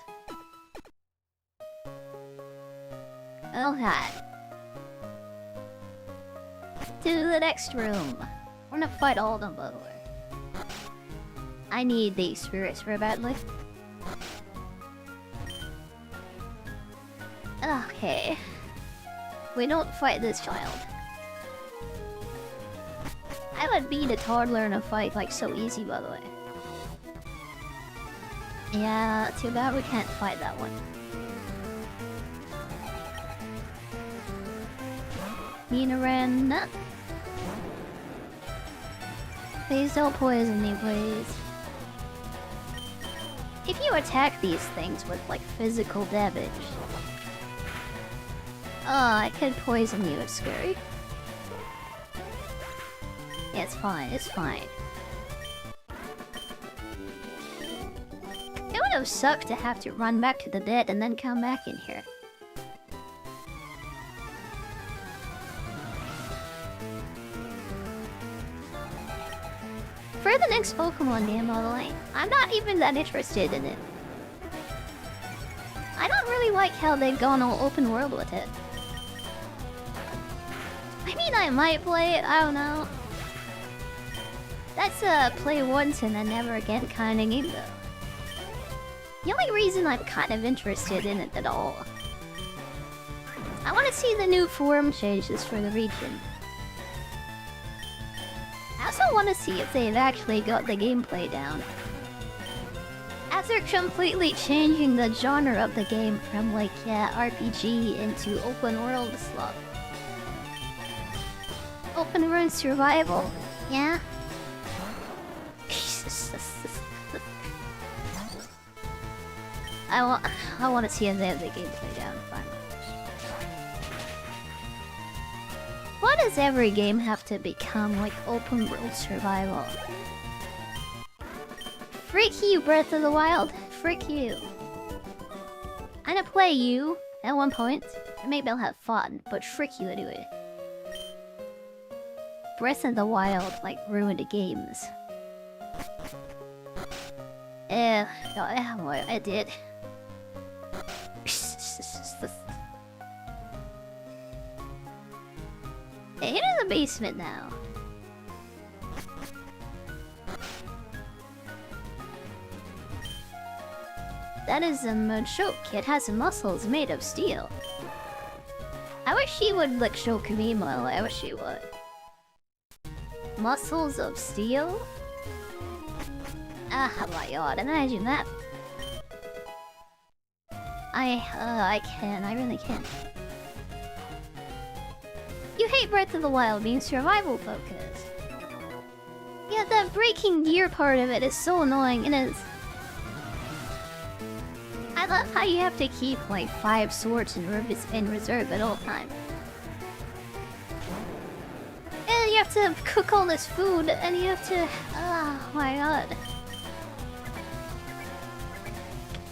Okay. To the next room. We're gonna fight all of them, by the way. I need the spirits very badly. Okay. We don't fight this child. I would beat a toddler in a fight like so easy, by the way. Yeah, too bad we can't fight that one. Nidoran. Please don't poison me, please. If you attack these things with like physical damage. Oh, I could poison you, it's scary. Yeah, it's fine, it's fine. It would have sucked to have to run back to the dead and then come back in here. For the next Pokemon game, by the way, I'm not even that interested in it. I don't really like how they've gone all open world with it. I mean, I might play it, I don't know. That's a play once and then never again kind of game, though. The only reason I'm kind of interested in it at all. I want to see the new form changes for the region. I also want to see if they've actually got the gameplay down. As they're completely changing the genre of the game from like, yeah, RPG into open world slot. Open world survival, yeah? I want to see if they have the gameplay down finally. Why does every game have to become like open world survival? Frick you, Breath of the Wild. Frick you. I'm gonna play you at one point. Maybe I'll have fun, but frick you anyway. Breath of the Wild like ruined the games. Yeah, I did. It is a basement now. That is a Mochoke. It has muscles made of steel. I wish he would like choke me more. I wish he would. Muscles of steel? Ah, my god, imagine that. I can. I really can. You hate Breath of the Wild being survival focused. Yeah, that breaking gear part of it is so annoying, and it's... I love how you have to keep like 5 swords in reserve at all times. And you have to cook all this food, and you have to... Oh my god.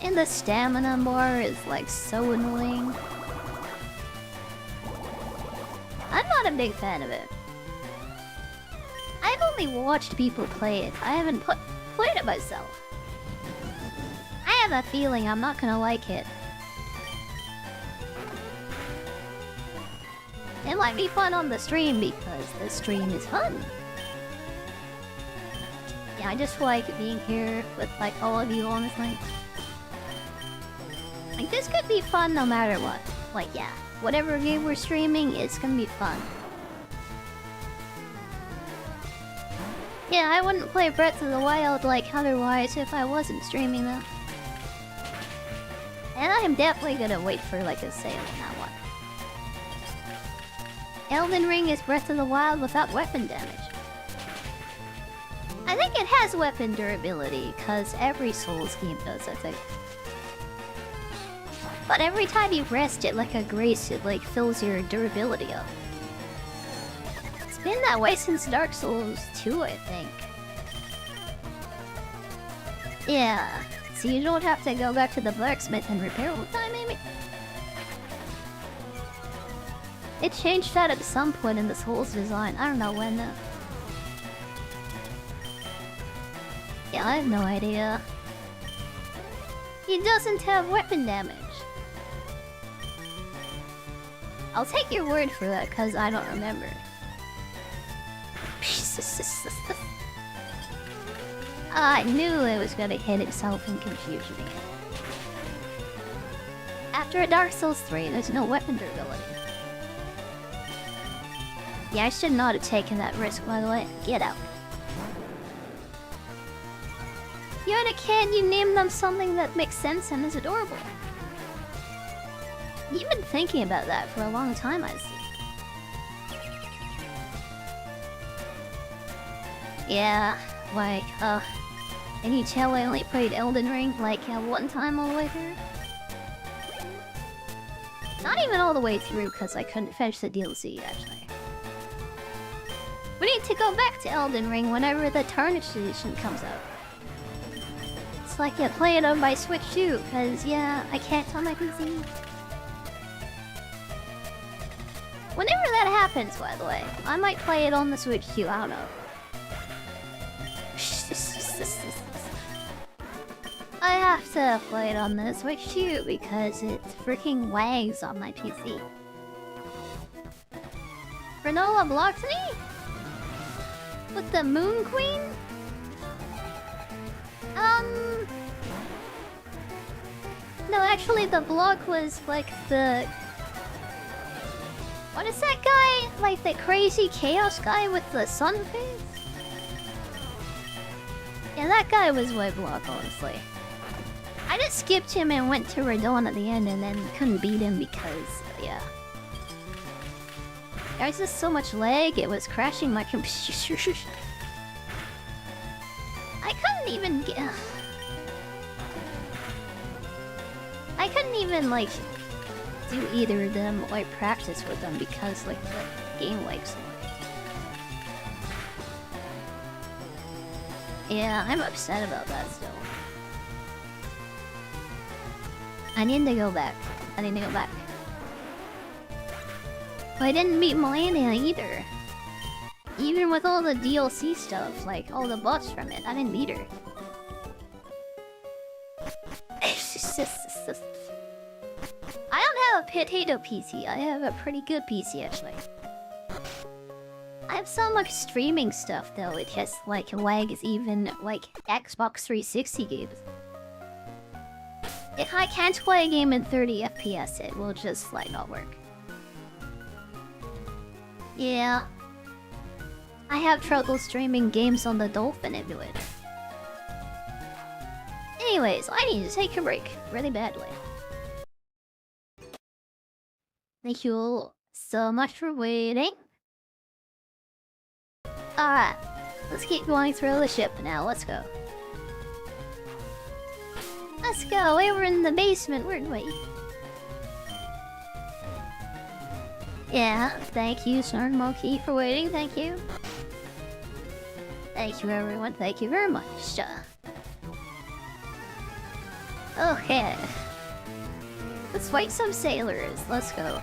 And the stamina bar is like so annoying. I'm not a big fan of it. I've only watched people play it. I haven't played it myself. I have a feeling I'm not gonna like it. It might be fun on the stream because the stream is fun. Yeah, I just like being here with like all of you honestly. Like this could be fun no matter what. Like yeah, whatever game we're streaming, it's gonna be fun. Yeah, I wouldn't play Breath of the Wild like otherwise if I wasn't streaming though. And I'm definitely gonna wait for like a sale on that one. Elden Ring is Breath of the Wild without weapon damage. I think it has weapon durability, cause every Souls game does, I think. But every time you rest it like a grace, it like fills your durability up. It's been that way since Dark Souls 2, I think. Yeah, so you don't have to go back to the blacksmith and repair all the time, maybe? It changed that at some point in the Souls design. I don't know when though. Yeah, I have no idea. He doesn't have weapon damage. I'll take your word for that, cause I don't remember. I knew it was gonna hit itself in confusion again. After a Dark Souls 3, there's no weapon durability. Yeah, I should not have taken that risk, by the way. Get out. You had a kid, you named them something that makes sense and is adorable. You've been thinking about that for a long time, I see. Yeah, like, can you tell I only played Elden Ring, like, one time all the way through? Not even all the way through, because I couldn't finish the DLC, actually. We need to go back to Elden Ring whenever the Tarnished Edition comes out. It's like, yeah, play it on my Switch too, because, yeah, I can't on my PC. Whenever that happens, by the way, I might play it on the Switch too, I don't know. I have to play it on the Switch too, because it freaking lags on my PC. Granola blocked me? With the Moon Queen? No, actually the block was like the... What is that guy? Like the crazy chaos guy with the sun face? Yeah, that guy was my block, honestly. I just skipped him and went to Radon at the end and then couldn't beat him because, yeah. There was just so much lag, it was crashing my computer. I couldn't even get... I couldn't even, like, do either of them or practice with them because, like, the game lags so much. Yeah, I'm upset about that still. I need to go back. I need to go back. But I didn't beat Melania either. Even with all the DLC stuff, like all the bots from it, I didn't beat her. I don't have a potato PC. I have a pretty good PC actually. have so much streaming stuff though, it just like lags even like Xbox 360 games. If I can't play a game in 30 FPS, it will just like not work. Yeah. I have trouble streaming games on the Dolphin emulator. Anyways, I need to take a break really badly. Thank you all so much for waiting. Alright, let's keep going through the ship now. Let's go. Let's go. We were in the basement, weren't we? Yeah, thank you, Snarmonkey, for waiting. Thank you. Thank you, everyone. Thank you very much. Okay. Let's fight some sailors. Let's go.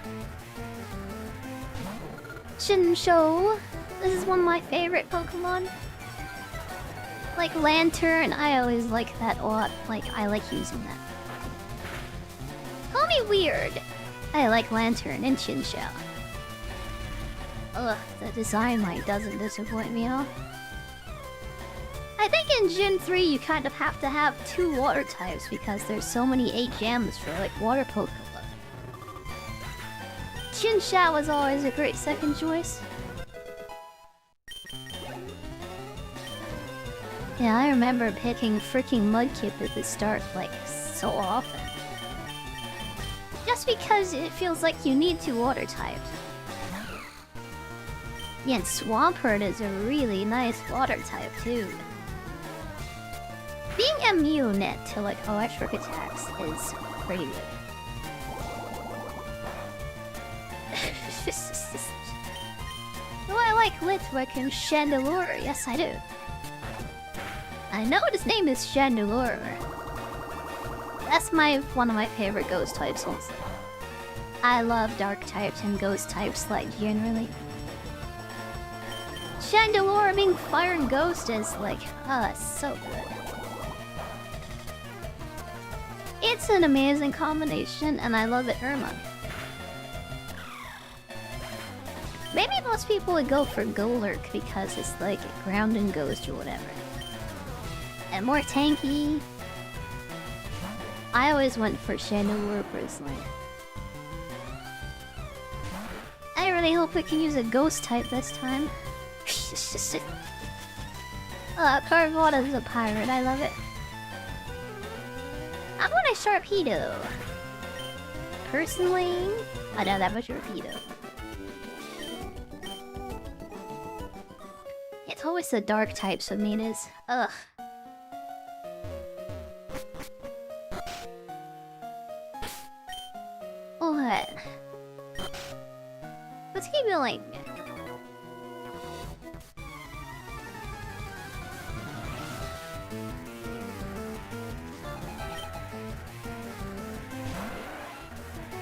Shinsho. This is one of my favorite Pokemon. Like Lantern, I always like that a lot. Like, I like using that. Call me weird. I like Lantern and Shinsho. Ugh, the design like doesn't disappoint me at all. I think in Gen 3 you kind of have to have 2 water types because there's so many 8 gems for like water Pokemon. Shinsho was always a great second choice. Yeah, I remember picking freaking Mudkip at the start like so often. Just because it feels like you need 2 water types. Yeah, and Swampert is a really nice water type too. Being immune to like electric attacks is pretty good. Do I like Litwick and Chandelure? Yes, I do. I know his name is Chandelure. That's one of my favorite ghost types also. I love dark types and ghost types like generally. Chandelure being fire and ghost is like, oh, that's so good. It's an amazing combination and I love it very much. Maybe most people would go for Golurk because it's like ground and ghost or whatever. And more tanky. I always went for Chandelure personally. I really hope we can use a ghost type this time. Carvana is a pirate, I love it. I want a Sharpedo. Personally, I don't have a Sharpedo. It's always the dark types of Minas. Ugh. What? Let's keep going.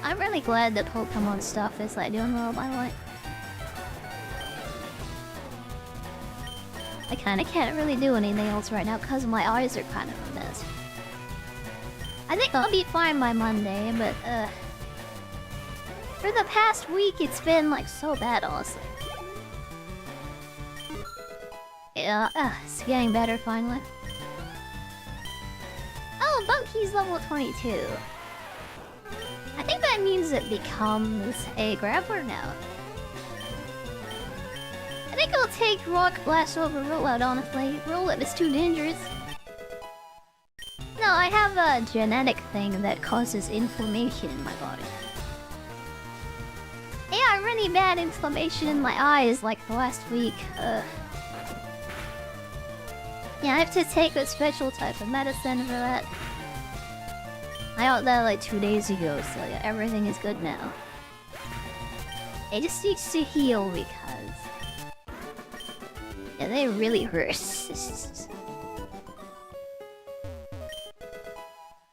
I'm really glad that Pokemon stuff is like doing well by the way. I kinda can't really do anything else right now because my eyes are kind of a mess. I think I'll be fine by Monday, but for the past week it's been like so bad honestly. Yeah, it's getting better finally. Oh, Bunky's level 22. I think that means it becomes a grappler now. I think I'll take Rock Blast over Rollout, honestly. Rollout is too dangerous. No, I have a genetic thing that causes inflammation in my body. Yeah, really bad inflammation in my eyes like the last week. Yeah, I have to take a special type of medicine for that. I got that like 2 days ago, so yeah, everything is good now. It just needs to heal because... yeah, they really hurt.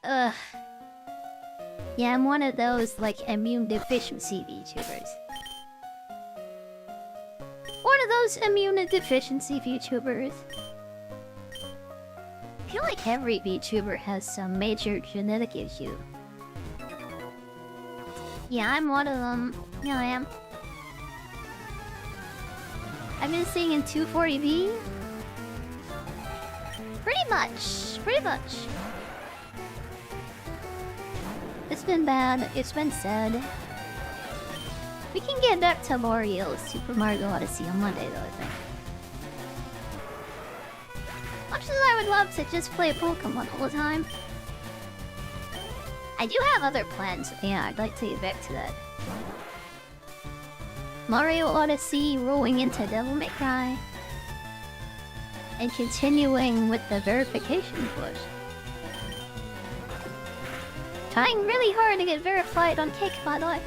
Ugh. Yeah, I'm one of those like immune deficiency VTubers. One of those immune deficiency VTubers. I feel like every VTuber has some major genetic issue. Yeah, I'm one of them. Yeah, I am. I've been seeing in 240p. Pretty much. Pretty much. It's been bad. It's been sad. We can get back to Mario Super Mario Odyssey on Monday, though, I think. Much as I would love to just play Pokemon all the time, I do have other plans. Yeah, I'd like to get back to that. Mario Odyssey rolling into Devil May Cry. And continuing with the verification push. Trying really hard to get verified on Cake, by the way.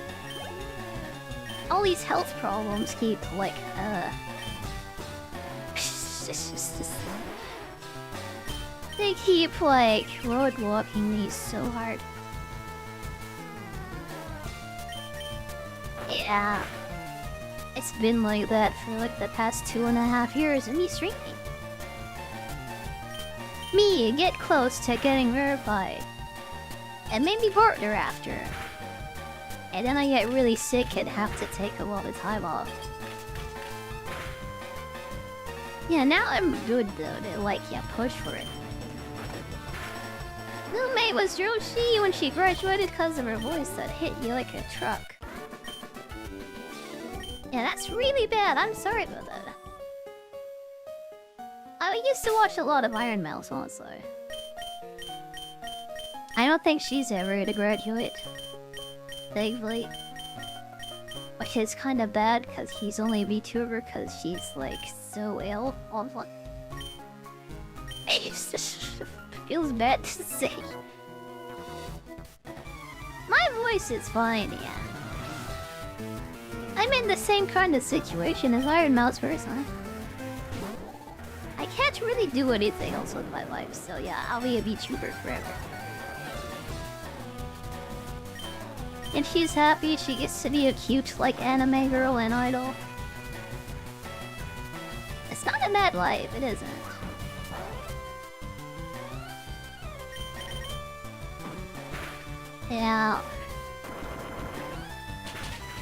All these health problems keep, like, they keep, like, roadblocking me so hard. Yeah. It's been like that for, like, the past 2.5 years of me streaming. Me get close to getting verified. And maybe partner after. And then I get really sick and have to take a lot of time off. Yeah, now I'm good though to, like, yeah, push for it. Little mate was Joshi when she graduated because of her voice that hit you like a truck. Yeah, that's really bad. I'm sorry about that. I used to watch a lot of Iron Mouse, honestly. I don't think she's ever gonna graduate. Thankfully. Which is kind of bad because he's only a VTuber because she's, like, so ill. Feels bad to say. My voice is fine, yeah. I'm in the same kind of situation as Iron Mouse personally. I can't really do anything else with my life, so yeah, I'll be a VTuber forever. If she's happy, she gets to be a cute, like, anime girl and idol. It's not a bad life, it isn't. Yeah.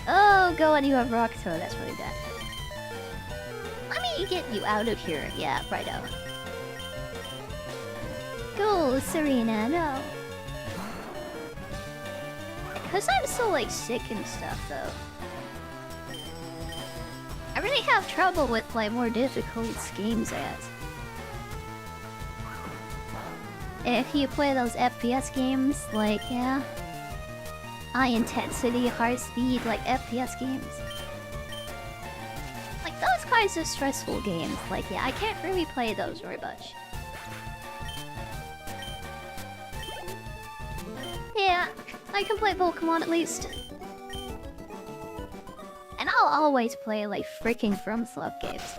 Oh god, you have Rock Toe, that's really bad. Let me get you out of here. Yeah, righto. Go, Serena, no. Because I'm so, like, sick and stuff, though. I really have trouble with, like, more difficult games as. If you play those FPS games, like, yeah, high intensity, high speed, like, FPS games. Like, those kinds of stressful games, like, yeah, I can't really play those very much. Yeah, I can play Pokemon at least. And I'll always play, like, freaking FromSoft games.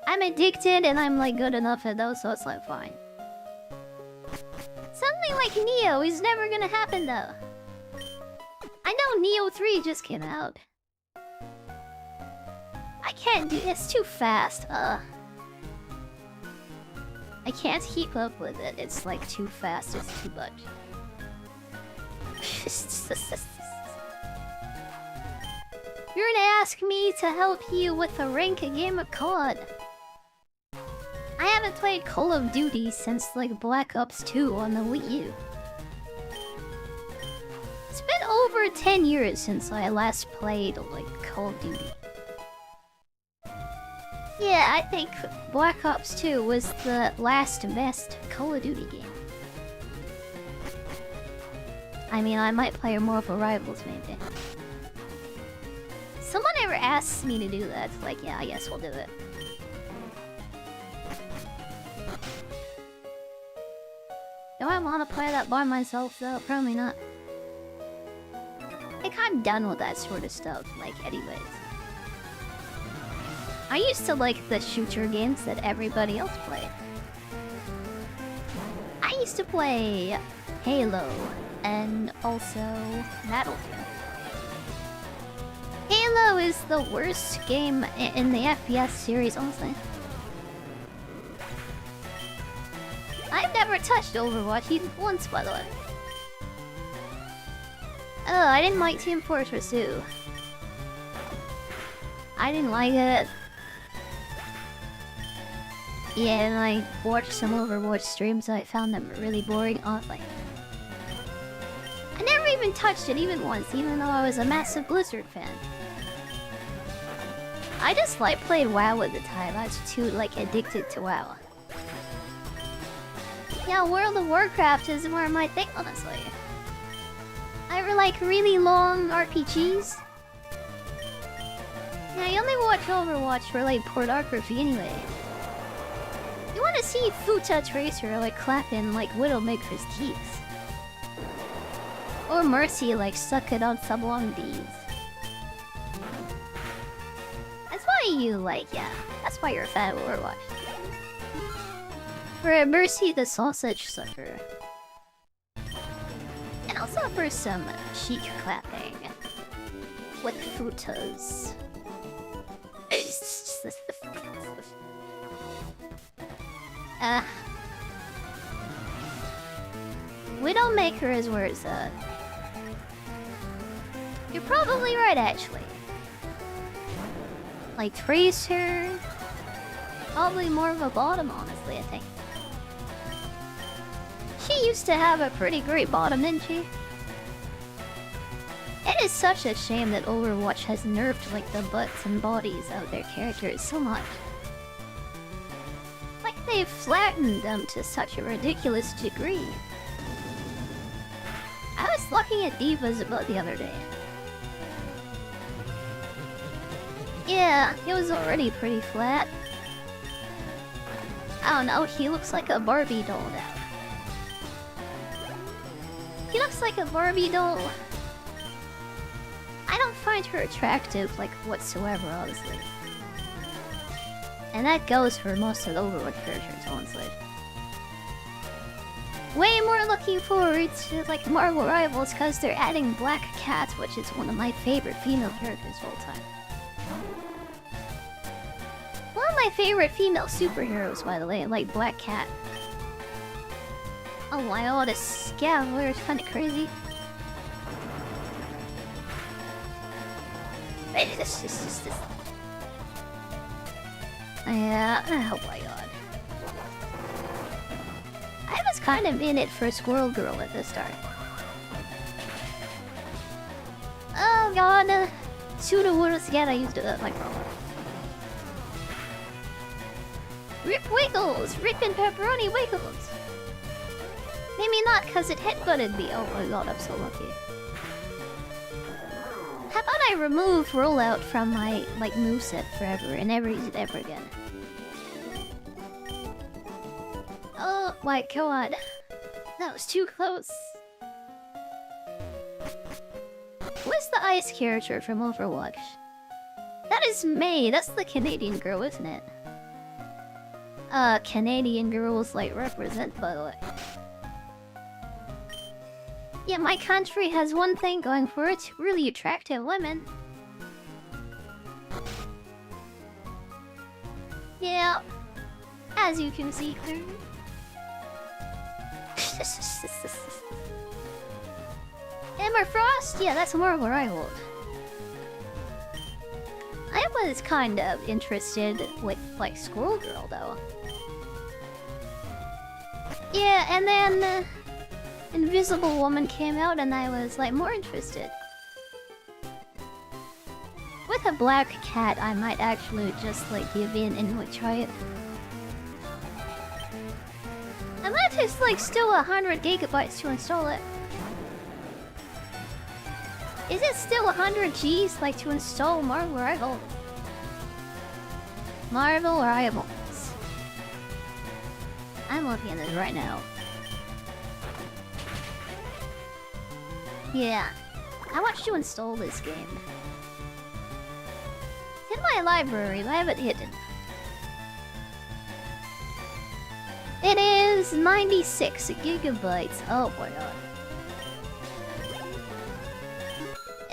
I'm addicted and I'm, like, good enough at those, so it's, like, fine. Something like Neo is never gonna happen, though. I know Neo 3 just came out. I can't do it's too fast, I can't keep up with it. It's, like, too fast, it's too much. You're gonna ask me to help you with a rank game of COD. I haven't played Call of Duty since, like, Black Ops 2 on the Wii U. It's been over 10 years since I last played, like, Call of Duty. Yeah, I think Black Ops 2 was the last best Call of Duty game. I mean, I might play more of a Rivals, maybe. Someone ever asks me to do that, it's like, yeah, I guess we'll do it. Do I want to play that by myself, though? Probably not. Like, I'm done with that sort of stuff, like, anyways. I used to like the shooter games that everybody else played. I used to play Halo and also Battlefield. Halo is the worst game in the FPS series, honestly. I've never touched Overwatch even once, by the way. Oh, I didn't like Team Fortress 2. I didn't like it. Yeah, and I watched some Overwatch streams, I found them really boring. Like, I never even touched it even once, even though I was a massive Blizzard fan. I just like played WoW at the time. I was too like addicted to WoW. Yeah, World of Warcraft is more my thing, honestly. I like really long RPGs. Yeah, I only watch Overwatch for like pornography anyway. You want to see Futa Tracer like clapping like Widowmaker's teeth. Or Mercy like sucking on some long D's. That's why you like, yeah. That's why you're a fan of Overwatch. For Mercy the sausage sucker. And also for some cheek clapping. With Futas. Widowmaker is where it's at. You're probably right, actually. Like Tracer, probably more of a bottom, honestly, I think. She used to have a pretty great bottom, didn't she? It is such a shame that Overwatch has nerfed like the butts and bodies of their characters so much. Like they've flattened them to such a ridiculous degree. I was looking at Diva's butt the other day. Yeah, it was already pretty flat. I don't know, he looks like a Barbie doll now. He looks like a Barbie doll. I don't find her attractive, like, whatsoever, honestly. And that goes for most of the Overwatch characters, honestly. Way more looking forward to, like, Marvel Rivals because they're adding Black Cat, which is one of my favorite female characters of all time. One of my favorite female superheroes, by the way, like Black Cat. Oh wow, this Scavengler is kinda crazy. Yeah, oh my god. I was kind of in it for Squirrel Girl at the start. Oh god, pseudo words again, I used it like wrong. Rip Wiggles! Rip and Pepperoni Wiggles! Maybe not because it headbutted me. Oh my god, I'm so lucky. How about I remove rollout from my, like, moveset forever and never use it ever again? Oh my god. That was too close. What's the ice character from Overwatch? That is May. That's the Canadian girl, isn't it? Canadian girls, like, represent, by the way. Yeah, my country has one thing going for it. Really attractive women. Yeah. As you can see clearly. Emma Frost? Yeah, that's more where I hold. I was kind of interested with, like, Squirrel Girl, though. Yeah, and then... Invisible Woman came out and I was like more interested. With a Black Cat, I might actually just like give in and like try it. Unless it's like still 100 gigabytes to install it. Is it still 100 Gs like to install Marvel Rivals? Marvel Rivals. I'm looking at this right now. Yeah, I want you to install this game. It's in my library, I have it hidden. It is 96 gigabytes. Oh my god.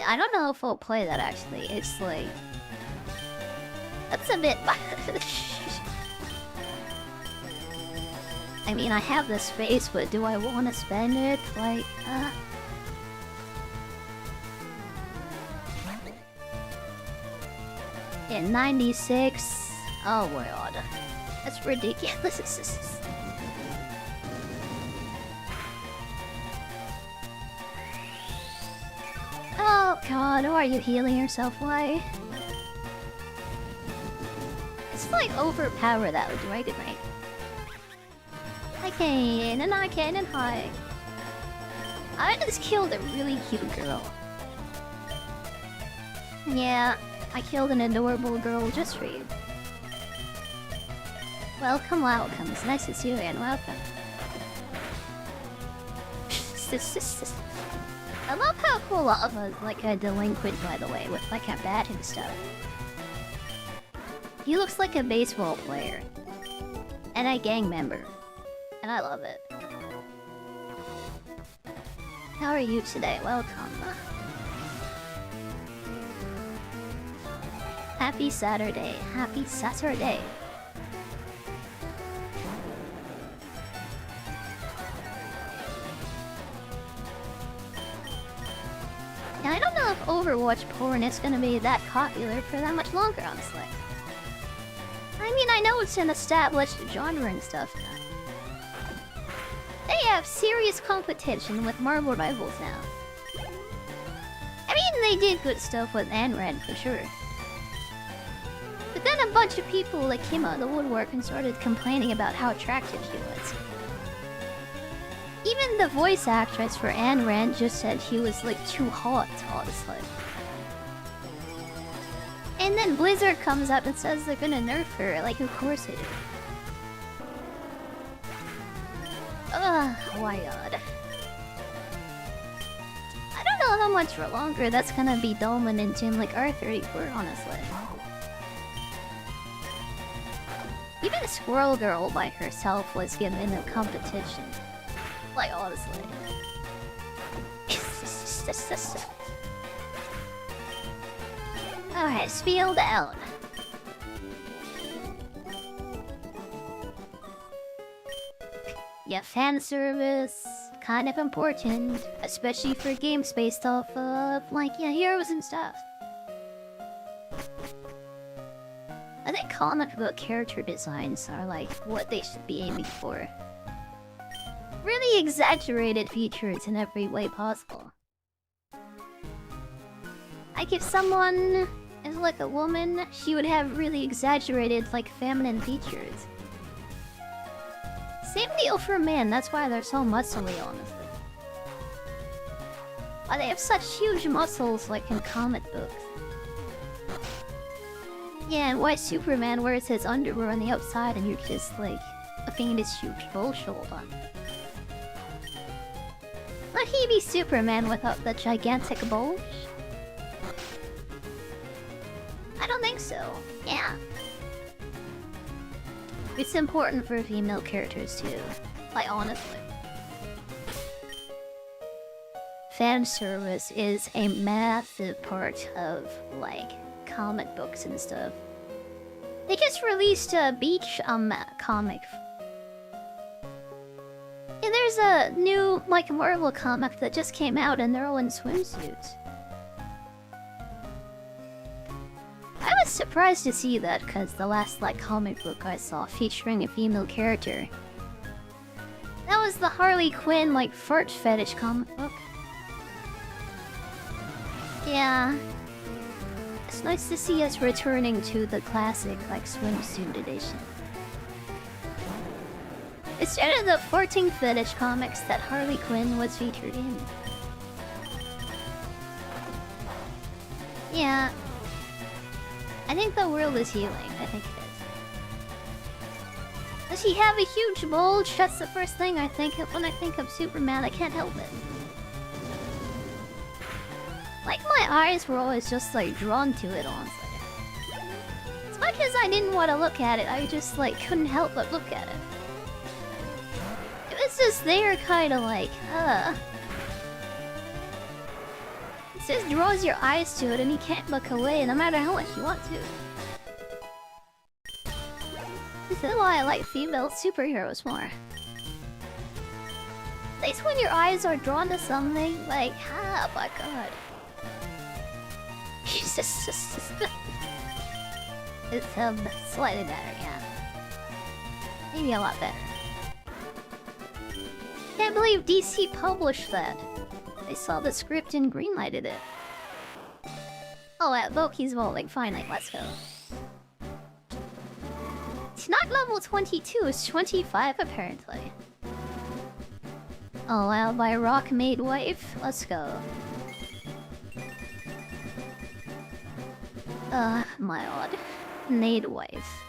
I don't know if I'll play that actually. It's like... That's a bit... I mean, I have the space, but do I want to spend it? Like, In 96. Oh my god. That's ridiculous. Oh god, why are you healing yourself? Why? It's like overpower that would do, right? I can, and I can, and hi. I just killed a really cute girl. Yeah, I killed an adorable girl just for you. Welcome. It's nice to see you again. Welcome. I love how Kuroha is like a delinquent, by the way, with like a bat and stuff. He looks like a baseball player. And a gang member. And I love it. How are you today? Welcome. Happy Saturday. Happy Saturday. Now, I don't know if Overwatch porn is gonna be that popular for that much longer, honestly. I mean, I know it's an established genre and stuff now. They have serious competition with Marvel Rivals now. I mean, they did good stuff with FIRERED for sure. But then a bunch of people like came out of the woodwork and started complaining about how attractive she was. Even the voice actress for FIRERED just said he was like too hot, honestly. And then Blizzard comes out and says they're gonna nerf her, like of course they do. Ugh, why god. I don't know how much longer that's gonna be dominant in like R34, honestly. Even Squirrel Girl by herself was given a competition. Like, honestly. Alright, spiel down. Yeah, fan service, kind of important, especially for games based off of, like, yeah, heroes and stuff. I think comic book character designs are, like, what they should be aiming for. Really exaggerated features in every way possible. Like, if someone is like a woman, she would have really exaggerated, like, feminine features. Same deal for men, that's why they're so muscly, honestly. Why they have such huge muscles, like in comic books. Yeah, and why Superman wears his underwear on the outside and you're just like a famous huge bullshit on. Would he be Superman without the gigantic bulge? I don't think so. Yeah. It's important for female characters too. Like, honestly. Fan service is a massive part of, like, comic books and stuff. They just released a beach comic. Yeah, there's a new, like, Marvel comic that just came out and they're all in swimsuits. I was surprised to see that because the last, like, comic book I saw featuring a female character, that was the Harley Quinn, like, fart fetish comic book. Yeah. It's nice to see us returning to the classic, like, swimsuit edition. Instead of the farting fetish comics that Harley Quinn was featured in. Yeah. I think the world is healing. I think it is. Does he have a huge bulge? That's the first thing I think of when I think of Superman. I can't help it. Like, my eyes were always just, like, drawn to it, honestly. As much as I didn't want to look at it, I just, like, couldn't help but look at it. It was just there, kind of like, It just draws your eyes to it and you can't look away no matter how much you want to. This is why I like female superheroes more. At least when your eyes are drawn to something, like, my god. It's slightly better, yeah. Maybe a lot better. Can't believe DC published that. They saw the script and greenlighted it. Oh, Voki's voting. Finally, let's go. It's not level 22, it's 25 apparently. Oh well, by Rock Maid Wife. Let's go. My odd. Maid Wife.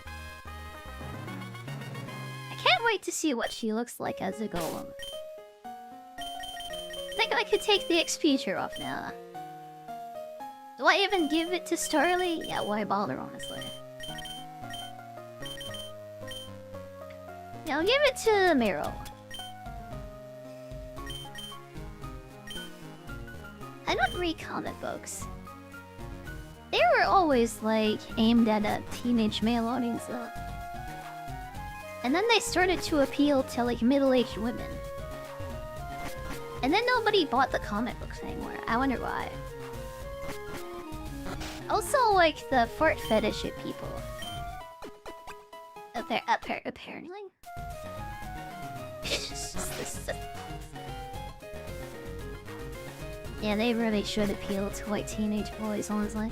I can't wait to see what she looks like as a golem. I think I could take the XP tier off now. Do I even give it to Starly? Yeah, why bother, honestly? Yeah, I'll give it to Miro. I don't read comic books. They were always, like, aimed at a teenage male audience, though. And then they started to appeal to, like, middle-aged women. And then nobody bought the comic books anymore. I wonder why. Also, like, the fart fetish people. Apparently. Yeah, they really should appeal to, like, teenage boys, honestly.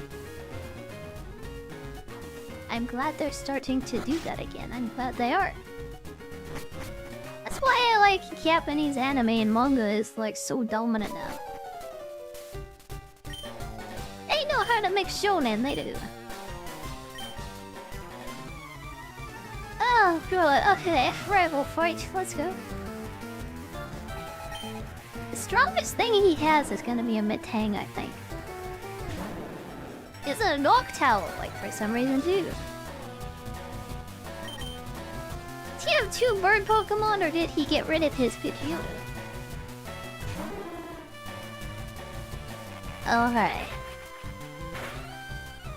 I'm glad they're starting to do that again. I'm glad they are. That's why I like Japanese anime and manga is, like, so dominant now. They know how to make shonen, they do. Oh, good. Okay, rival fight. Let's go. The strongest thing he has is gonna be a Metang, I think. It's a Noctowl, like, for some reason, too. Does he have 2 bird Pokemon, or did he get rid of his Pidgeotto? Okay.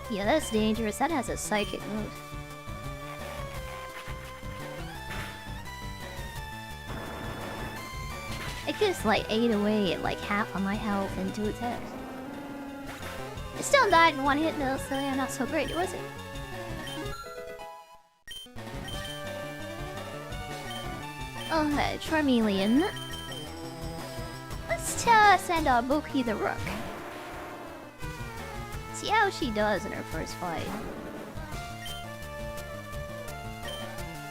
Yeah, that's dangerous. That has a psychic move. I just, like, ate away at, like, half of my health in 2 attacks. It still died in 1 hit though, so yeah, not so great, was it? Okay, Charmeleon. Let's send Boki the Rook. See how she does in her first fight.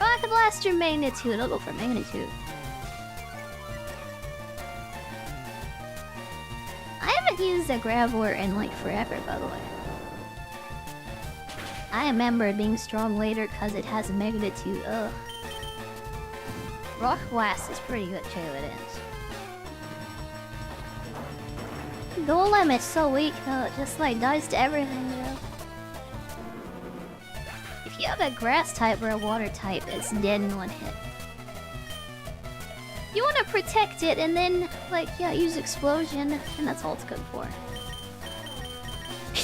Rocket Blaster Magnitude. I'll go for Magnitude. I haven't used a Graveler in, like, forever, by the way. I remember it being strong later because it has a Magnitude. Ugh. Rock Blast is pretty good too, it is. Golem is so weak though, it just, like, does to everything, you know? If you have a grass type or a water type, it's dead in 1 hit. You want to protect it and then, like, yeah, use Explosion, and that's all it's good for. I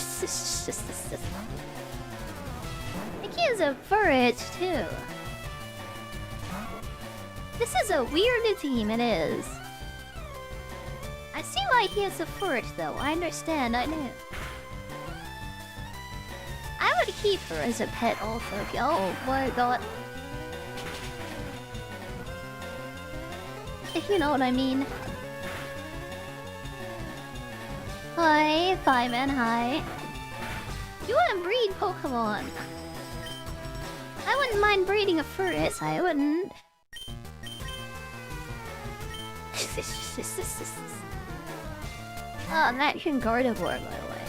think he has a FIRERED too. This is a weird team, it is. I see why he has a FIRERED though, I understand, I know. I would keep her as a pet also. Oh my god. If you know what I mean. Hi, Fireman, hi. You wanna breed Pokemon? I wouldn't mind breeding a Furret, I wouldn't. Oh, imagine Gardevoir, by the way.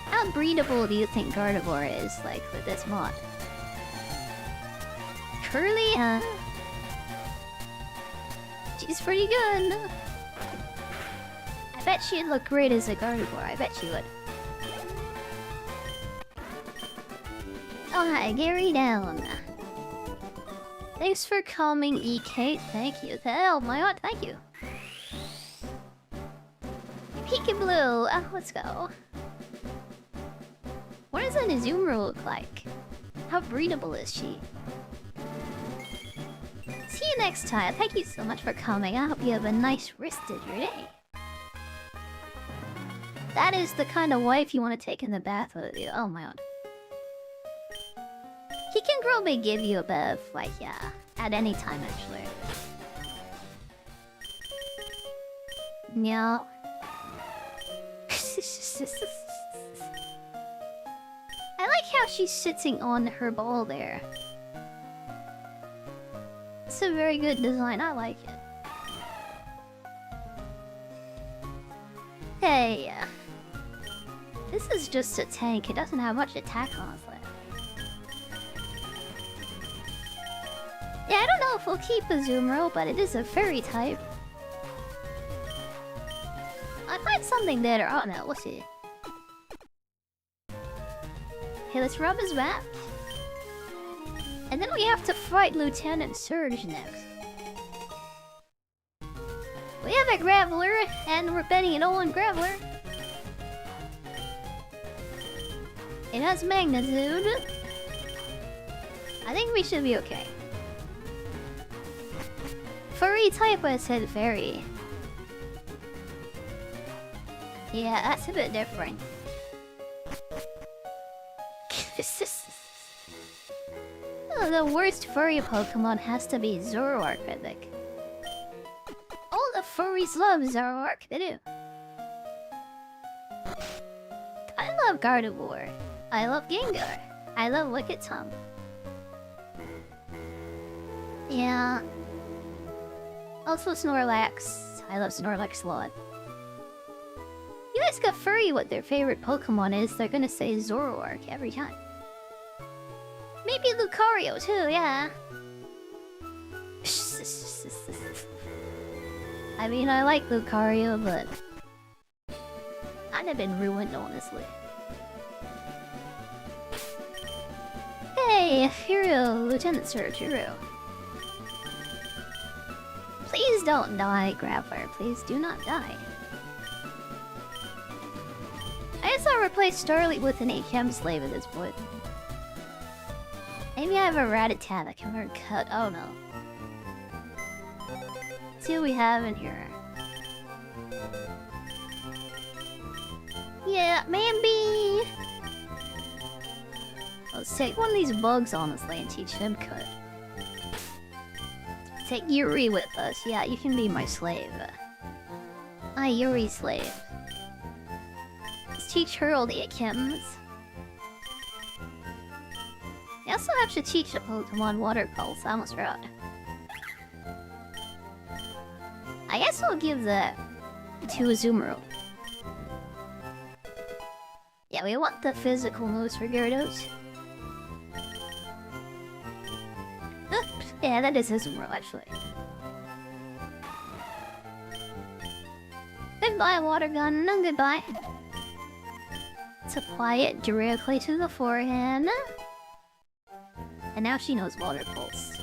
How breedable do you think Gardevoir is, like, with this mod? Curly? She's pretty good. I bet she'd look great as a Gardevoir. I bet she would. Oh, hi, Gary Down. Thanks for coming, EK. Thank you. Oh, my god, thank you. Peekaboo. Oh, let's go. What does an Azumarill look like? How breedable is she? See you next time. Thank you so much for coming. I hope you have a nice rest of your day. That is the kind of wife you want to take in the bath with you. Oh my god. He can probably give you a bit of, like, yeah, at any time, actually. Yeah. I like how she's sitting on her ball there. It's a very good design, I like it. Hey, this is just a tank, it doesn't have much attack, honestly. Yeah, I don't know if we'll keep a Azumarill, but it is a fairy type. I find something there, I don't know, we'll see. Okay, let's rub his back. And then we have to fight Lieutenant Surge next. We have a Graveler, and we're betting it all on Graveler. It has magnitude. I think we should be okay. Furry type, I said fairy. Yeah, that's a bit different. Oh, the worst furry Pokemon has to be Zoroark, I think. All the furries love Zoroark, they do. I love Gardevoir. I love Gengar. I love Wicked Tongue. Yeah. Also Snorlax. I love Snorlax a lot. You guys got furry what their favorite Pokemon is, they're gonna say Zoroark every time. Maybe Lucario too, yeah. I mean, I like Lucario, but kind of been ruined, honestly. Hey, Hero, Lieutenant Surge, Hero. Please don't die, Graveler. Please do not die. I guess I'll replace Starly with an HM slave at this point. Maybe I have a Rattata that can learn cut. Oh no. Let's see what we have in here. Yeah, Mambi! Let's take one of these bugs, honestly, and teach him cut. Take Yuri with us. Yeah, you can be my slave. Yuri slave. Let's teach her all the Akims. I also have to teach the Pokemon Water Pulse. I almost forgot. I guess I'll give that to Azumarill. Yeah, we want the physical moves for Gyarados. Yeah, that is Azumarill, actually. Goodbye, water gun. No, goodbye. Let's apply it directly to the forehand. And now she knows Water Pulse.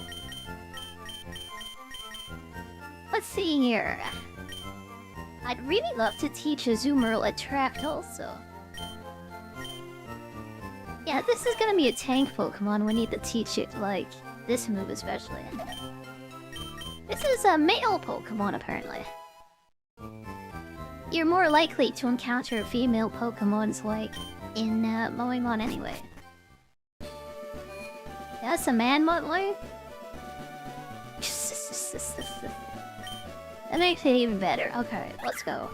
Let's see here. I'd really love to teach Azumarill Attract also. Yeah, this is gonna be a tank Pokemon. We need to teach it, like, this move especially. This is a male Pokemon, apparently. You're more likely to encounter female Pokemons, like, in Moemon anyway. That's a man butler? That makes it even better. Okay, let's go.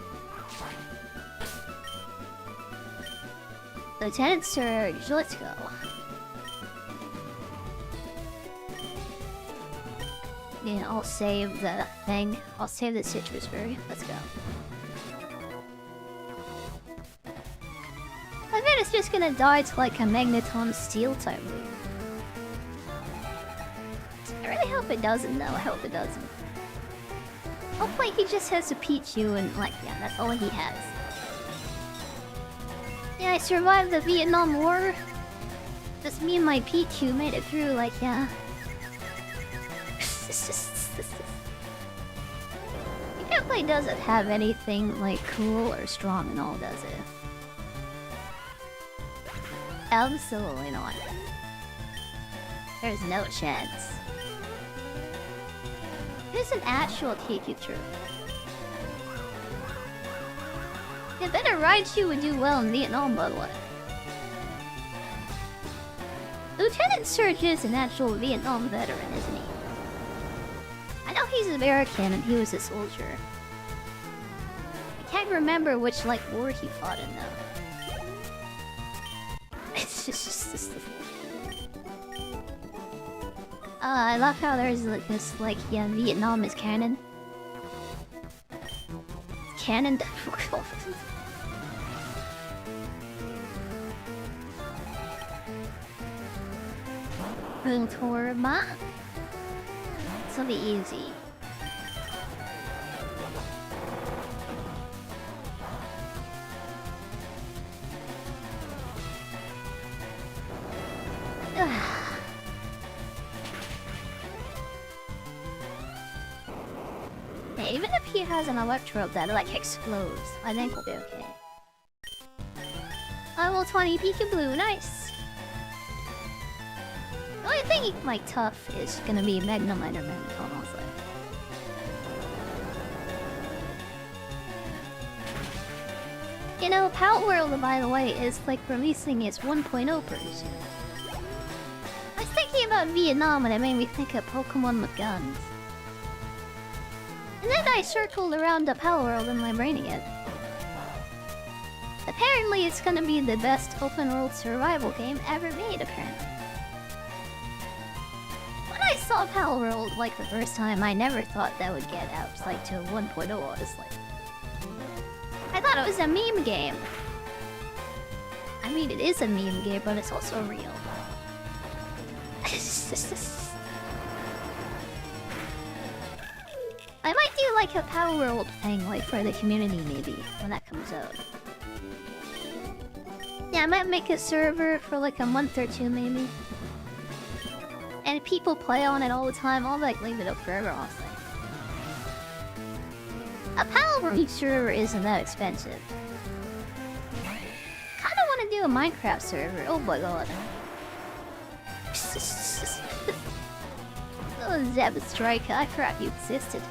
Lieutenant Surge, let's go. Yeah, I'll save the thing. I'll save the Citrus Berry. Let's go. I bet it's just gonna die to like a Magneton Steel type move. I really hope it doesn't though, I hope it doesn't. Hopefully he just has a Pichu and like, yeah, that's all he has. Yeah, I survived the Vietnam War. Just me and my Pichu made it through, like, yeah. It definitely doesn't have anything, like, cool or strong and all, does it? Absolutely not. There's no chance. It is an actual Pikachu. I bet a Raichu would do well in Vietnam, by the way. Lieutenant Surge is an actual Vietnam veteran, isn't he? I know he's American and he was a soldier. I can't remember which, like, war he fought in, though. It's just... I love how there's like this, like, yeah, Vietnam is canon. Canon. Torma. This'll be easy. Yeah, even if he has an electrode that like explodes, I think we'll be okay. Level 20 Peekaboo, nice. The only thing like tough is gonna be Magnemite or Magneton, honestly. You know, Pout World, by the way, is like releasing its 1.0 version. I was thinking about Vietnam and it made me think of Pokemon with guns. And then I circled around the Power World in my brain again. Apparently it's gonna be the best open world survival game ever made, apparently. When I saw Power World like the first time, I never thought that would get out like to 1.0, honestly. I thought it was a meme game. I mean, it is a meme game, but it's also real. I might do like a Power World thing, like for the community maybe, when that comes out. Yeah, I might make a server for like a month or two maybe. And if people play on it all the time, I'll like leave it up forever, honestly. A Power World server isn't that expensive. Kinda wanna do a Minecraft server, oh my god. Oh, Zeb Striker, I forgot you existed.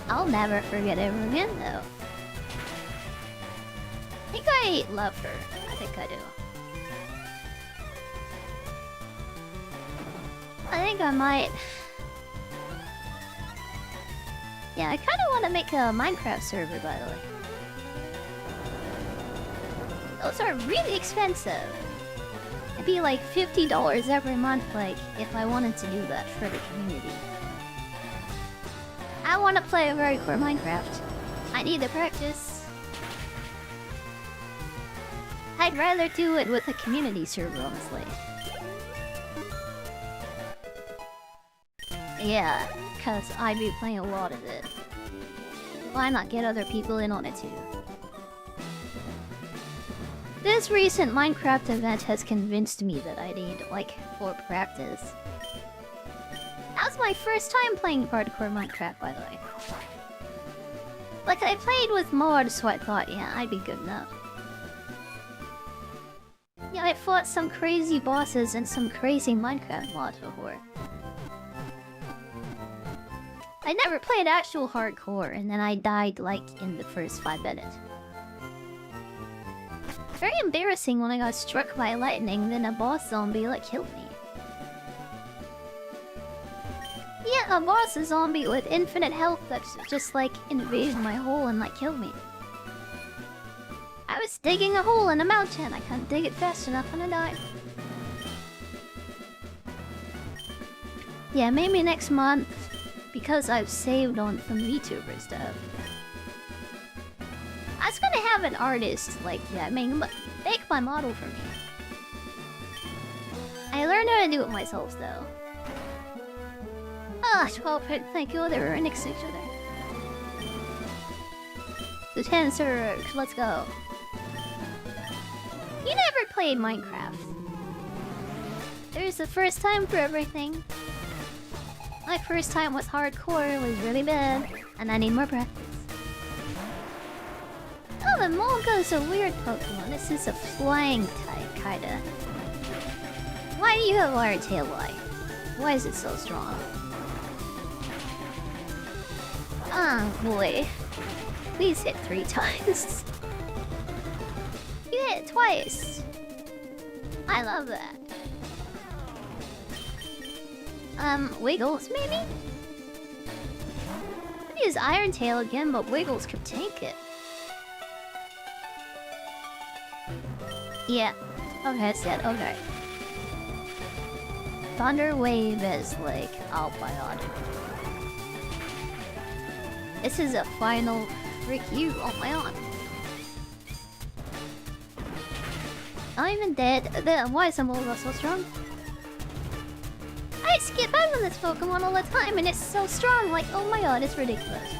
I'll never forget her again, though. I think I love her. I think I do. I think I might... Yeah, I kinda wanna make a Minecraft server, by the way. Those are really expensive. It'd be like $50 every month, like, if I wanted to do that for the community. I want to play a very core Minecraft. I need to practice. I'd rather do it with a community server, honestly. Yeah, because I'd be playing a lot of it. Why not get other people in on it too? This recent Minecraft event has convinced me that I need, like, more practice. That was my first time playing hardcore Minecraft, by the way. Like, I played with mods, so I thought, yeah, I'd be good enough. Yeah, I fought some crazy bosses and some crazy Minecraft mods before. I never played actual hardcore, and then I died, like, in the first 5 minutes. Very embarrassing when I got struck by lightning, then a boss zombie, like, killed me. Yeah, a boss zombie with infinite health that's just, like, invaded my hole and, like, killed me. I was digging a hole in a mountain. I couldn't dig it fast enough and I died. Yeah, maybe next month, because I've saved on some VTuber stuff. I was gonna have an artist, like, yeah, make my model for me. I learned how to do it myself, though. Ah, 12 hit, thank you, they were right next to each other. Lieutenant Surge, let's go. You never played Minecraft. There's a first time for everything. My first time with hardcore was really bad, and I need more practice. Oh, the Molga's a weird Pokemon. This is a flying type, kinda. Why do you have Wire Tail Light? Why is it so strong? Ah, boy. Please hit 3 times. You hit it twice. I love that. Wiggles maybe? I'd use Iron Tail again, but Wiggles could take it. Yeah. Okay, it's dead. Okay. Thunder Wave is like, oh my god. This is a final frick you, oh my god. I'm even dead. Why is Samolga so strong? I skip out on this Pokemon all the time and it's so strong, like oh my god, it's ridiculous.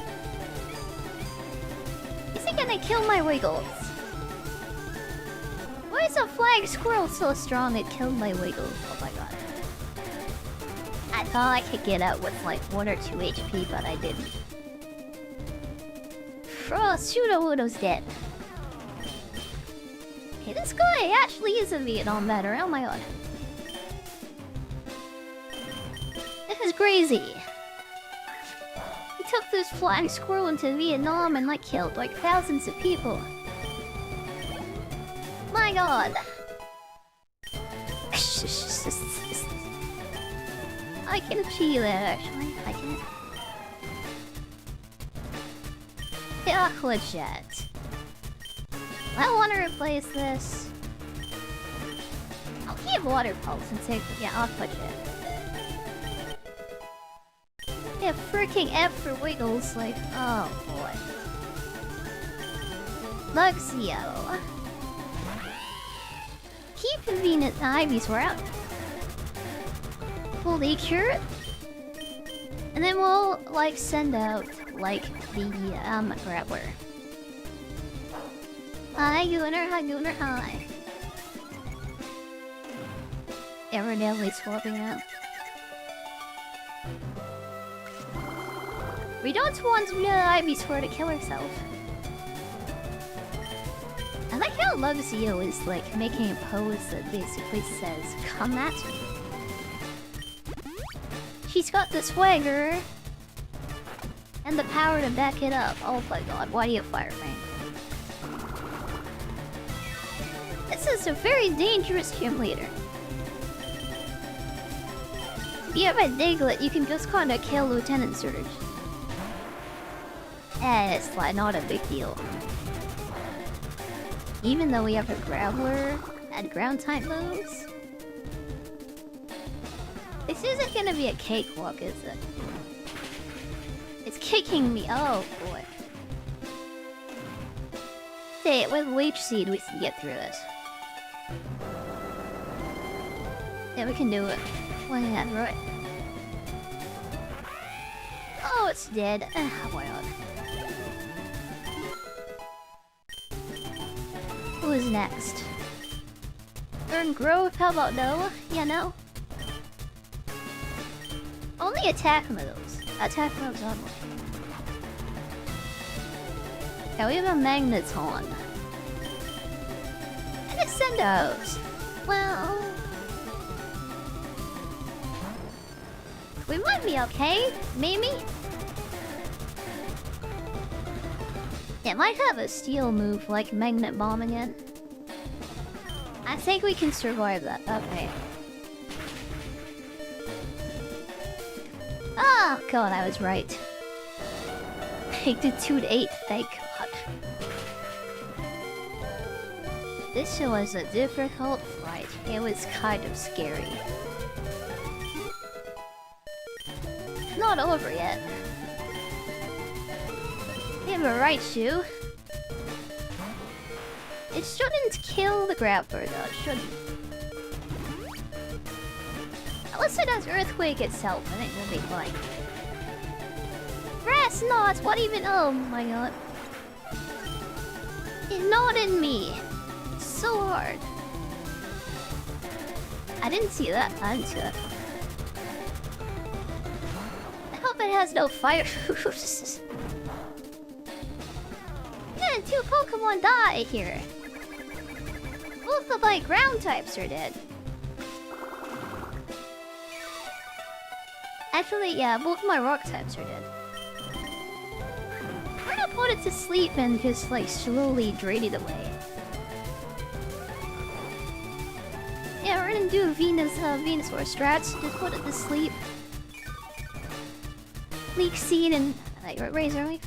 Is it gonna kill my Wiggles? Why is a flying squirrel so strong it killed my Wiggles? Oh my god. I thought I could get out with like 1 or 2 HP, but I didn't. Oh, Sudowoodo's dead. Hey, this guy actually is a Vietnam veteran, oh my god. This is crazy. He took this flying squirrel into Vietnam and like killed like thousands of people. My god. I can achieve that actually. I can. Aqua Jet. I want to replace this. I'll keep Water Pulse and take Aqua Jet. Yeah, freaking F for Wiggles, like, oh boy. Luxio. Keep convenient Ivy's we're out. Fully cure it. And then we'll like send out like the grappler. Hi Gunner, hi. Evidently swapping out. We don't want Ivysaur to kill herself. I like how Luxio is like making a pose that basically says, "Come at me." She's got the swagger and the power to back it up. Oh my god, why do you fire me? This is a very dangerous gym leader. If you have a Diglett, you can just kinda kill Lieutenant Surge. It's like not a big deal. Even though we have a Graveler and ground type moves. This isn't gonna be a cakewalk, is it? It's kicking me. Oh boy. Hey, with Leech Seed we can get through this. Yeah, we can do it. Why not, right? Oh, it's dead. Oh my god. Who is next? Earn Growth? How about no? Yeah, no? Only attack moves. Attack moves only. Yeah, we have a Magneton. And a Sendos. Well... we might be okay, maybe? It might have a steel move like Magnet Bomb again. I think we can survive that. Okay. Oh god, I was right. I did 2 to 8, thank god. This was a difficult fight. It was kind of scary. Not over yet. We have a Raichu. It shouldn't kill the Grappler though, it shouldn't. Unless it has Earthquake itself, I think we'll be fine. Grass knots, what even? Oh my god. It gnawed me. It's so hard. I didn't see that. I didn't see that. I hope it has no fire. Yeah, 2 Pokemon die here. Both of my ground types are dead. Actually, yeah, both my rock types are dead. We're gonna put it to sleep and just like slowly drain it away. Yeah, we're gonna do Venusaur strats, just put it to sleep. Leek Seed and Razor Leaf.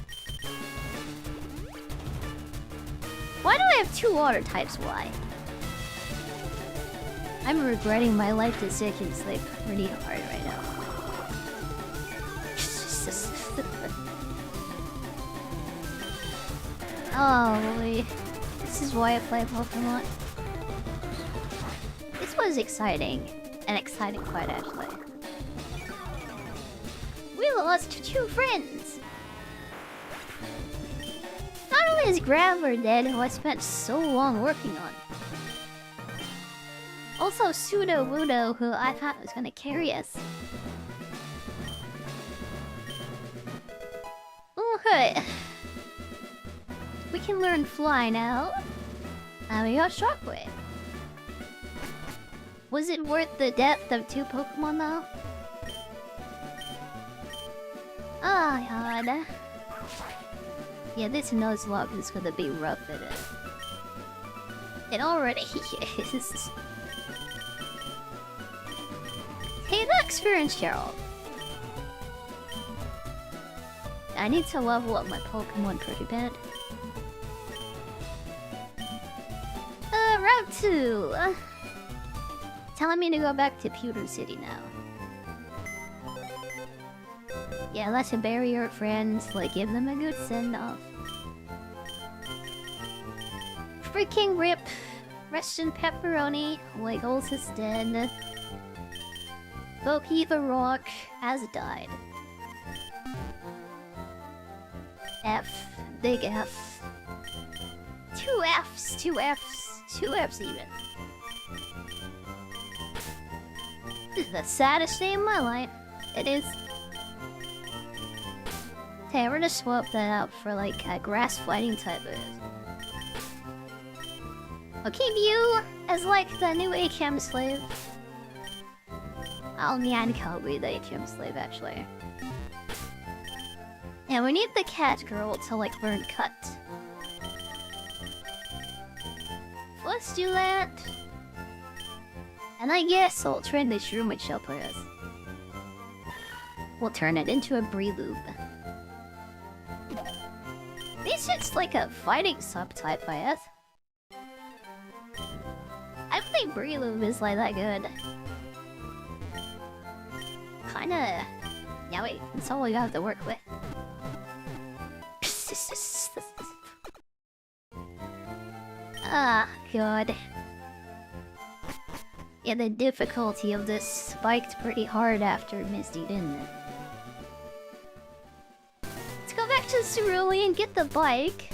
Why do I have 2 water types? Why? I'm regretting my life decisions like pretty hard right now. Oh boy. This is why I play Pokemon. This was exciting. An exciting fight actually. We lost 2 friends! Not only is Graveler dead, who I spent so long working on. Also Pseudo Wudo, who I thought was gonna carry us. Okay. We can learn Fly now. And we got Shockwave. Was it worth the death of 2 Pokemon though? Oh god. Yeah, this Nuzlocke is gonna be rough at it. It already is. Hey, the experience, Cheryl. I need to level up my Pokemon pretty bad. Route 2. Telling me to go back to Pewter City now. Yeah, let's bury your friends, like give them a good send-off. Freaking rip! Rest in pepperoni, Wiggles is dead. Pokey the Rock has died. F. Big F. 2 Fs, 2 Fs, 2 Fs even. This is the saddest day of my life. It is. Okay, we're gonna swap that out for like a grass fighting type of it. I'll keep you as like the new HM slave. I'll Nyanko be the HM slave actually. And we need the cat girl to like learn cut. Let's do that. And I guess I'll train this room with Shelpers. We'll turn it into a Breloom. It's just like a fighting subtype, I guess. I don't think Breloom is like that good. Kinda... Yeah, wait, that's all we have to work with. Ah, God. Yeah, the difficulty of this spiked pretty hard after Misty, didn't it? Let's go back to Cerulean and get the bike.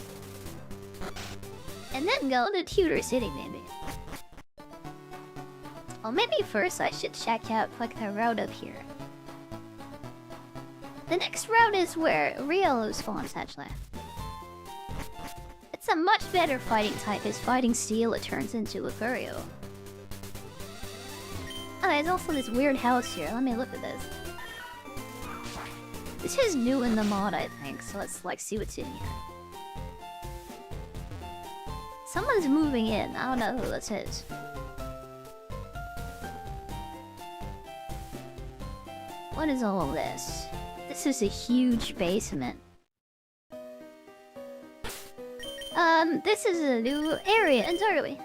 And then go to Pewter City, maybe. Oh, maybe first I should check out like the route up here. The next route is where Riolu spawns, actually. It's a much better fighting type. As fighting steel, it turns into Lucario. Oh, there's also this weird house here. Let me look at this. This is new in the mod, I think, so let's like see what's in here. Someone's moving in. I don't know who this is. What is all of this? This is a huge basement. This is a new area entirely.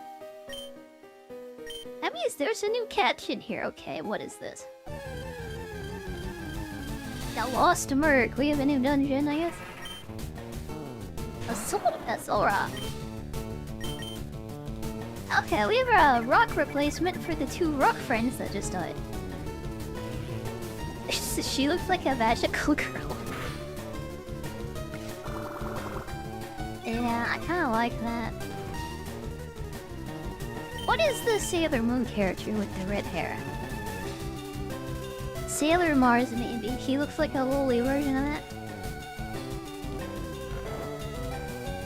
That means there's a new catch in here. Okay, what is this? The Lost Merc. We have a new dungeon, I guess. A soul rock. Okay, we have a rock replacement for the 2 rock friends that just died. She looks like a magical girl. Yeah, I kinda like that. What is the Sailor Moon character with the red hair? Sailor Mars, maybe. He looks like a lowly version of that.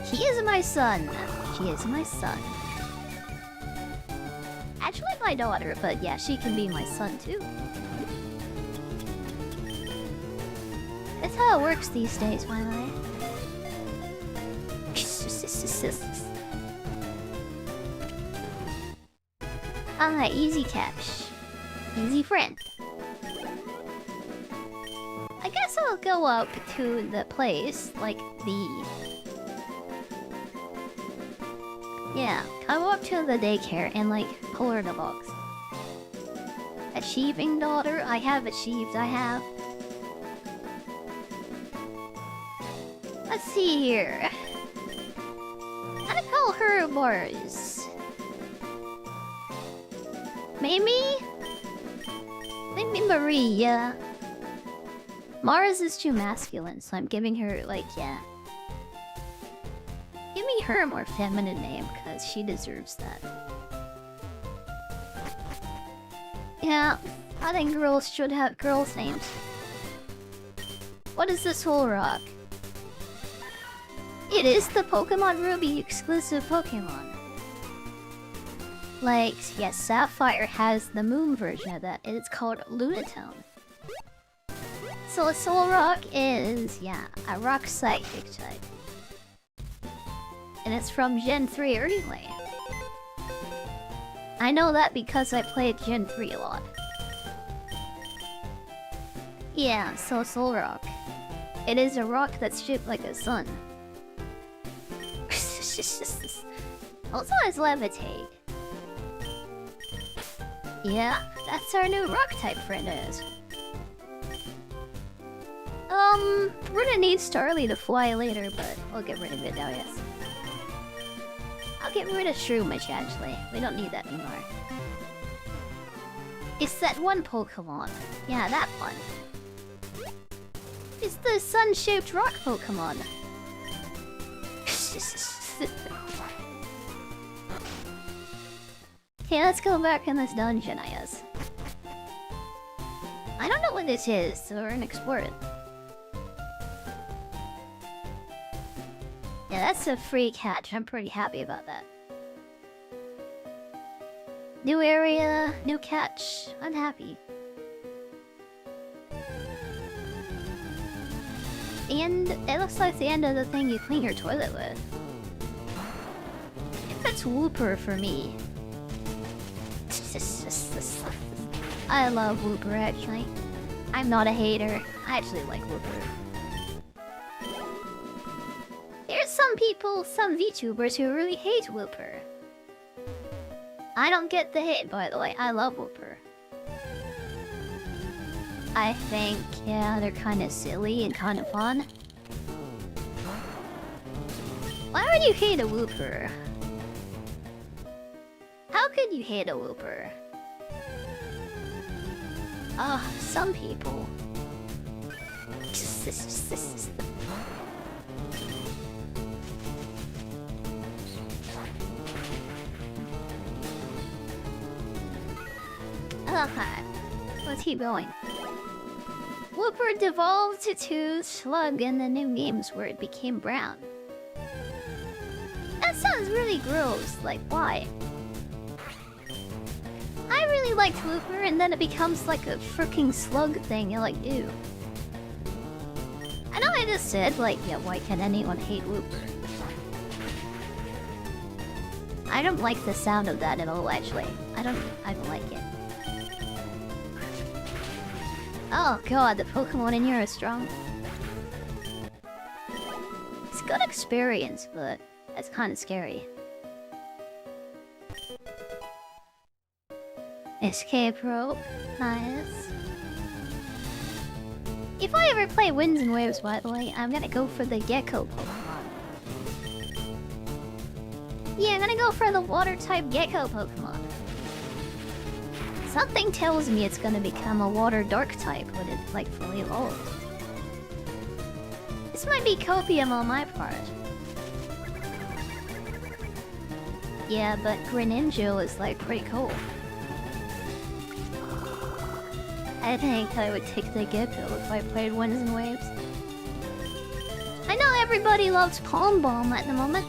He is my son. She is my son. Actually, my daughter, but yeah, she can be my son too. That's how it works these days, by the way. Easy catch. Easy friend. I guess I'll go up to the place, like the... Yeah, come up to the daycare and like pull her the box. Achieving daughter? I have achieved, I have. Let's see here. I'll call her Mars. Maybe? Maybe Maria. Mars is too masculine, so I'm giving her, like, yeah. Give me her a more feminine name, because she deserves that. Yeah, I think girls should have girls' names. What is this whole rock? It is the Pokemon Ruby exclusive Pokemon. Like, yes, Sapphire has the moon version of that. It's called Lunatone. So a Soul Rock is, yeah, a rock psychic type. And it's from Gen 3 anyway. I know that because I played Gen 3 a lot. Yeah, so Soul Rock. It is a rock that's shaped like a sun. Also has Levitate. Yeah, that's our new rock type friend is. We're gonna need Starly to fly later, but we'll get rid of it now, yes. I'll get rid of Shroomish, actually. We don't need that anymore. It's that one Pokemon. Yeah, that one. It's the sun-shaped rock Pokemon. Okay, let's go back in this dungeon, I guess. I don't know what this is, so we're gonna explore it. Yeah, that's a free catch. I'm pretty happy about that. New area, new catch. I'm happy. And it looks like the end of the thing you clean your toilet with. If it's Wooper for me. I love Wooper, actually. I'm not a hater. I actually like Wooper. There's some people, some VTubers who really hate Wooper. I don't get the hate, by the way. I love Wooper. I think, yeah, they're kind of silly and kind of fun. Why would you hate a Wooper? How could you hate a Wooper? Ah, some people. Okay, let's keep going. Wooper devolved to Slug in the new games where it became brown. That sounds really gross, like why? I really liked Wooper and then it becomes like a freaking slug thing, you're like, ew. I know I just said, like, yeah, why can anyone hate Wooper? I don't like the sound of that at all, actually. I don't like it. Oh god, the Pokemon in here are strong. It's good experience, but it's kind of scary. Escape rope. Nice. If I ever play Winds and Waves, by the way, I'm gonna go for the Gecko Pokemon. Yeah, I'm gonna go for the Water-type Gecko Pokemon. Something tells me it's gonna become a water dark type when it's like fully evolved. This might be copium on my part. Yeah, but Greninja is like pretty cool. I think I would take the Gecko if I played Winds and Waves. I know everybody loves Palm Bomb at the moment.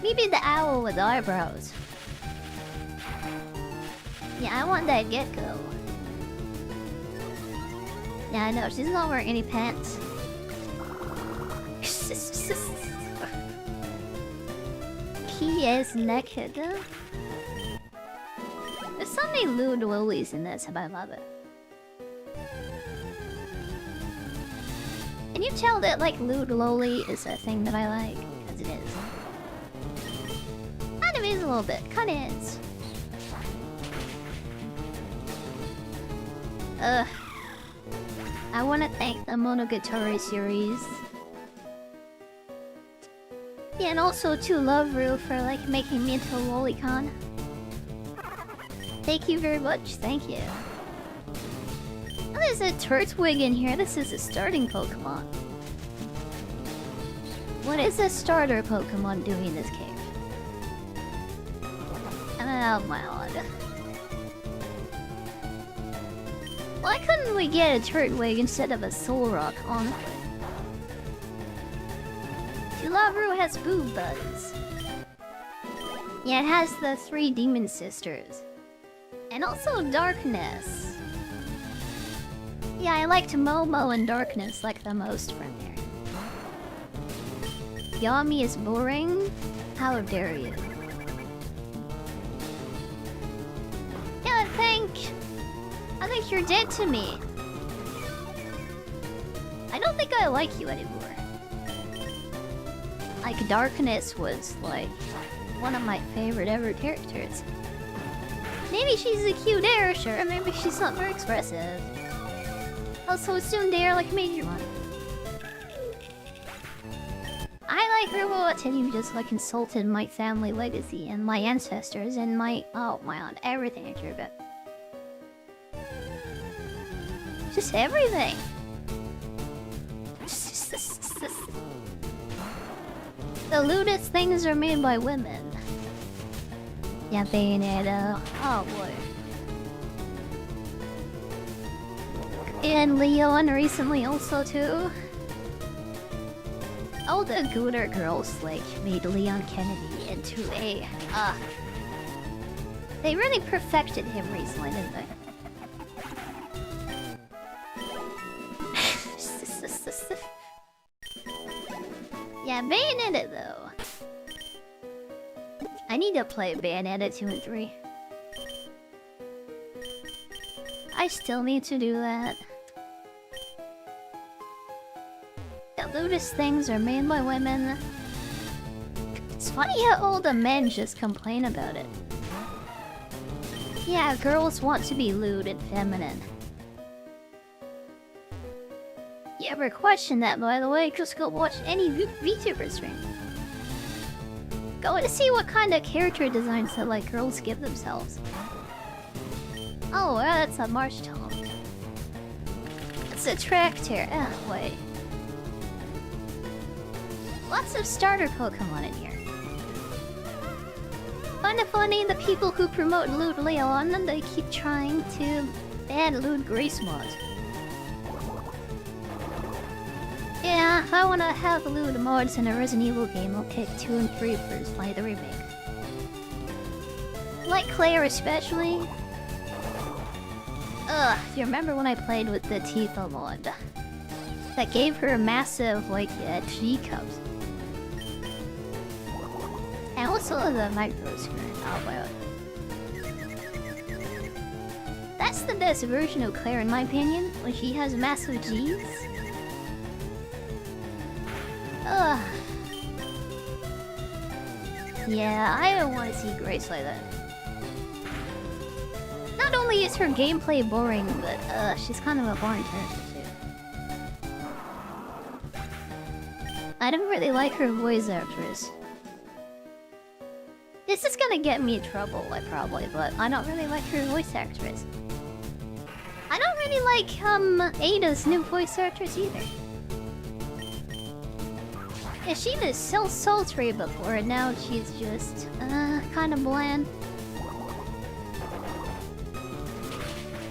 Maybe the owl with eyebrows. Yeah, I want that Gecko. Yeah, I know, she's not wearing any pants. He is naked. There's so many lewd willies in this, but I love it. you tell that like lewd loli is a thing that I like? Because it is. Kind of is a little bit. Kind of is. I want to thank the Monogatari series. Yeah, and also to Loveru for like making me into a lolicon. Thank you very much. Thank you. Oh, there's a Turtwig in here. This is a starting Pokemon. What is a starter Pokemon doing in this cave? Oh my god. Why couldn't we get a Turtwig instead of a Solrock, honestly? Chilavru has boob buds. Yeah, it has the 3 demon sisters. And also Darkness. Yeah, I liked Momo and Darkness like the most from there. Yami is boring? How dare you? Yeah, I think you're dead to me. I don't think I like you anymore. Like, Darkness was, like, one of my favorite ever characters. Maybe she's a cute dare, sure. Maybe she's not very expressive. Also, soon dare like a major one. I like her what you just, like, insulted my family legacy and my ancestors and my... oh my god, everything I care about. Just everything. The lewdest things are made by women. Yeah, Bayonetta. Oh boy. And Leon recently also too. All the gooder girls like made Leon Kennedy into a they really perfected him recently, didn't they? Yeah, Bayonetta though. I need to play Bayonetta 2 and 3. I still need to do that. The lewdest things are made by women. It's funny how all the men just complain about it. Yeah, girls want to be lewd and feminine. You ever question that, by the way, just go watch any VTuber stream. Go to see what kind of character designs that like girls give themselves. Oh, well, that's a Marsh Tom. It's a tractor. Ah, wait. Lots of starter Pokemon in here. Find it funny, the people who promote Lewd Leon, they keep trying to ban Lewd Grace mods. Yeah, if I wanna have lewd mods in a Resident Evil game, I'll pick 2 and 3 first, like the remake. Like Claire especially. Ugh, do you remember when I played with the Tifa mod? That gave her massive, like, G-cups. And also the micro skirt. Oh, wow. That's the best version of Claire in my opinion, when she has massive G's. Ugh. Yeah, I don't want to see Grace like that. Not only is her gameplay boring, but she's kind of a boring character too. I don't really like her voice actress. This is gonna get me in trouble, like, probably, but I don't really like her voice actress. I don't really like Ada's new voice actress either. Yeah, she was so sultry before, and now she's just, kind of bland.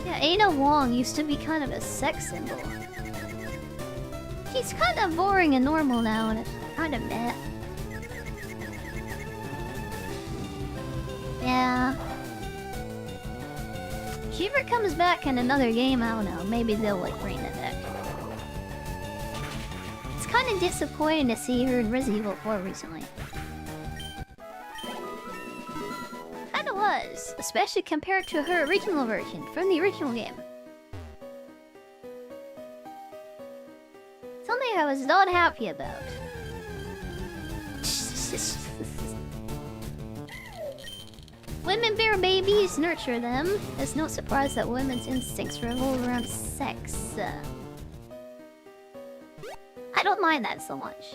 Yeah, Ada Wong used to be kind of a sex symbol. She's kind of boring and normal now, and it's kind of meh. Yeah. If she ever comes back in another game, I don't know, maybe they'll, like, bring it back. Kind of disappointing to see her in Resident Evil 4 recently. Kinda was, especially compared to her original version from the original game. Tell me I was not happy about. Women bear babies, nurture them. It's no surprise that women's instincts revolve around sex. I don't mind that so much.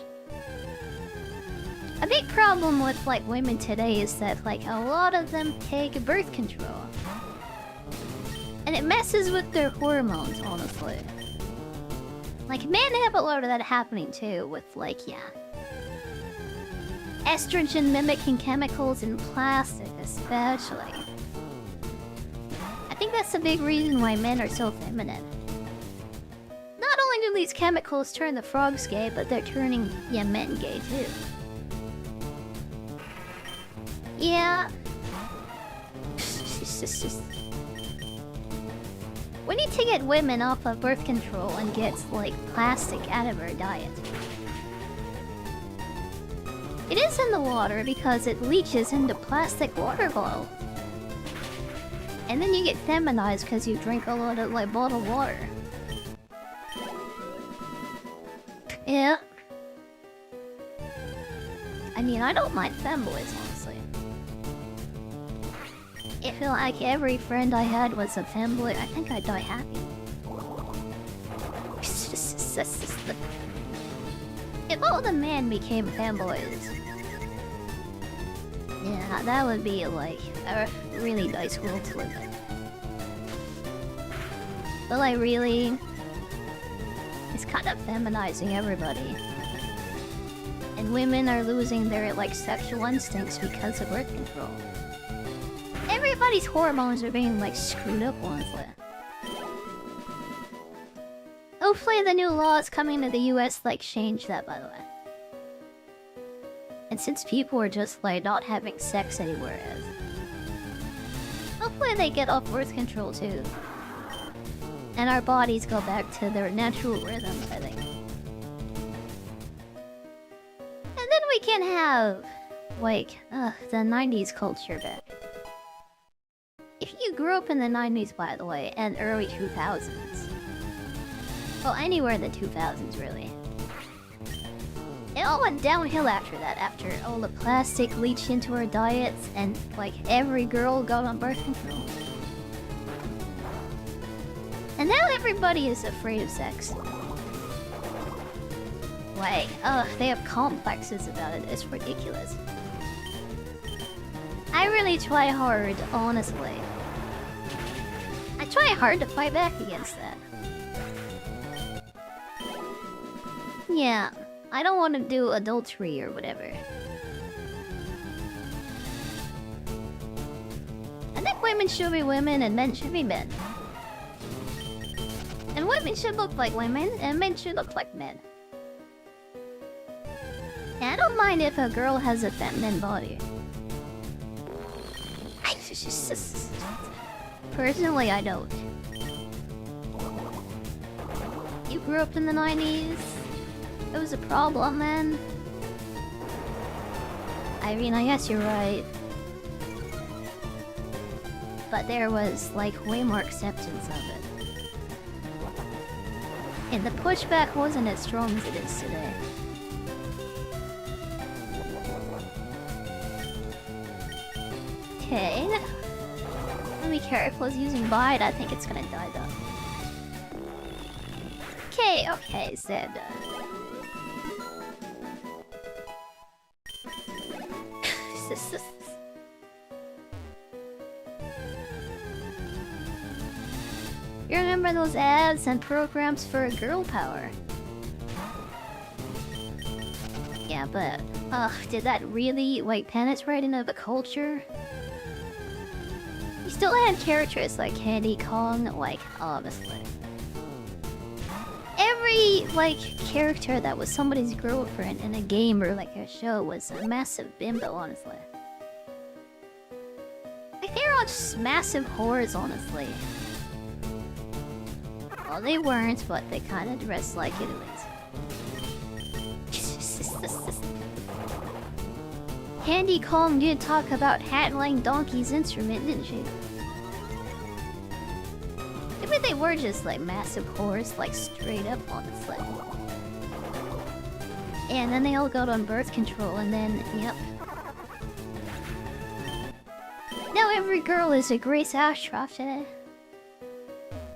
A big problem with like women today is that like a lot of them take birth control. And it messes with their hormones, honestly. Like men have a lot of that happening too with like, yeah, estrogen mimicking chemicals in plastic especially. I think that's a big reason why men are so feminine. Not only do these chemicals turn the frogs gay, but they're turning, yeah, men gay too. Yeah. We need to get women off of birth control and get, like, plastic out of our diet. It is in the water because it leaches into plastic water glow. And then you get feminized because you drink a lot of, like, bottled water. Yeah. I mean, I don't mind femboys, honestly. If like every friend I had was a femboy, I think I'd die happy. If all the men became femboys, yeah, that would be like a really nice world to live in. But like really, it's kind of feminizing everybody. And women are losing their like sexual instincts because of birth control. Everybody's hormones are being like screwed up honestly. Hopefully the new laws coming to the US like change that, by the way. And since people are just like not having sex anywhere else, hopefully they get off birth control too. And our bodies go back to their natural rhythms, I think. And then we can have like the 90s culture back. If you grew up in the 90s, by the way, and early 2000s... Well, anywhere in the 2000s, really. It all went downhill after that, after all the plastic leached into our diets, and, like, every girl got on birth control. And now everybody is afraid of sex. Like, they have complexes about it, it's ridiculous. I really try hard, honestly. I try hard to fight back against that. Yeah, I don't want to do adultery or whatever. I think women should be women and men should be men. And women should look like women and men should look like men. And I don't mind if a girl has a feminine body. Personally, I don't. You grew up in the 90s? It was a problem, man. I mean, I guess you're right. But there was, like, way more acceptance of it. And the pushback wasn't as strong as it is today. Okay. Let me be careful as using Bite. I think it's gonna die though. Okay, Zed. You remember those ads and programs for girl power? Yeah, but did that really like penetrate into the culture? You still had characters like Candy Kong, like obviously. Every like character that was somebody's girlfriend in a game or like a show was a massive bimbo, honestly. Like they're all just massive whores, honestly. Well, they weren't, but they kind of dressed like it at least. Candy Kong did talk about handling Donkey's instrument, didn't she? Maybe they were just like massive whores, like straight up, honestly. And then they all got on birth control, and then, yep. Now every girl is a Grace Ashcroft, eh?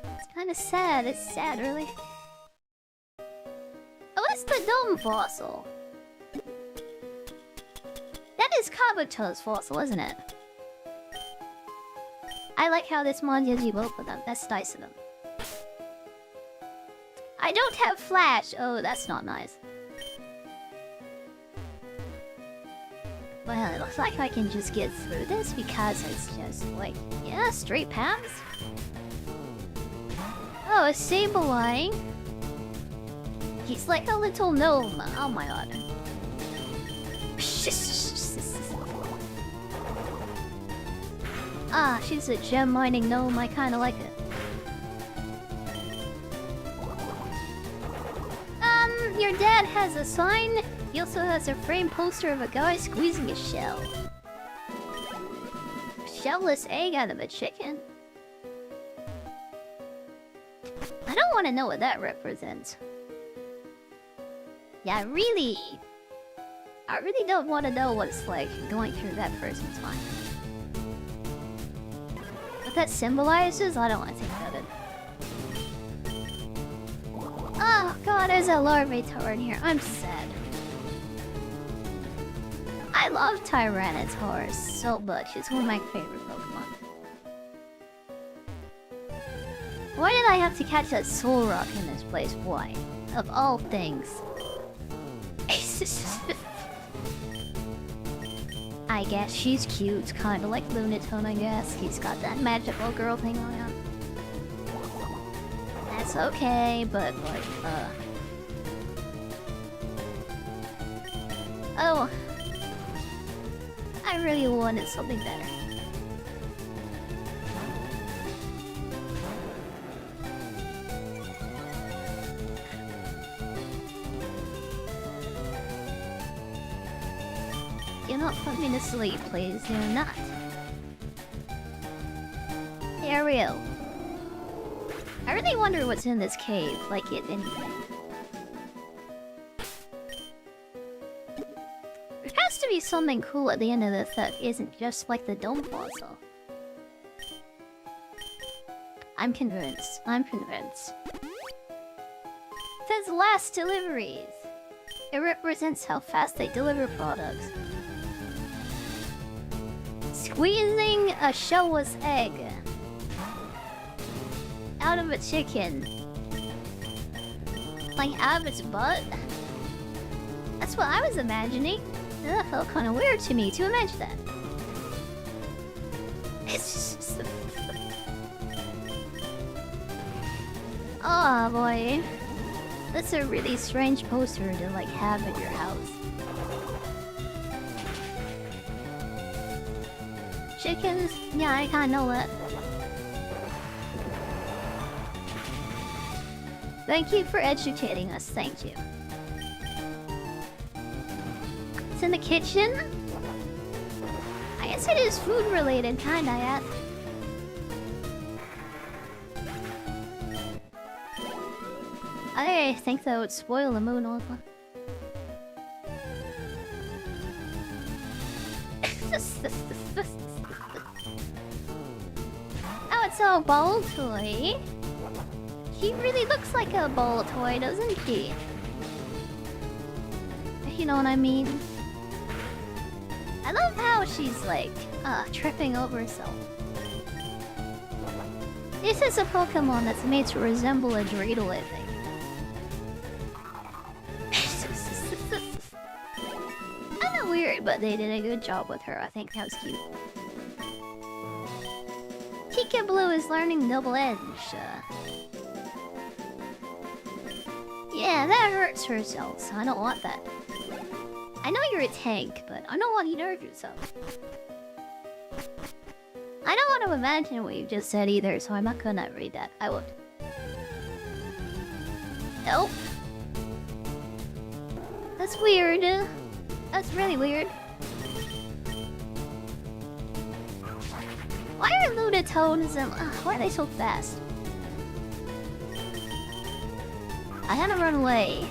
It's kinda sad, it's sad, really. Oh, it's the dome fossil. That is Kabuto's fossil, isn't it? I like how this mod gives you both of them. That's nice of them. I don't have flash. Oh, that's not nice. Well, it looks like I can just get through this because it's just like, yeah, straight paths. Oh, a Sableye. He's like a little gnome. Oh my god. Ah, she's a gem mining gnome. I kinda like it. Your dad has a sign. He also has a framed poster of a guy squeezing a shell. Shellless egg out of a chicken? I don't want to know what that represents. Yeah, I really don't want to know what it's like going through that person's mind. What that symbolizes, I don't want to think about it. Oh god, there's a Larvitar in here. I'm sad. I love Tyranitar so much. It's one of my favorite Pokemon. Why did I have to catch that Solrock in this place? Why? Of all things. I guess she's cute. Kinda like Lunatone, I guess. He's got that magical girl thing going on. That's okay, but like, oh. I really wanted something better. Do not put me to sleep, please. Do not. Ariel. I really wonder what's in this cave, like it anything. There has to be something cool at the end of this that isn't just like the dome fossil. I'm convinced. I'm convinced. It says last deliveries. It represents how fast they deliver products. Squeezing a shellless egg out of a chicken. Like out of its butt? That's what I was imagining. That felt kind of weird to me to imagine that. It's just... Oh boy. That's a really strange poster to like have at your house. Chickens? Yeah, I kinda know that. Thank you for educating us, thank you. It's in the kitchen? I guess it is food related, kinda, yeah. I think that would spoil the mood also. Oh, it's a ball toy. She really looks like a ball toy, doesn't she? You know what I mean? I love how she's like, tripping over herself. This is a Pokemon that's made to resemble a dreidel, I think. Kinda weird, but they did a good job with her. I think that was cute. Pika Blue is learning Double Edge. Yeah, that hurts herself, so I don't want that. I know you're a tank, but I don't want you to hurt yourself. I don't want to imagine what you just said either, so I'm not gonna read that. I won't. Nope. That's weird. That's really weird. Why are Lunatones why are they so fast? I had to run away.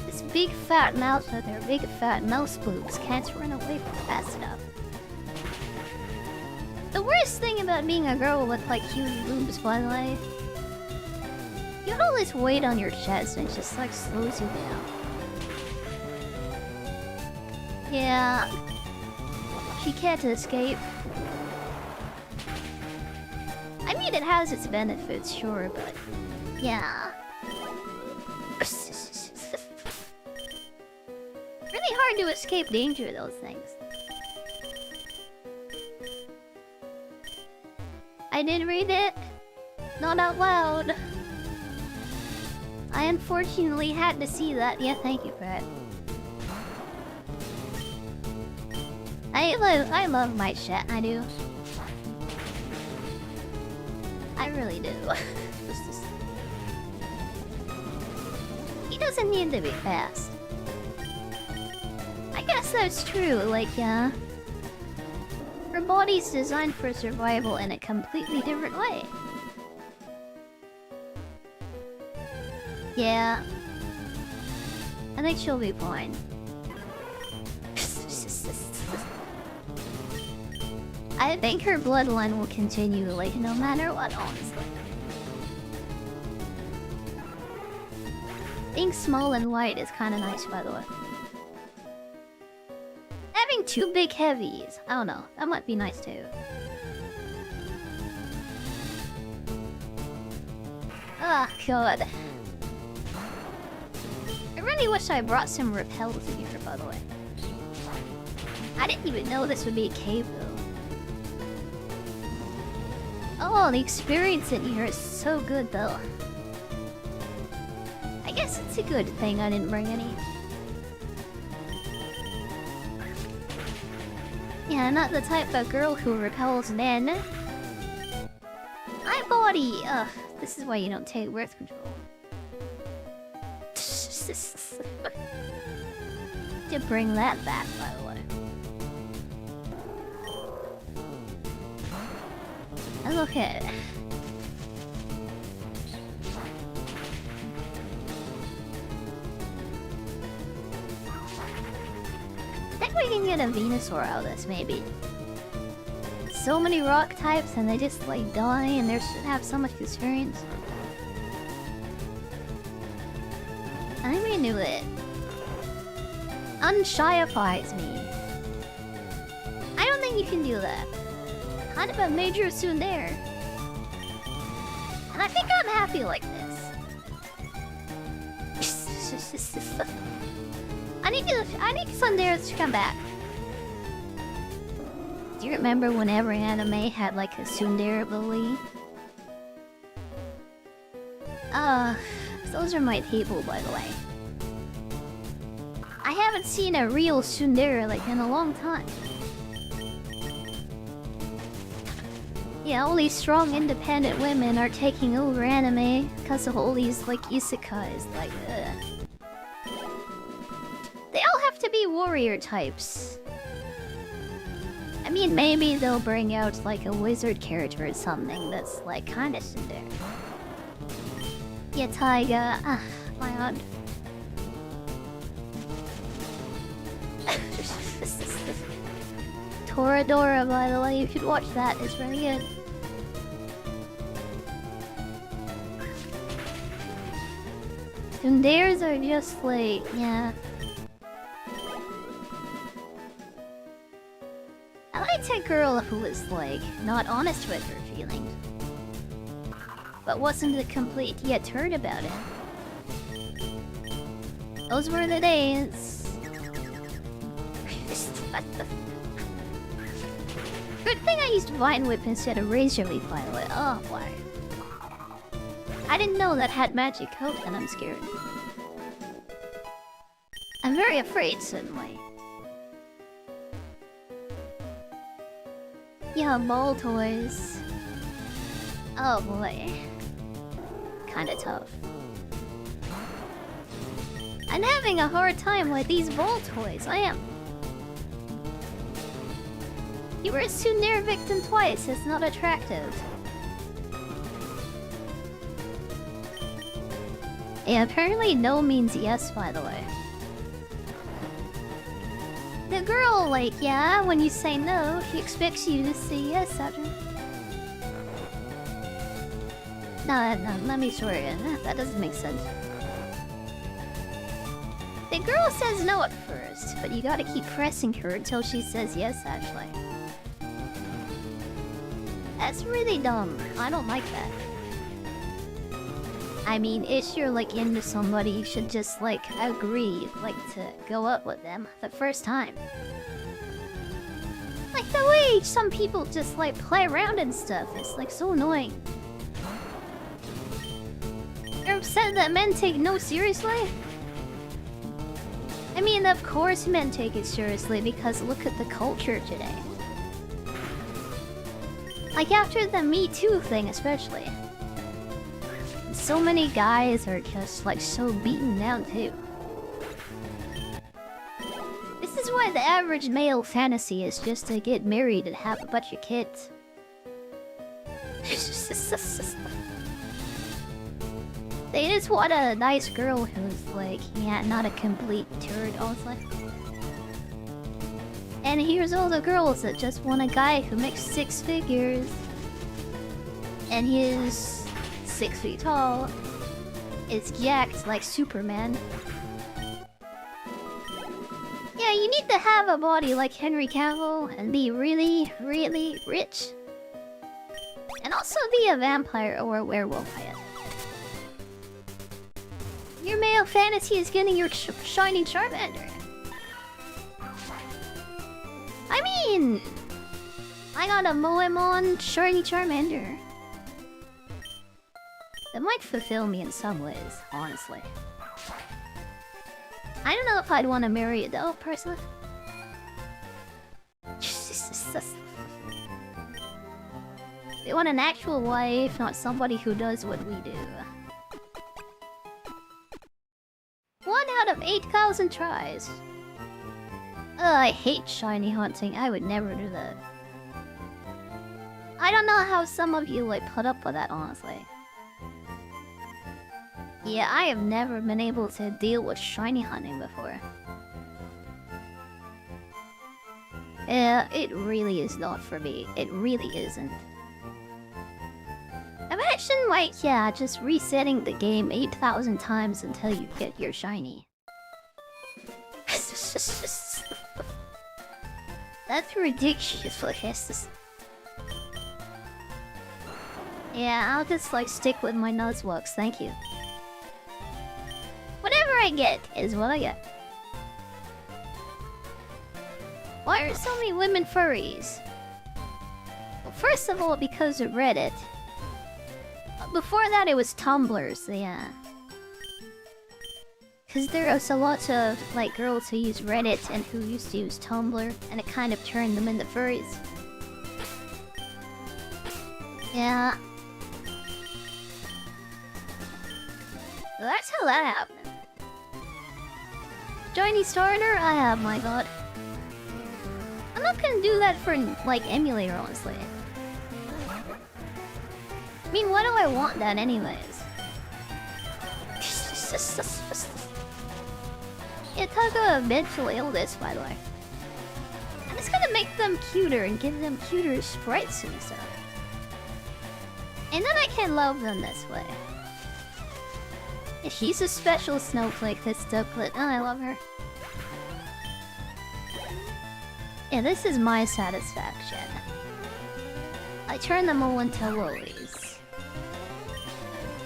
This big fat mouths with their big fat mouse boobs can't run away fast enough. The worst thing about being a girl with like huge boobs, by the way, you have all this weight on your chest and it just like slows you down. Yeah, she can't escape. I mean, it has its benefits, sure, but yeah. Really hard to escape danger, those things. I did read it. Not out loud. I unfortunately had to see that. Yeah, thank you, Brett. I love my chat, I do. I really do. He doesn't need to be fast. I guess that's true, like, yeah. Her body's designed for survival in a completely different way. Yeah. I think she'll be fine. I think her bloodline will continue, like, no matter what, honestly. Being small and white is kinda nice, by the way. Having two big heavies, I don't know, that might be nice too. Ah, God. I really wish I brought some repels in here, by the way. I didn't even know this would be a cave, though. Oh, the experience in here is so good, though. I guess it's a good thing I didn't bring any. Yeah, I'm not the type of girl who repels men. My body! Ugh, this is why you don't take birth control. To bring that back, by the way. Okay. I think we can get a Venusaur out of this, maybe. So many rock types and they just like die and they should have so much experience. I think we knew it. Unshiifies me. I don't think you can do that. Kind of a major tsundere. And I think I'm happy like this. I need tsunderes to come back. Do you remember when every anime had like a tsundere bully? Those are my people, by the way. I haven't seen a real tsundere like in a long time. Yeah, all these strong, independent women are taking over anime because of all these, like, isekais, like, They all have to be warrior types. I mean, maybe they'll bring out, like, a wizard character or something that's, like, kinda tsundere. Yeah, Taiga. Ah, my god. Toradora, by the way, you should watch that, it's very good. Tsunderes are just like, yeah. I liked a girl who was like, not honest with her feelings. But wasn't a complete yet turd about it. Those were the days. Good thing I used Vine Whip instead of Razor Leaf, by the way. Oh boy. I didn't know that had magic coat and I'm scared. I'm very afraid suddenly. Yeah, ball toys. Oh boy. Kinda tough. I'm having a hard time with these ball toys, I am. You were a tsundere victim twice, it's not attractive. Yeah, apparently no means yes, by the way. The girl, like, yeah, when you say no, she expects you to say yes after. No, let me sort it. That doesn't make sense. The girl says no at first, but you gotta keep pressing her until she says yes, actually. That's really dumb. I don't like that. I mean, if you're like into somebody, you should just like agree, like to go up with them the first time. Like the way some people just like play around and stuff, it's like so annoying. You're upset that men take no seriously? I mean, of course men take it seriously because look at the culture today. Like after the Me Too thing especially. So many guys are just like so beaten down too. This is why the average male fantasy is just to get married and have a bunch of kids. They just want a nice girl who's like, yeah, not a complete turd, honestly. And here's all the girls that just want a guy who makes 6 figures. And he's 6 feet tall. Is jacked like Superman. Yeah, you need to have a body like Henry Cavill and be really, really rich. And also be a vampire or a werewolf, I guess. Your male fantasy is getting your shiny Charmander. I mean, I got a Moemon shiny Charmander. That might fulfill me in some ways, honestly. I don't know if I'd want to marry it though, personally. They want an actual wife, not somebody who does what we do. 1 out of 8,000 tries. I hate shiny hunting. I would never do that. I don't know how some of you like put up with that, honestly. Yeah, I have never been able to deal with shiny hunting before. Yeah, it really is not for me. It really isn't. Imagine, like, yeah, just resetting the game 8,000 times until you get your shiny. That's ridiculous. Yeah, I'll just, like, stick with my Nuzlockes, thank you. Whatever I get is what I get. Why are so many women furries? Well, first of all, because of Reddit. Before that, it was Tumblr, so yeah. Because there was a lot of, like, girls who use Reddit and who used to use Tumblr, and it kind of turned them into furries. Yeah. So that's how that happened. Shiny starter? Oh my god. I'm not gonna do that for, like, emulator, honestly. I mean, why do I want that anyways? Yeah, talk about mental illness, by the way. I'm just gonna make them cuter and give them cuter sprites and stuff. And then I can love them this way. Yeah, she's a special snowflake that's Ducklet. Oh, I love her. Yeah, this is my satisfaction. I turn them all into lollies.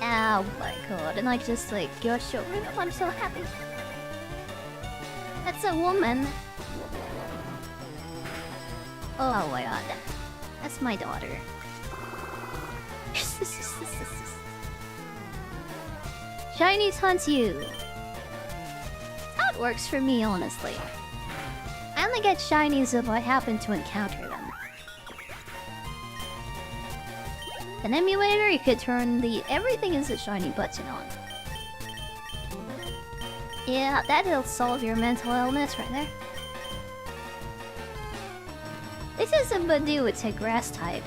Oh my god, and I just like gush over them. I'm so happy. That's a woman. Oh my god. That's my daughter. Shinies hunt you. How it works for me, honestly. I only get shinies if I happen to encounter them. An emulator, you could turn the everything is a shiny button on. Yeah, that'll solve your mental illness right there. This is a Badoo, it's a grass type.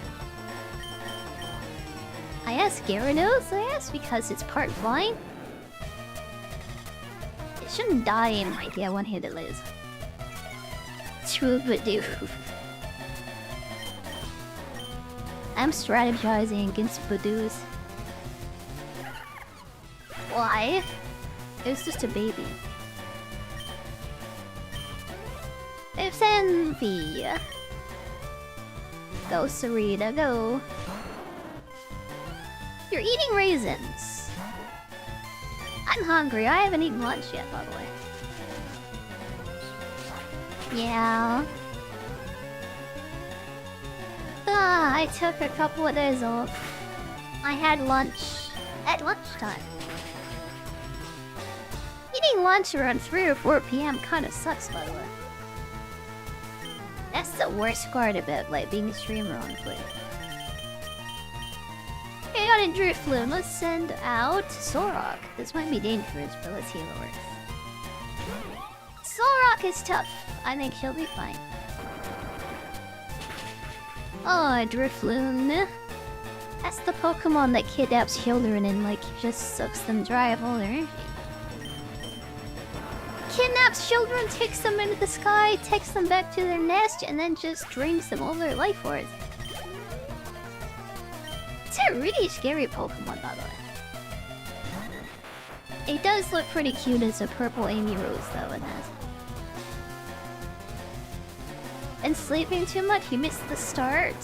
I asked Gyarados, I asked because it's part flying. It shouldn't die in like, yeah, one-handed lays. Troubadour. I'm strategizing against Badoos. Why? It was just a baby. It's envy. Go, Sarita, go. You're eating raisins. I'm hungry. I haven't eaten lunch yet, by the way. Yeah. I took a couple of days off. I had lunch at lunchtime. Eating lunch around 3 or 4 p.m. kind of sucks, by the way. That's the worst part about like being a streamer on Twitch. Okay, got a Drifloon. Let's send out Solrock. This might be dangerous, but let's see how it works. Solrock is tough. I think she'll be fine. Oh, Drifloon. That's the Pokemon that kidnaps children and like just sucks them dry of all their energy. Kidnaps children, takes them into the sky, takes them back to their nest, and then just drains them all their life force. It's a really scary Pokemon, by the way. It does look pretty cute as a purple Amy Rose, though, it has. And sleeping too much, you missed the start.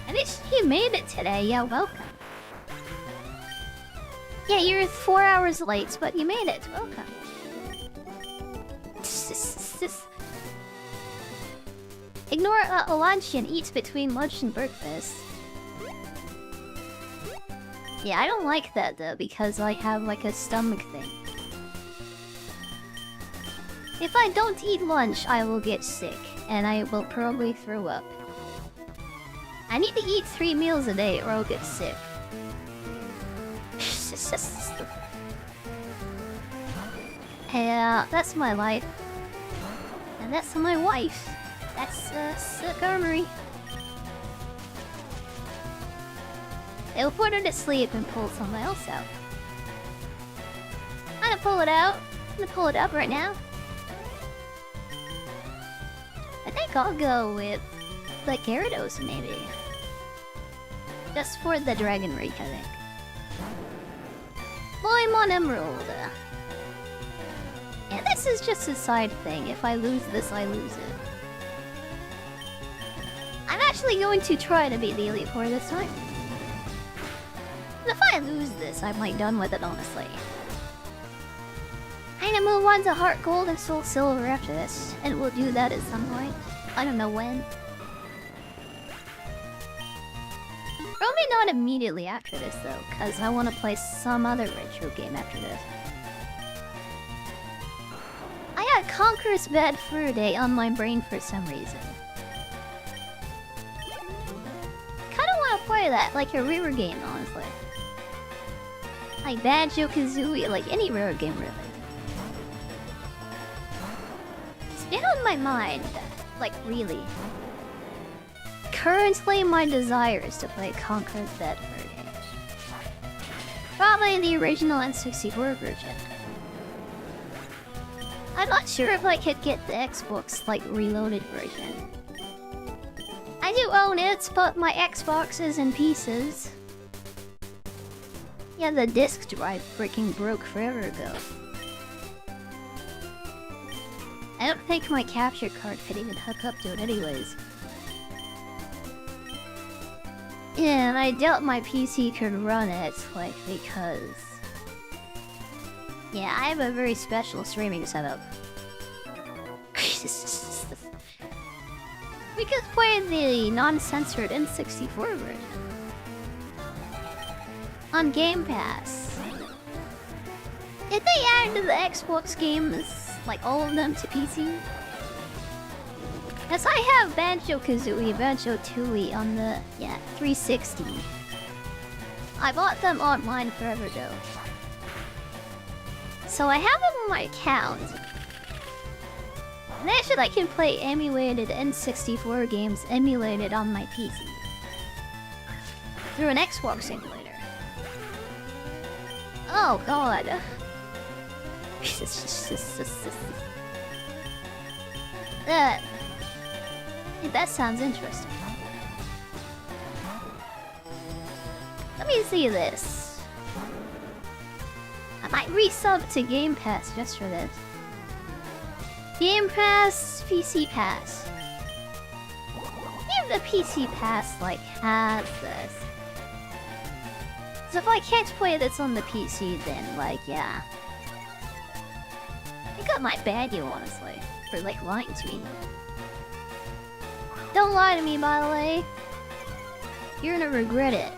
And you made it today, yeah, welcome. Yeah, you're 4 hours late, but you made it. Welcome. Ignore lunch and eat between lunch and breakfast. Yeah, I don't like that though, because I have like a stomach thing. If I don't eat lunch, I will get sick, and I will probably throw up. I need to eat 3 meals a day or I'll get sick. Yeah, that's my life. And that's my wife. That's sick armory. They'll put her to sleep and pull something else out. I'm gonna pull it out. I'm gonna pull it up right now. I think I'll go with the Gyarados, maybe. Just for the Dragon Reach, I think. Pokemon Emerald. Yeah, this is just a side thing. If I lose this, I lose it. I'm actually going to try to beat the Elite Four this time. And if I lose this, I might be done with it, honestly. I'm gonna move on to Heart Gold and Soul Silver after this. And we'll do that at some point. I don't know when. Probably not immediately after this, though, because I want to play some other retro game after this. I got Conqueror's Bad Fur Day on my brain for some reason. Kinda wanna play that, like a rare game, honestly. Like Banjo-Kazooie, like any rare game, really. It's been on my mind, like really. Currently, my desire is to play Conqueror's Bad Fur Day. Probably the original N64 version. I'm not sure if I could get the Xbox, like, reloaded version. I do own it, but my Xbox is in pieces. Yeah, the disk drive freaking broke forever ago. I don't think my capture card could even hook up to it anyways. Yeah, and I doubt my PC could run it, like, because... yeah, I have a very special streaming setup. We could play the non-censored N64 version. On Game Pass. Did they add the Xbox games, like all of them, to PC? Yes, I have Banjo-Kazooie, Banjo-Tooie on the, 360. I bought them online forever ago. So I have them on my account. And actually I can play emulated N64 games emulated on my PC. Through an Xbox emulator. Oh god. That... That sounds interesting. Let me see this. I might resub to Game Pass just for this. Game Pass, PC Pass. If the PC Pass, like, has this. So if I can't play this on the PC, then, like, yeah. I got my bad you, honestly, for, like, lying to me. Don't lie to me, by the way. You're gonna regret it.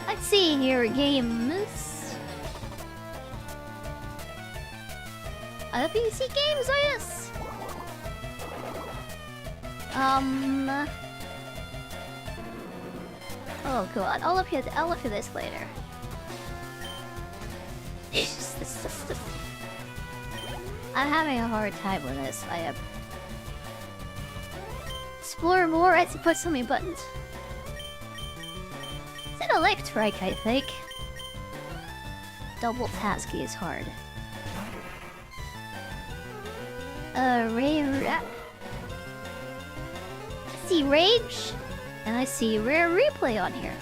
Let's see here, games. Other PC games, I guess? Oh god, I'll look at this later. I'm having a hard time with this. I am. Explore more. I have to put so many buttons. It's an electric, I think. Double tasking is hard. Rare. I see Rage, and I see Rare Replay on here.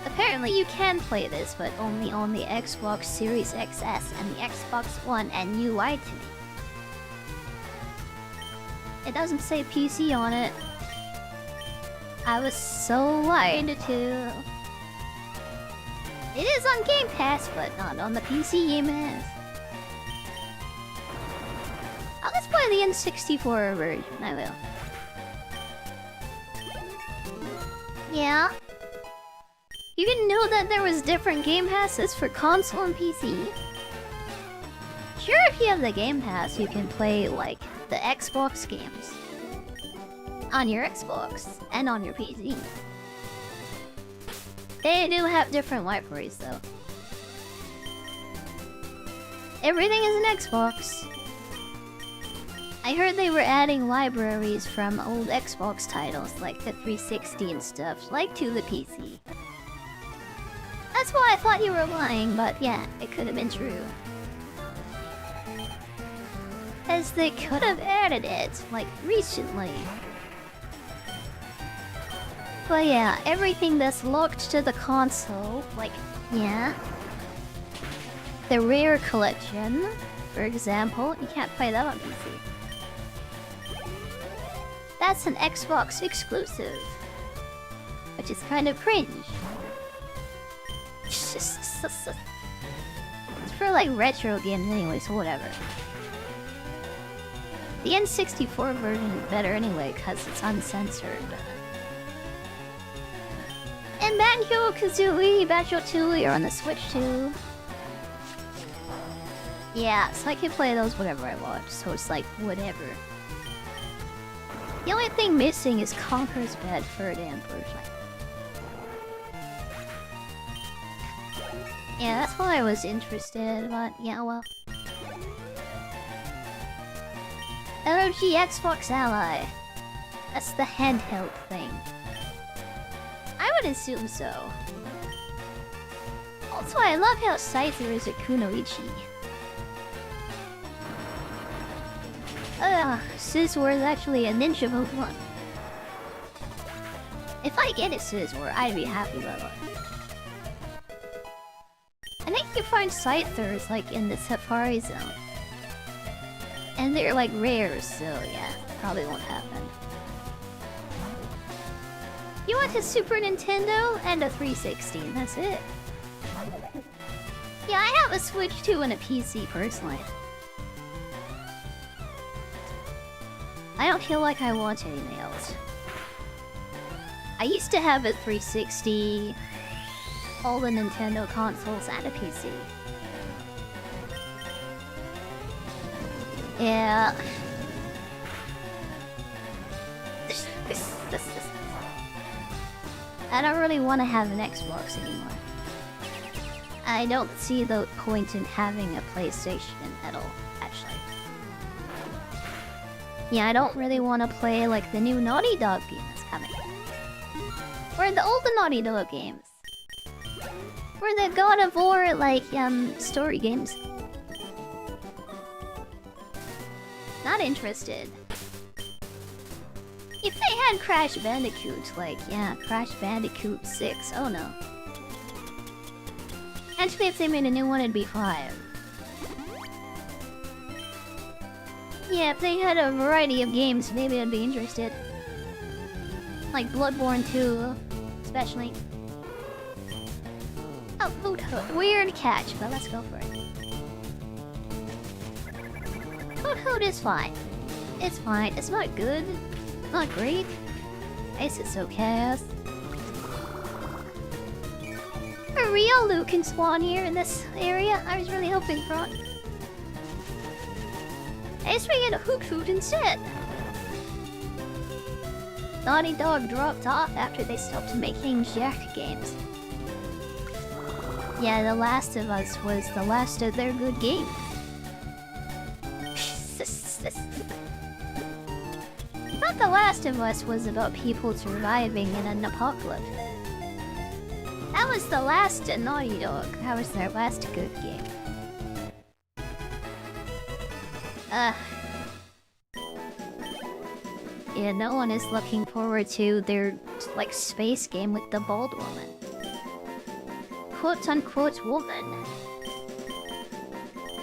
Apparently you can play this, but only on the Xbox Series XS and the Xbox One and UI to me. It doesn't say PC on it. I was so lied to. It is on Game Pass, but not on the PC Game Pass. Let's play the N64 version, I will. Yeah. You didn't know that there was different Game Passes for console and PC? Sure, if you have the Game Pass, you can play, like, the Xbox games. On your Xbox, and on your PC. They do have different libraries, though. Everything is an Xbox. I heard they were adding libraries from old Xbox titles, like the 360 and stuff, like to the PC. That's why I thought you were lying, but yeah, it could have been true. As they could have added it, like, recently. But yeah, everything that's locked to the console, like, yeah. The Rare Collection, for example, you can't play that on PC. That's an Xbox exclusive. Which is kind of cringe. It's for like retro games anyway, so whatever. The N64 version is better anyway, because it's uncensored. And Banjo-Kazooie, Banjo-Tooie are on the Switch too. Yeah, so I can play those whenever I want, so it's like, whatever. The only thing missing is Conker's Bad Ferdinand version. Yeah, that's why I was interested, but yeah, well. LOG Xbox Ally. That's the handheld thing. I would assume so. Also, I love how Scyther is a Kunoichi. Scizor is actually a ninja Pokemon. If I get a Scizor, I'd be happy about it. I think you find Scythers like in the Safari Zone. And they're like rare, so yeah, probably won't happen. You want a Super Nintendo and a 360, and that's it. Yeah, I have a Switch 2 and a PC personally. I don't feel like I want anything else. I used to have a 360, all the Nintendo consoles, and a PC. Yeah. I don't really want to have an Xbox anymore. I don't see the point in having a PlayStation at all, actually. Yeah, I don't really want to play like the new Naughty Dog game that's coming. Or the old Naughty Dog games. Or the God of War, like, story games. Not interested. If they had Crash Bandicoot, like, yeah, Crash Bandicoot 6, oh no. Actually, if they made a new one, it'd be 5. Yeah, if they had a variety of games, maybe I'd be interested. Like Bloodborne 2, especially. Oh, Food Hood. Weird catch, but let's go for it. Food Hood is fine. It's fine. It's not good. It's not great. I guess it's okay. A real Luke can spawn here in this area. I was really hoping for it. I guess we get a Hook Food instead. Naughty Dog dropped off after they stopped making Jack games. Yeah, The Last of Us was the last of their good games. Not The Last of Us was about people surviving in an apocalypse. That was the last Naughty Dog. That was their last good game. Yeah, no one is looking forward to their, like, space game with the bald woman. Quote-unquote woman.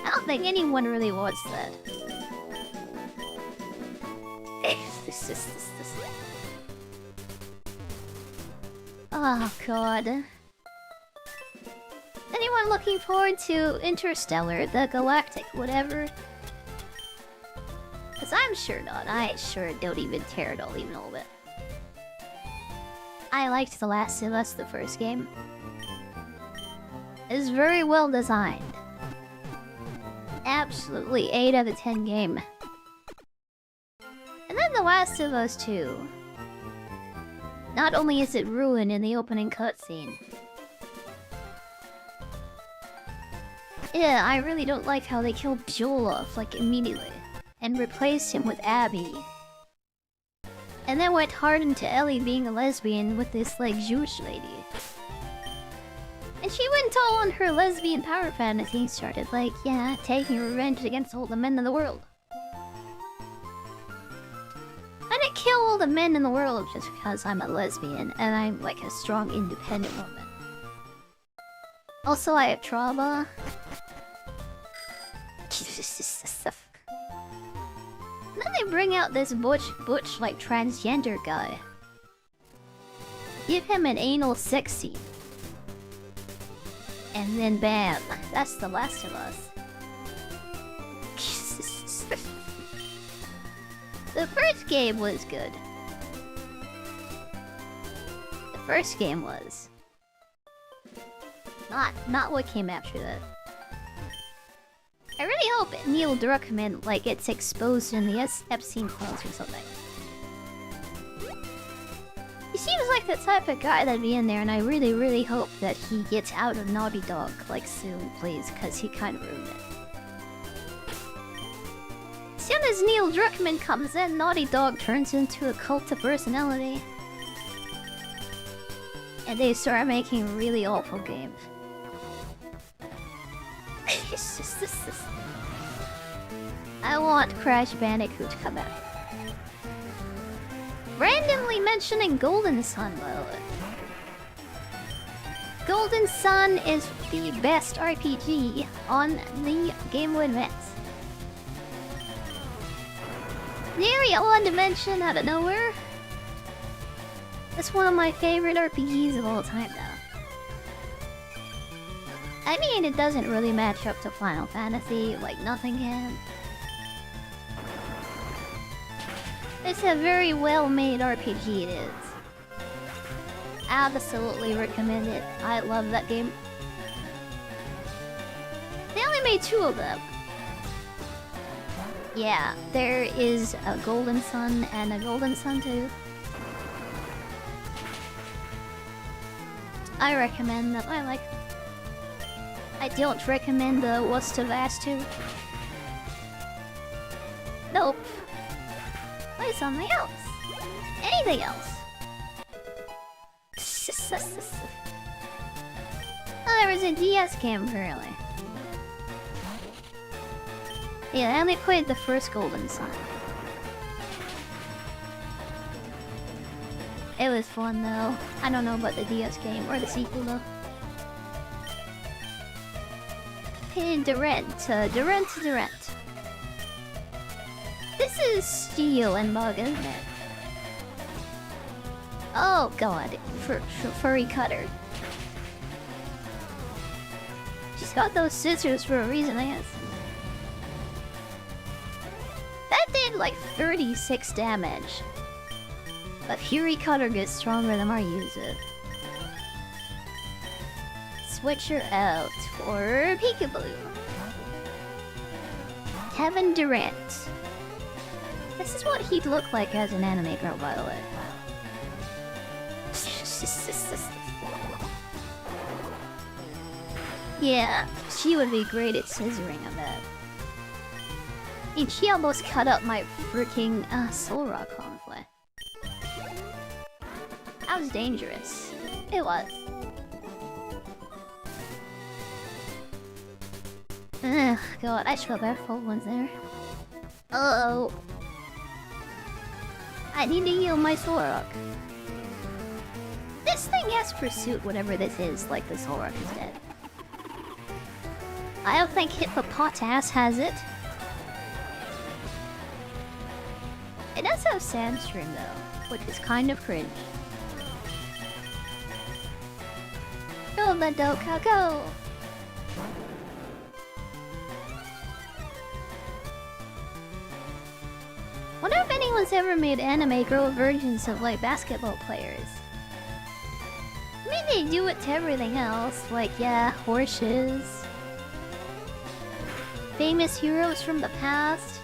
I don't think anyone really wants that. Oh god. Anyone looking forward to Interstellar, the Galactic, whatever? Cause I'm sure not. I sure don't even care at all, even a little bit. I liked The Last of Us, the first game. It's very well designed. Absolutely 8 out of 10 game. And then The Last of Us 2. Not only is it ruined in the opening cutscene. Yeah, I really don't like how they killed Joel off, like, immediately. And replaced him with Abby. And then went hard into Ellie being a lesbian with this, like, Jewish lady. And she went all on her lesbian power fantasy, started, like, yeah, taking revenge against all the men in the world. I didn't kill all the men in the world just because I'm a lesbian and I'm, like, a strong, independent woman. Also, I have trauma. And then they bring out this butch, like, transgender guy. Give him an anal sex scene. And then bam, that's The Last of Us. The first game was good. The first game was. Not what came after that. I really hope Neil Druckmann, like, gets exposed in the Epstein files or something. He seems like the type of guy that'd be in there, and I really, really hope that he gets out of Naughty Dog, like, soon, please, because he kind of ruined it. As soon as Neil Druckmann comes in, Naughty Dog turns into a cult of personality. And they start making really awful games. I want Crash Bandicoot to come out. Randomly mentioning Golden Sun, by the way. Golden Sun is the best RPG on the Game Boy Advance. The area I wanted to mention out of nowhere. It's one of my favorite RPGs of all time now. I mean, it doesn't really match up to Final Fantasy, like nothing can. It's a very well-made RPG, it is. Absolutely recommend it. I love that game. They only made 2 of them. Yeah, there is a Golden Sun and a Golden Sun 2. I recommend them. I like them. I don't recommend the What's the Vast 2. Nope. Play something else. Anything else. Oh, there was a DS game, apparently. Yeah, I only played the first Golden Sun. It was fun though. I don't know about the DS game or the sequel though. Hey, Durant. This is Steel and Bug, isn't it? Oh god, furry cutter. She's got those scissors for a reason, I guess. That did like 36 damage. But Fury Cutter gets stronger the more you use it. Switch her out for Peekaboo. Kevin Durant. This is what he'd look like as an anime girl, by the way. Yeah, she would be great at scissoring, I bet. And she almost cut up my freaking Soul Rock conflict. That was dangerous. It was. Ugh, god, I should have better full ones there. Uh-oh. I need to heal my Soul Rock. This thing has Pursuit, whatever this is, like the Soul Rock is dead. I don't think Hippopotas has it. It does have Sandstream though, which is kind of cringe. Go, Madoka, go! Wonder if anyone's ever made anime girl versions of like basketball players. I mean, they do it to everything else, like yeah, horses. Famous heroes from the past.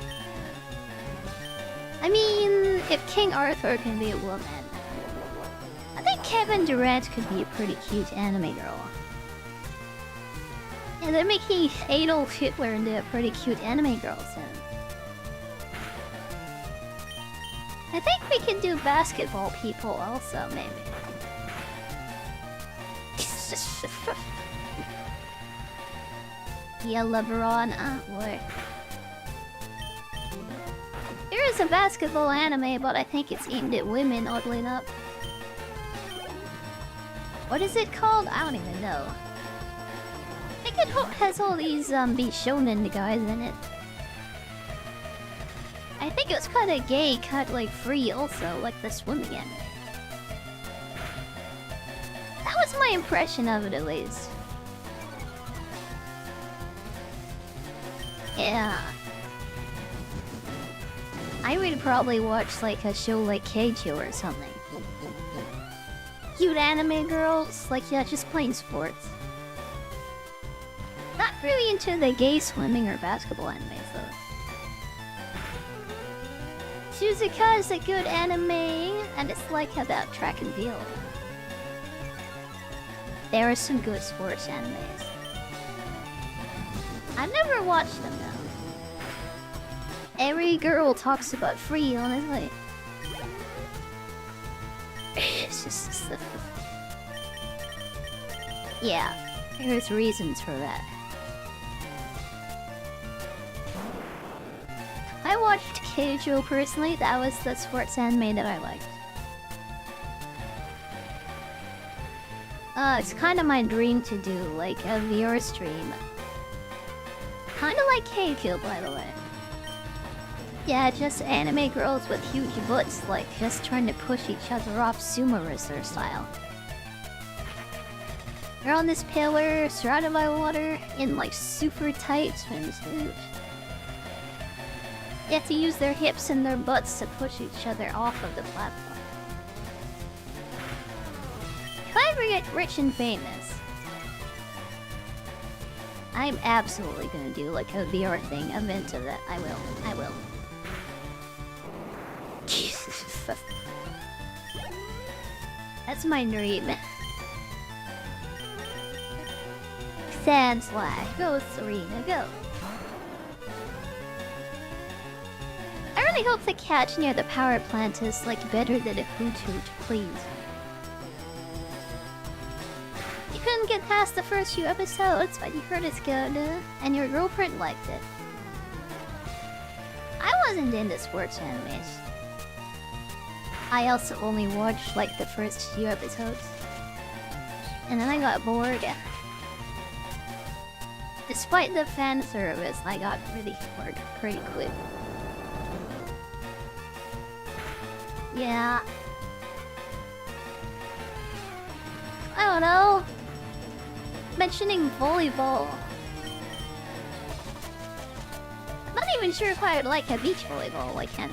I mean, if King Arthur can be a woman, I think Kevin Durant could be a pretty cute anime girl. Yeah, they're making Adolf Hitler into a pretty cute anime girl soon. I think we can do basketball people also, maybe. Yeah, LeBron, boy. There is a basketball anime, but I think it's aimed at women, oddly enough. What is it called? I don't even know. I think it has all these be shonen guys in it. I think it was kind of gay, cut like free also, like the swimming anime. That was my impression of it, at least. Yeah. I would probably watch like a show like Keijo or something. Cute anime girls, like yeah, just playing sports. Not really into the gay swimming or basketball animes though. Suzuka is a good anime, and it's like about track and field. There are some good sports animes. I've never watched them though. Every girl talks about free, honestly. Yeah, there's reasons for that. I watched Keijo personally, that was the sports anime that I liked. It's kind of my dream to do, like, a VR stream. Kinda like Keijo, by the way. Yeah, just anime girls with huge butts, like, just trying to push each other off sumo wrestler style. They're on this pillar, surrounded by water, in, like, super tight swimsuits. They have to use their hips and their butts to push each other off of the platform. If I ever get rich and famous, I'm absolutely gonna do like a VR thing, event of that. I will. Jesus. That's my dream. Sand Slash, go Serena, go. I really hope the catch near the power plant is like better than a hoot, please. You couldn't get past the first few episodes, but you heard it's good, and your girlfriend liked it. I wasn't into sports animes. I also only watched like the first few episodes. And then I got bored. Despite the fan service, I got really bored pretty quick. Yeah. I don't know. Mentioning volleyball. I'm not even sure if I would like a beach volleyball like him.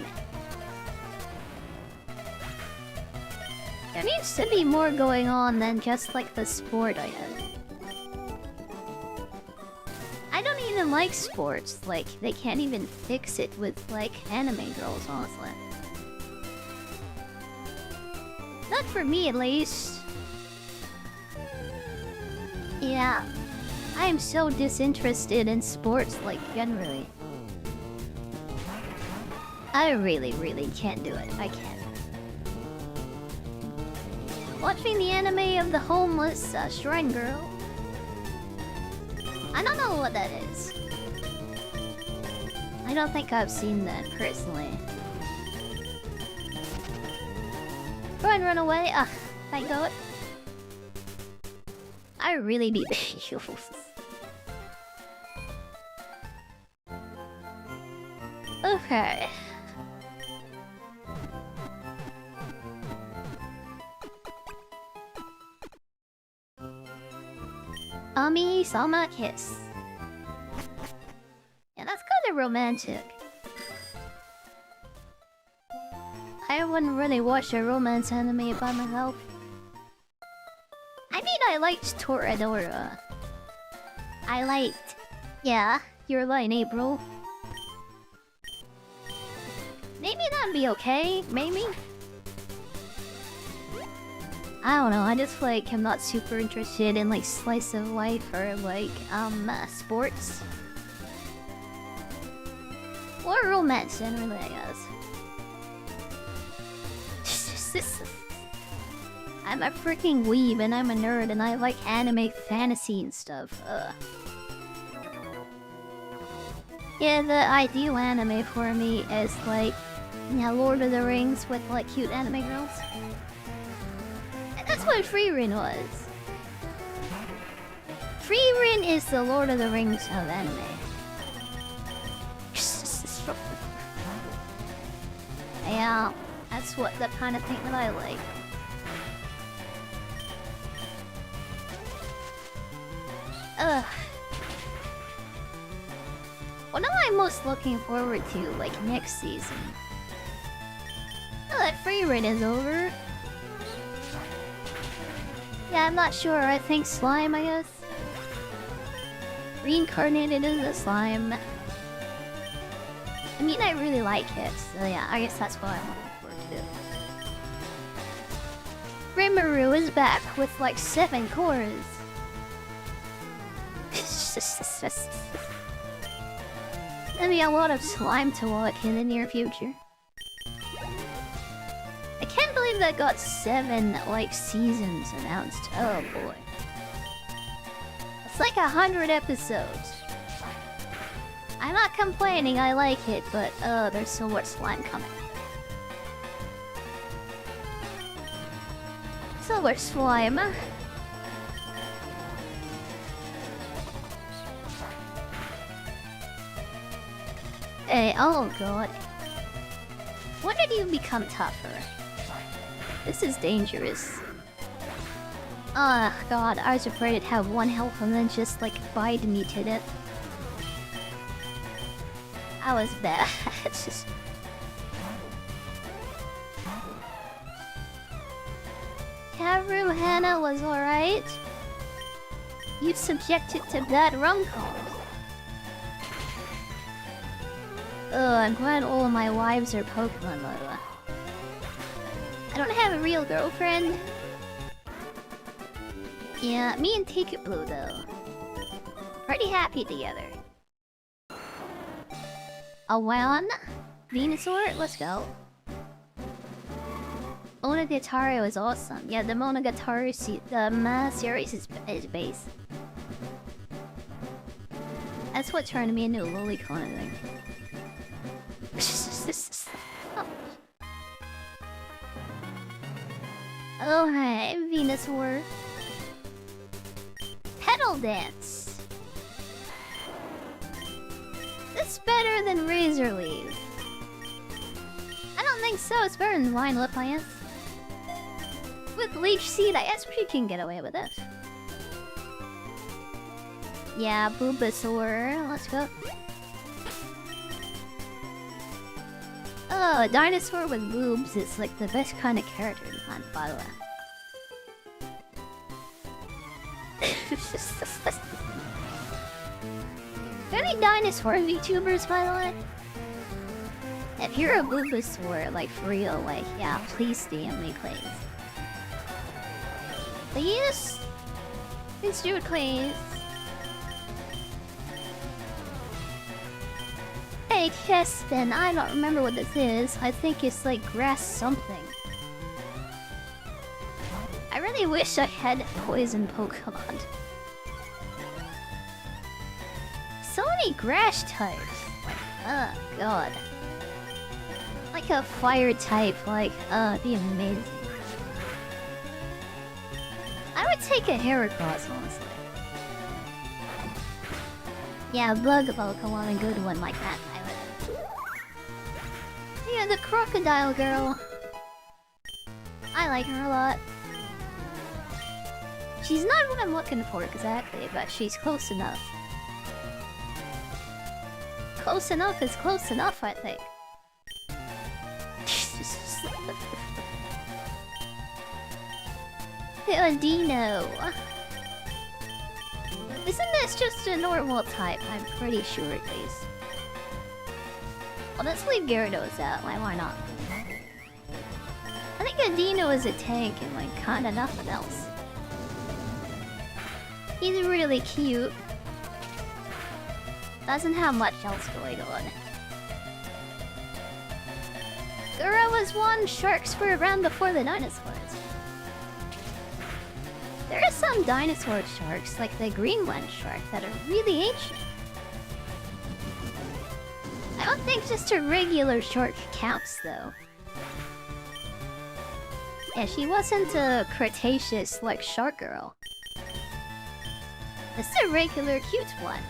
There needs to be more going on than just like the sport I have. I don't even like sports, like they can't even fix it with like anime girls, honestly. Not for me at least. Yeah, I am so disinterested in sports, like generally. I really can't do it. I can't. Watching the anime of the homeless shrine girl. I don't know what that is. I don't think I've seen that personally. Try and run away. Ah, thank God. I really need the heals. Okay. Ami Sama Kiss. Yeah, that's kind of romantic. I wouldn't really watch a romance anime by myself. I mean, I liked Toradora. Yeah, you're lying, April. Maybe that'd be okay, maybe? I don't know, I just like, I'm not super interested in like slice of life or like, sports. Or romance generally, I guess. I'm a freaking weeb and I'm a nerd and I like anime fantasy and stuff. Yeah, the ideal anime for me is like, yeah, Lord of the Rings with like cute anime girls. That's what FIRERED was. FIRERED is the Lord of the Rings of anime. Yeah, that's what the kind of thing that I like. Ugh. What am I most looking forward to, like, next season? Now that FIRERED is over. Yeah, I'm not sure. I think slime, I guess. Reincarnated as a slime. I mean, I really like it, so yeah, I guess that's what I'm looking forward to. Rimuru is back with like 7 cores. There'll be a lot of slime to watch in the near future. I can't believe that got 7 like seasons announced. Oh boy. It's like 100 episodes. I'm not complaining, I like it, but there's so much slime coming. So much slime. Hey, oh god. When did you become tougher? This is dangerous. Oh god, I was afraid it'd have 1 health and then just like bite me to death. I was bad. It's just... Karu Hana was alright. You subjected to bad rom-coms. I'm glad all of my wives are Pokemon, by the way. I don't have a real girlfriend. Yeah, me and Take It Blue, though. Pretty happy together. A one? Venusaur? Let's go. Monogatari is awesome. Yeah, the Monogatari series is base. That's what turned me into a lolicon, I think. Oh, hi, Venusaur. Pedal Dance. It's better than Razor Leaf. I don't think so. It's better than Vine Lip, I guess. With Leech Seed, I guess we can get away with it. Yeah, Bulbasaur. Let's go. Oh, a dinosaur with boobs is like the best kind of character to hunt, by the way. Any dinosaur VTubers, by the way? If you're a Bulbasaur, like for real, like, yeah, please DM me, please. Please? Please do it, please. Hey, Cheston, I don't remember what this is. I think it's like grass something. I really wish I had poison Pokemon. So many grass types. Like, oh god. Like a fire type, like, it'd be amazing. I would take a Heracross, honestly. Yeah, bug Pokemon, a good one like that, I would. Yeah, the crocodile girl. I like her a lot. She's not what I'm looking for exactly, but she's close enough. Close enough is close enough, I think. Dino. Isn't this just a normal type? I'm pretty sure at least. Well, let's leave Gyarados out. Why not? I think a Dino is a tank and like kinda nothing else. He's really cute. Doesn't have much else going on. Gura was one, sharks were around before the dinosaurs. There are some dinosaur sharks, like the Greenland shark, that are really ancient. I don't think just a regular shark counts, though. Yeah, she wasn't a Cretaceous, like, shark girl. This is a regular cute one.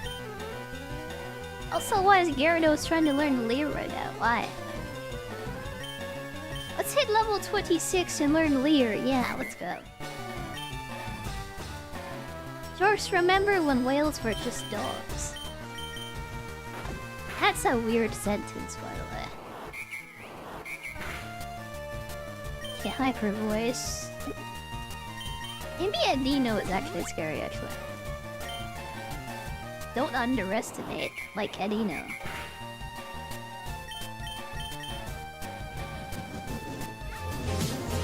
Also, why is Gyarados trying to learn Leer right now? Why? Let's hit level 26 and learn Leer. Yeah, let's go. Sharks, remember when whales were just dogs? That's a weird sentence, by the way. Yeah, hyper voice. Maybe a Dino is actually scary, actually. Don't underestimate, like, a Dino.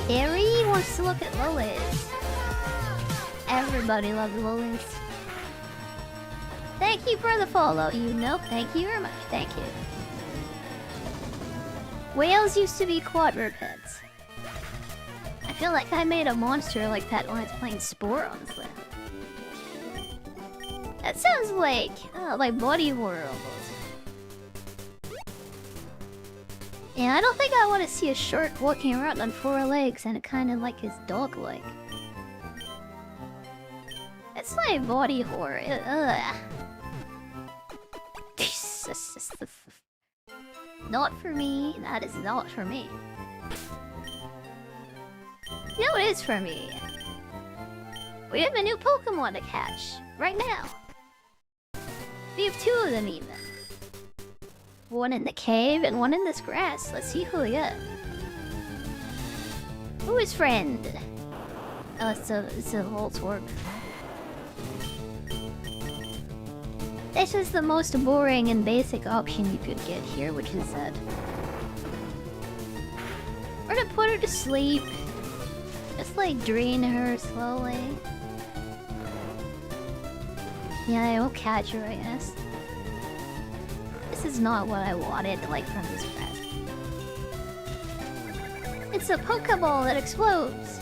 Harry wants to look at lilies. Everybody loves lilies. Thank you for the follow, you know. Thank you very much. Thank you. Whales used to be quadrupeds. I feel like I made a monster like that when I was playing Spore, honestly. That sounds like Body Horror almost. Yeah, I don't think I want to see a shark walking around on 4 legs and kind of like his dog-like. It's like body horror. Ugh. Not for me. That is not for me. You know what is for me? We have a new Pokemon to catch right now. We have 2 of them even. One in the cave and one in this grass. Let's see who we get. Who is friend? Oh, it's a Voltorb. This is the most boring and basic option you could get here, which is that we're gonna put her to sleep. Just like drain her slowly. Yeah, I will catch her, I guess. This is not what I wanted, like, from this grass. It's a Pokeball that explodes!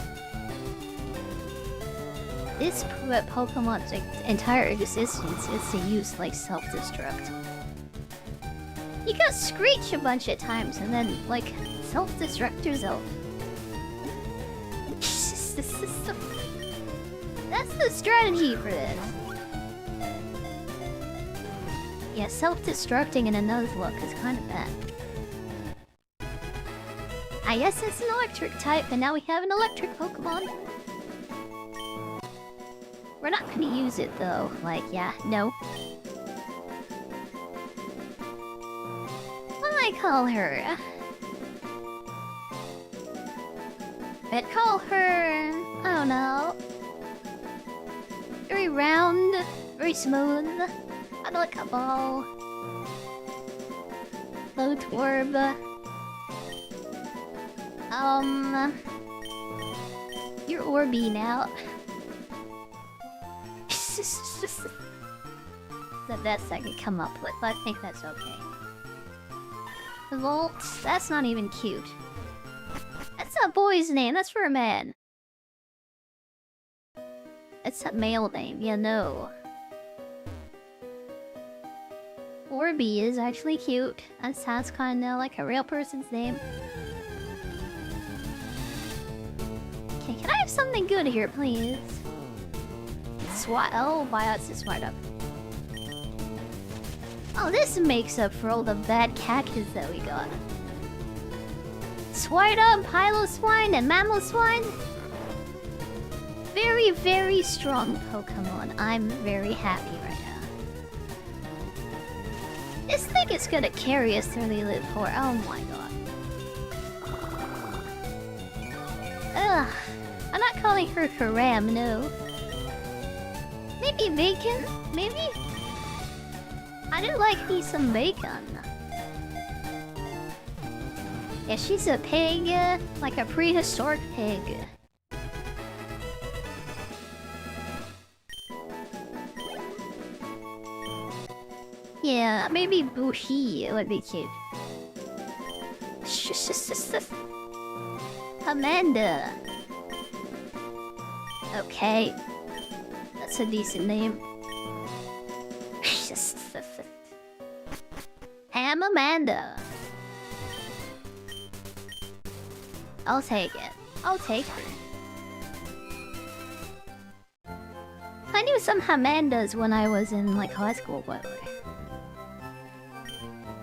This Pokemon's entire existence is to use, like, self-destruct. You can screech a bunch of times and then, like, self-destruct yourself. That's the strategy for this. Yeah, self-destructing in a Nuzlocke is kind of bad. I guess it's an electric type, and now we have an electric Pokemon. We're not gonna use it though. Like, yeah, no. What do I call her? I'd call her... I don't know. Very round, very smooth. Kind of like a ball. Low twerb. You're Orby now. The best I could come up with, but I think that's okay. Volt, that's not even cute. That's a boy's name, that's for a man. It's a male name, yeah, no. Orby is actually cute. That sounds kinda like a real person's name. Okay, can I have something good here, please? Oh, Biot's is smart up. Oh, this makes up for all the bad cactus that we got. Swine-up, Piloswine, and Mamoswine. Very, very strong Pokemon. I'm very happy right now. This thing is gonna carry us through the Elite Four. Oh my god. Ugh. I'm not calling her Karam, no. Maybe bacon? Maybe? I do like me some bacon. Yeah, she's a pig, like a prehistoric pig. Yeah, maybe Bushi would be cute. Amanda. Okay. That's a decent name. Ham Amanda. I'll take it. I'll take her. I knew some Amandas when I was in like high school, by the way.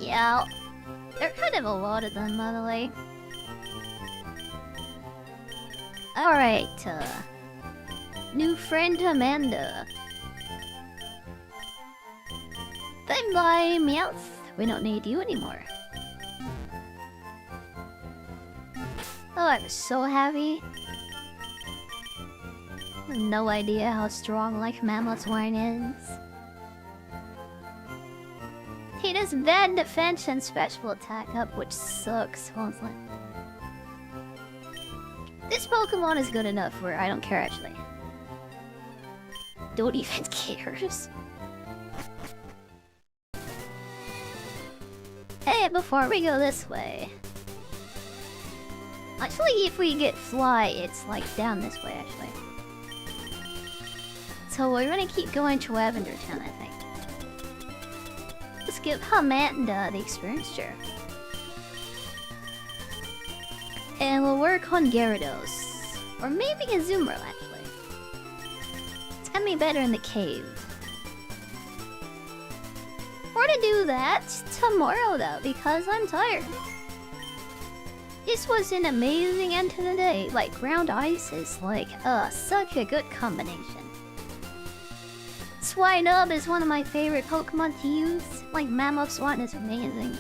Yeah, there are kind of a lot of them, by the way. Alright, new friend Amanda. Bye-bye, Meowth. We don't need you anymore. Oh, I'm so happy. I have no idea how strong like Mamoswine is. He does bad defense and special attack up, which sucks, honestly. This Pokemon is good enough where I don't care, actually. Don't even cares. Hey, before we go this way... Actually, if we get Fly, it's like down this way, actually. So we're gonna keep going to Lavender Town, I think. Let's give Amanda the experience share. And we'll work on Gyarados. Or maybe Azumarill, actually. It's gonna be better in the cave. We're gonna do that tomorrow, though, because I'm tired. This was an amazing end to the day. Like, ground ice is like, such a good combination. Swine-up is one of my favorite Pokemon to use. Like, Mamoswine is amazing.